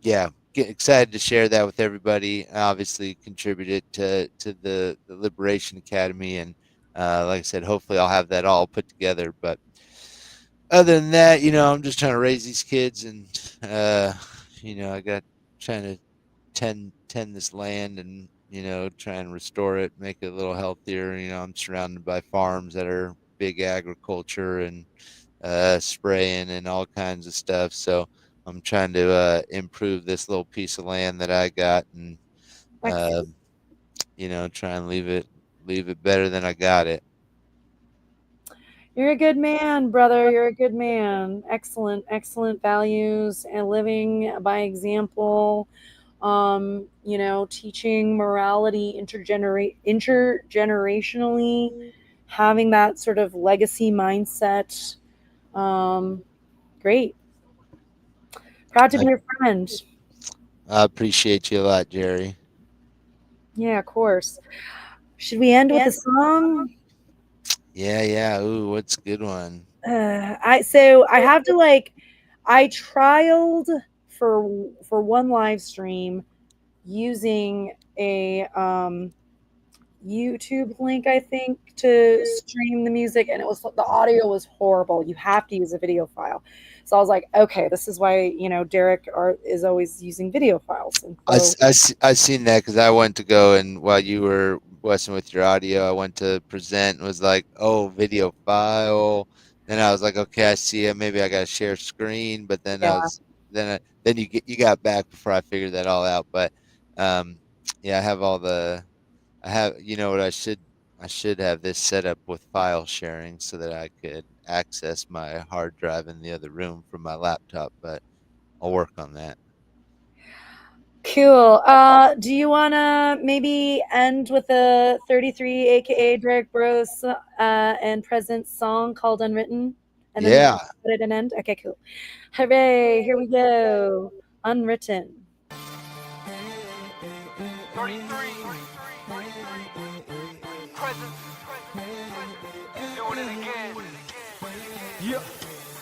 yeah, get excited to share that with everybody. I obviously contributed to the Liberation Academy, and like I said, hopefully I'll have that all put together. But other than that, I'm just trying to raise these kids, and I got trying to tend this land and try and restore it, make it a little healthier. I'm surrounded by farms that are big agriculture and spraying and all kinds of stuff. So I'm trying to improve this little piece of land that I got, and try and leave it better than I got it. You're a good man, brother. You're a good man. Excellent, excellent values and living by example. Teaching morality intergenerationally, having that sort of legacy mindset. Great. Proud to be your friend. I appreciate you a lot, Jerry. Yeah, of course. Should we end with a song? Yeah. Ooh, what's a good one? I have to I trialed for one live stream using a YouTube link, I think, to stream the music, and the audio was horrible. You have to use a video file. So I was like, okay, this is why Derek is always using video files. And so, I seen that because I went to go, and while you were messing with your audio, I went to present and was like, oh, video file. Then I was like, okay, I see it. Maybe I got to share screen. But then then you got back before I figured that all out. But yeah, I have what I should have this set up with file sharing so that I could access my hard drive in the other room from my laptop, but I'll work on that. Cool. Do you want to maybe end with a 33 aka Derek Bros and Presence song called Unwritten? And then Yeah. put it an end? Okay, cool. Hooray, here we go. Unwritten. 33. Presence. Doing it again. Yeah.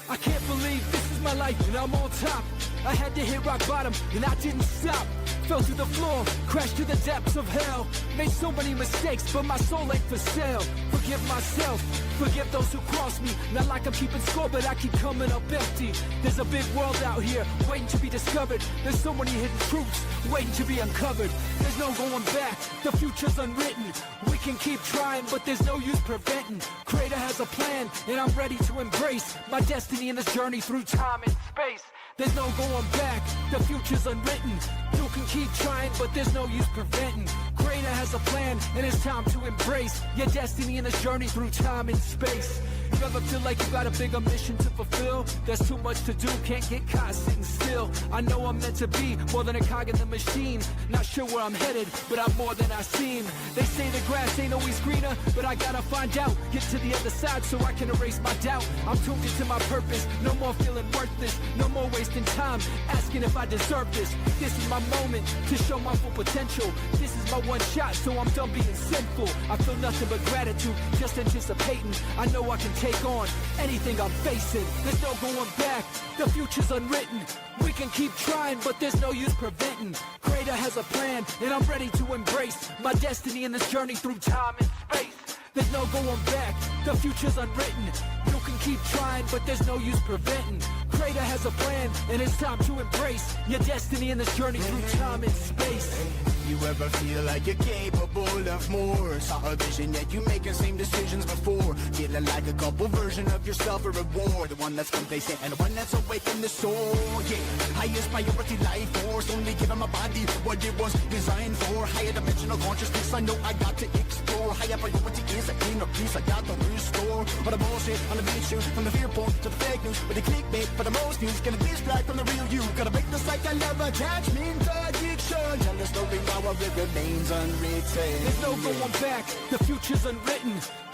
I can't believe this is my life and I'm on top. I had to hit rock bottom and I didn't stop. Fell to the floor, crashed to the depths of hell. Made so many mistakes, but my soul ain't for sale. Forgive myself, forgive those who crossed me. Not like I'm keeping score, but I keep coming up empty. There's a big world out here, waiting to be discovered. There's so many hidden truths, waiting to be uncovered. There's no going back, the future's unwritten. We can keep trying, but there's no use preventing. Creator has a plan, and I'm ready to embrace my destiny in this journey through time and space. There's no going back, the future's unwritten. You can keep trying, but there's no use preventing. Creator has a plan, and it's time to embrace your destiny in this journey through time and space. You ever feel like you got a bigger mission to fulfill? There's too much to do, can't get caught sitting still. I know I'm meant to be more than a cog in the machine. Not sure where I'm headed, but I'm more than I seem. They say the grass ain't always greener, but I gotta find out. Get to the other side so I can erase my doubt. I'm tuned into my purpose, no more feeling worthless. No more wasting time, asking if I deserve this. This is my moment to show my full potential. This is my one shot, so I'm done being sinful. I feel nothing but gratitude, just anticipating. I know I can take on anything I'm facing. There's no going back, the future's unwritten. We can keep trying, but there's no use preventing. Creator has a plan, and I'm ready to embrace my destiny in this journey through time and space. There's no going back, the future's unwritten. You can keep trying, but there's no use preventing. Creator has a plan, and it's time to embrace your destiny in this journey through time and space. you ever feel like you're capable of more? Saw a vision that you making same decisions before. Feeling like a couple version of yourself a reward. The one that's complacent and the one that's awake in the soul. Yeah, highest priority life force. Only giving my body what it was designed for. Higher dimensional consciousness, I know I got to explore. Higher priority is a inner peace I got to restore. All the bullshit on the beat shoot, from the fear porn to the fake news, with the clickbait for the most views. Gonna distract from the real you. Gotta break the cycle of attachment addiction. Tell the story while it remains unwritten. There's no going back, the future's unwritten.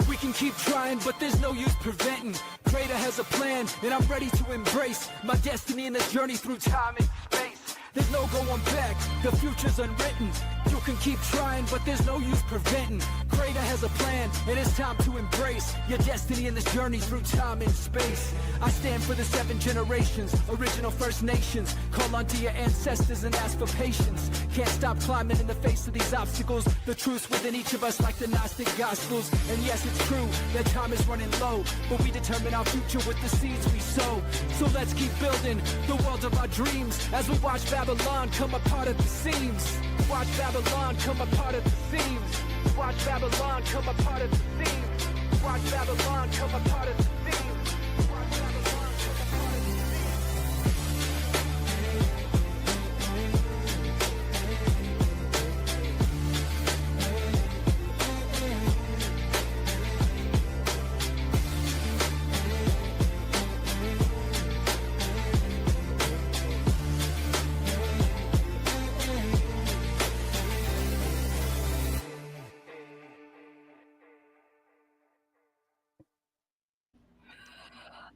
We can keep trying, but there's no use preventing. Creator has a plan, and I'm ready to embrace my destiny in the journey through time and space. There's no going back, the future's unwritten. You can keep trying, but there's no use preventing. Creator has a plan, and it's time to embrace your destiny in this journey through time and space. I stand for the 7 generations, original First Nations. Call onto your ancestors and ask for patience. Can't stop climbing in the face of these obstacles. The truth's within each of us like the Gnostic Gospels. And yes, it's true that time is running low, but we determine our future with the seeds we sow. So let's keep building the world of our dreams as we watch Babylon come apart at the seams. Watch Babylon come apart at the seams. Watch Babylon come apart at the seams. Watch Babylon come apart at the seams. Watch Babylon come apart at the seams.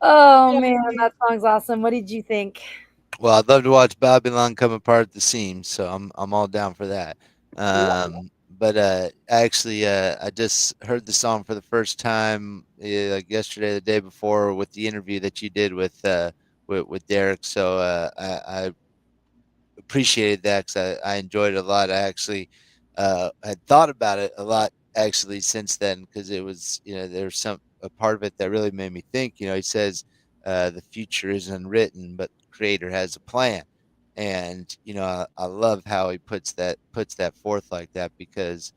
Oh man, that song's awesome. What did you think? Well, I'd love to watch Babylon come apart at the seams, so I'm all down for that. But actually, I just heard the song for the first time like yesterday, the day before, with the interview that you did with Derek. So I appreciated that because I enjoyed it a lot. I actually had thought about it a lot actually since then, because it was, there's a part of it that really made me think. He says the future is unwritten, but the creator has a plan. And I love how he puts that forth like that, because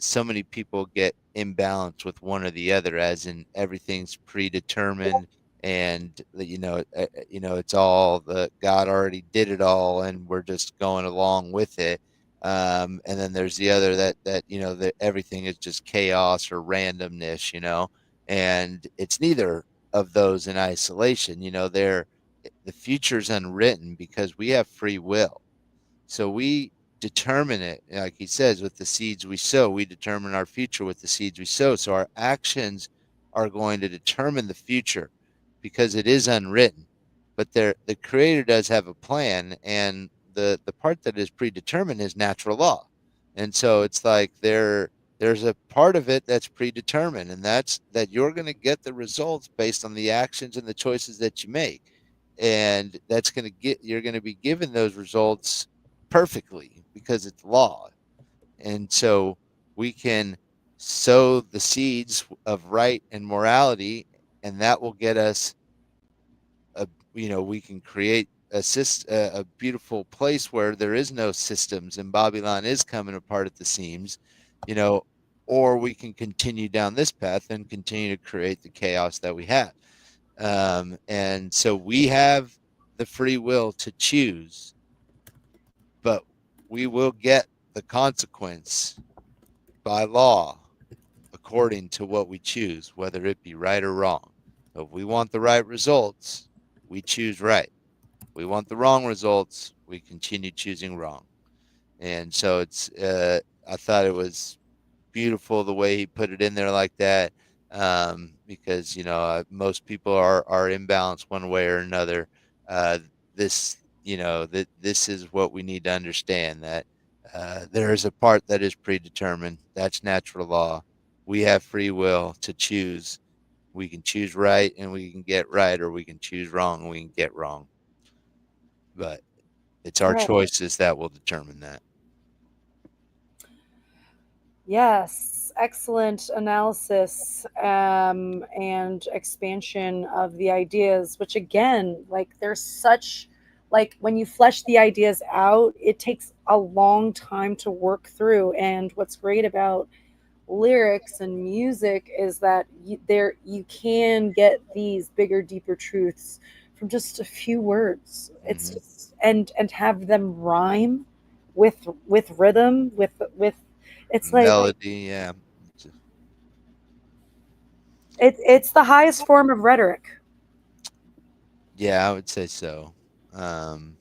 so many people get imbalanced with one or the other, as in everything's predetermined, and it's all the God already did it all, and we're just going along with it. And then there's the other that that everything is just chaos or randomness, and it's neither of those in isolation. The future's unwritten because we have free will. So we determine it, like he says, with the seeds we sow. We determine our future with the seeds we sow. So our actions are going to determine the future because it is unwritten. But the creator does have a plan, and the part that is predetermined is natural law. And so it's like there's a part of it that's predetermined, and that's that you're going to get the results based on the actions and the choices that you make. And you're going to be given those results perfectly because it's law. And so we can sow the seeds of right and morality, and that will get us we can create a beautiful place where there is no systems and Babylon is coming apart at the seams, or we can continue down this path and continue to create the chaos that we have. And so we have the free will to choose, but we will get the consequence by law according to what we choose, whether it be right or wrong. So if we want the right results, we choose right. If we want the wrong results, we continue choosing wrong. And so I thought it was beautiful the way he put it in there like that, because most people are imbalanced one way or another. This is what we need to understand, that there is a part that is predetermined. That's natural law. We have free will to choose. We can choose right and we can get right, or we can choose wrong and we can get wrong. But it's our choices that will determine that. Yes, excellent analysis and expansion of the ideas, which again, like there's such like when you flesh the ideas out, it takes a long time to work through. And what's great about lyrics and music is that you can get these bigger, deeper truths from just a few words. It's Hmm. just, and have them rhyme with rhythm, with it's like Melody, yeah. it's the highest form of rhetoric. Yeah, I would say so. Um,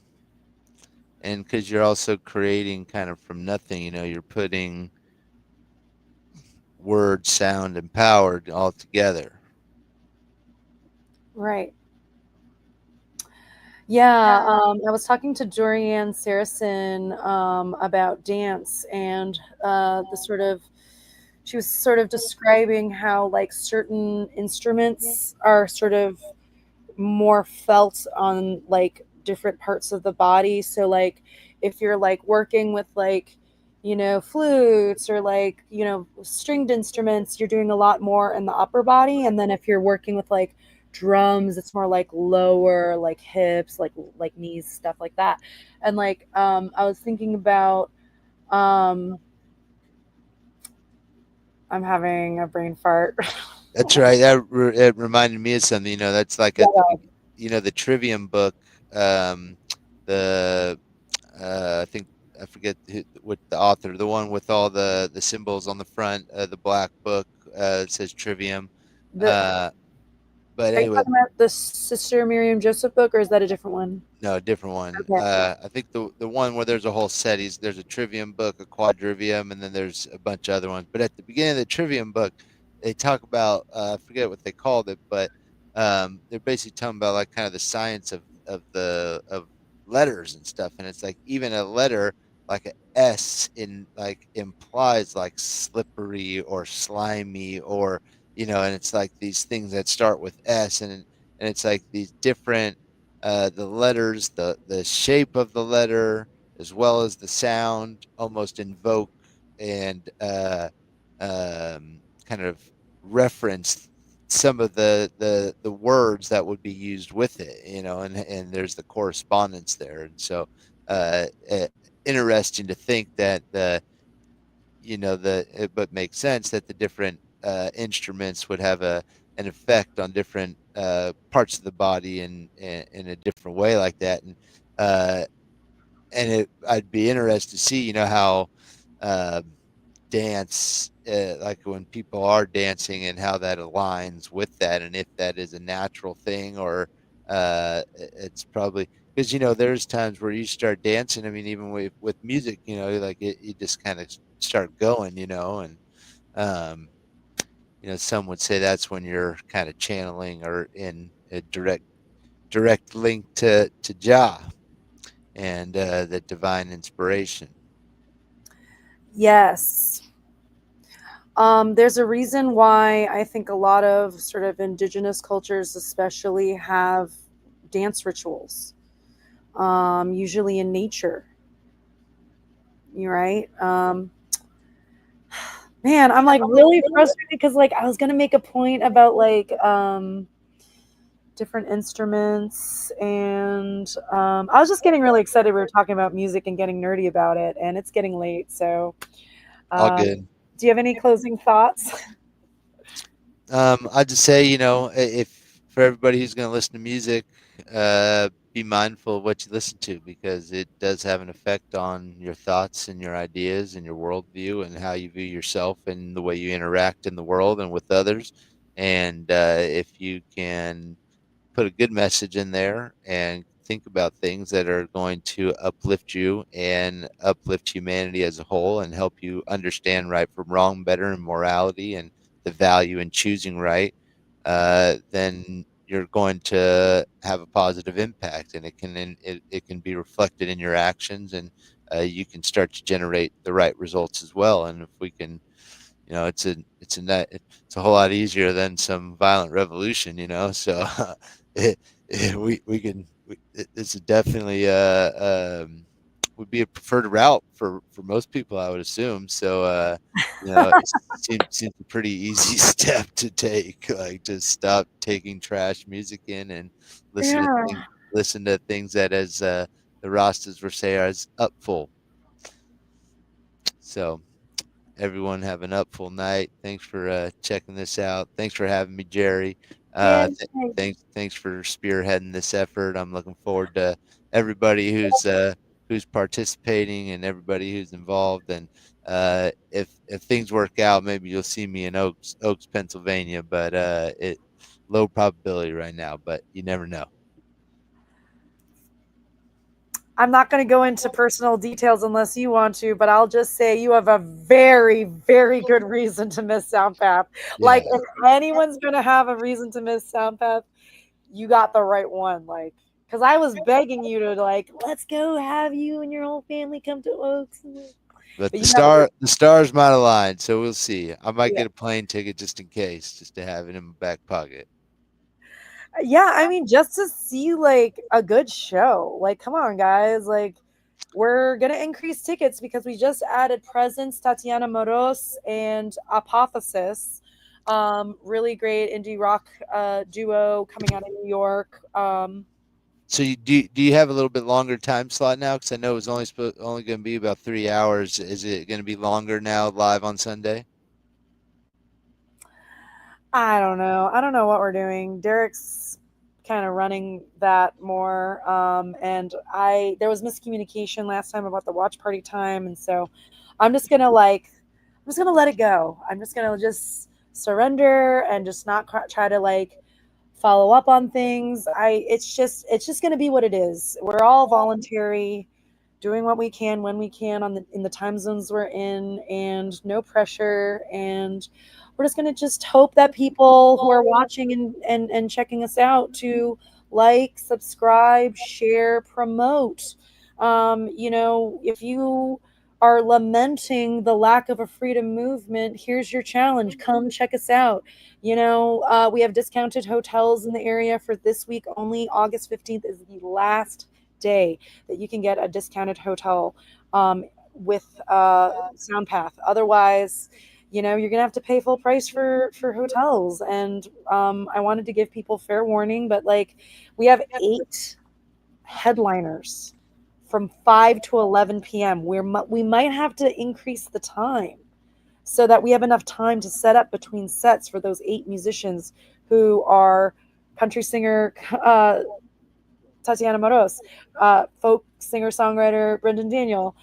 and because you're also creating kind of from nothing, you're putting word, sound, and power all together. Right. Yeah, I was talking to Dorianne Saracen about dance and the sort of she was sort of describing how like certain instruments are sort of more felt on like different parts of the body. So like if you're like working with like flutes or like stringed instruments, you're doing a lot more in the upper body, and then if you're working with like drums, it's more like lower, like hips, like knees, stuff like that. And like I was thinking about um I'm having a brain fart. That's right. It reminded me of something. That's like at the the Trivium book. Um, the I think I forget what the author, the one with all the symbols on the front, the black book. It says Trivium. the Uh, but Are you anyway, talking about the Sister Miriam Joseph book, or is that a different one? no, a different one. Okay. I think the one where there's a whole set. There's a Trivium book, a Quadrivium, and then there's a bunch of other ones. But at the beginning of the Trivium book, they talk about I forget what they called it, but they're basically talking about like kind of the science of letters and stuff. And it's like even a letter like a S in like implies like slippery or slimy or and it's like these things that start with S and it's like these different the letters, the shape of the letter, as well as the sound, almost invoke and kind of reference some of the words that would be used with it, and there's the correspondence there, and so uh, uh, interesting to think that but makes sense that the different instruments would have an effect on different parts of the body in a different way like that, uh, I'd be interested to see how uh, dance like when people are dancing and how that aligns with that and if that is a natural thing or it's probably because there's times where you start dancing. I mean, even with music, like you just kind of start going, and um some would say that's when you're kind of channeling or in a direct link to Jah and the divine inspiration. Yes. There's a reason why I think a lot of sort of indigenous cultures, especially, have dance rituals, usually in nature. You're right. Man, I'm like really frustrated because like I was gonna make a point about like different instruments, and I was just getting really excited. We were talking about music and getting nerdy about it, and it's getting late. So, All um, good. do you have any closing thoughts? I'd just say, if for everybody who's going to listen to music, be mindful of what you listen to because it does have an effect on your thoughts and your ideas and your worldview and how you view yourself and the way you interact in the world and with others. And if you can put a good message in there and think about things that are going to uplift you and uplift humanity as a whole and help you understand right from wrong better and morality and the value in choosing right, then you're going to have a positive impact and it can be reflected in your actions and you can start to generate the right results as well. And if we can it's a whole lot easier than some violent revolution, So we can this is definitely would be a preferred route for most people, I would assume. So it seems a pretty easy step to take, like just stop taking trash music in and listen to Yeah. things. listen to things that, as the Rastas were saying, as up full. So everyone have an upful night. Thanks for checking this out. Thanks for having me, Jerry. Yeah. Thanks for spearheading this effort. I'm looking forward to everybody who's participating and everybody who's involved. And if things work out, maybe you'll see me in Oaks, Pennsylvania. But it low probability right now. But you never know. I'm not going to go into personal details unless you want to, but I'll just say you have a very, very good reason to miss Soundpath. Like, Yeah. if anyone's going to have a reason to miss Soundpath, you got the right one. Like, because I was begging you to, like, let's go have you and your whole family come to Oaks. But But you have, the stars might align, so we'll see. I might yeah. get a plane ticket just in case, just to have it in my back pocket. Yeah, I mean, just to see like a good show. Like, come on, guys. Like, we're gonna increase tickets because we just added Presence, Tatiana Moros, and Apotheosis. Really great indie rock duo coming out of New York. So do you have a little bit longer time slot now? Because I know it was only going to be about 3 hours. Is it going to be longer now, live on Sunday? I don't know. I don't know what we're doing. Derek's kind of running that more. And there was miscommunication last time about the watch party time, and so I'm just gonna let it go. I'm just gonna just surrender and just not try to like follow up on things. It's just gonna be what it is. We're all voluntary, doing what we can when we can in the time zones we're in, and no pressure. And we're just going to just hope that people who are watching and checking us out to like, subscribe, share, promote. If you are lamenting the lack of a freedom movement, here's your challenge: come check us out. We have discounted hotels in the area for this week only. August 15th is the last day that you can get a discounted hotel with Soundpath. Otherwise, you're gonna have to pay full price for hotels. And I wanted to give people fair warning, but like, we have 8 headliners from 5 to 11 p.m. We might have to increase the time so that we have enough time to set up between sets for those 8 musicians who are country singer Tatiana Moros, folk singer songwriter Brendan Daniel,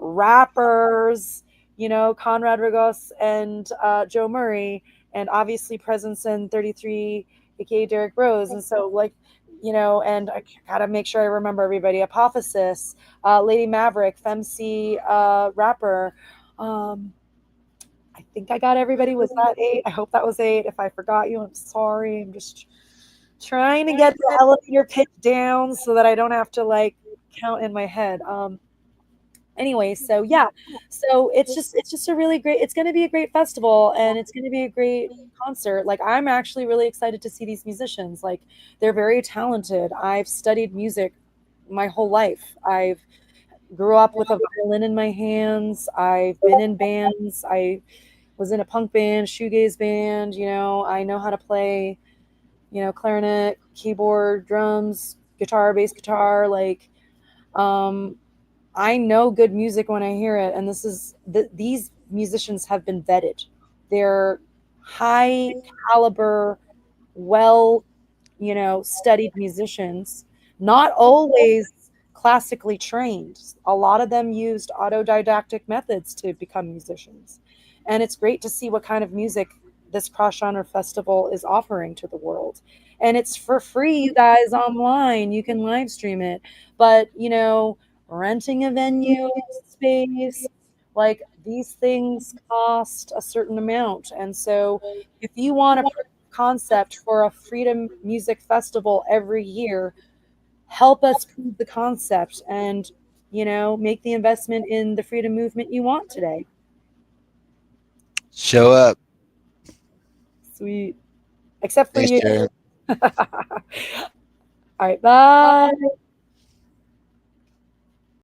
rappers, Conrad Rigos and Joe Murray, and obviously Presence and 33, aka Derek Rose. And so, like, and I gotta make sure I remember everybody: Apotheosis, Lady Maverick, Femc, rapper. I think I got everybody. Was that 8? I hope that was 8. If I forgot you, I'm sorry. I'm just trying to get the elevator pitch down so that I don't have to like count in my head. Anyway, so yeah, so it's just a really great. It's going to be a great festival, and it's going to be a great concert. Like, I'm actually really excited to see these musicians. Like, they're very talented. I've studied music my whole life. I've grew up with a violin in my hands. I've been in bands. I was in a punk band, shoegaze band. I know how to play clarinet, keyboard, drums, guitar, bass guitar. Like, I know good music when I hear it. And these musicians have been vetted. They're high caliber, well, studied musicians, not always classically trained. A lot of them used autodidactic methods to become musicians. And it's great to see what kind of music this cross genre festival is offering to the world. And it's for free, you guys, online. You can live stream it. But, renting a venue space, like, these things cost a certain amount. And so if you want a concept for a freedom music festival every year, help us prove the concept and, make the investment in the freedom movement you want today. Show up. Sweet. Except for Thanks, you. Jared. All right, bye.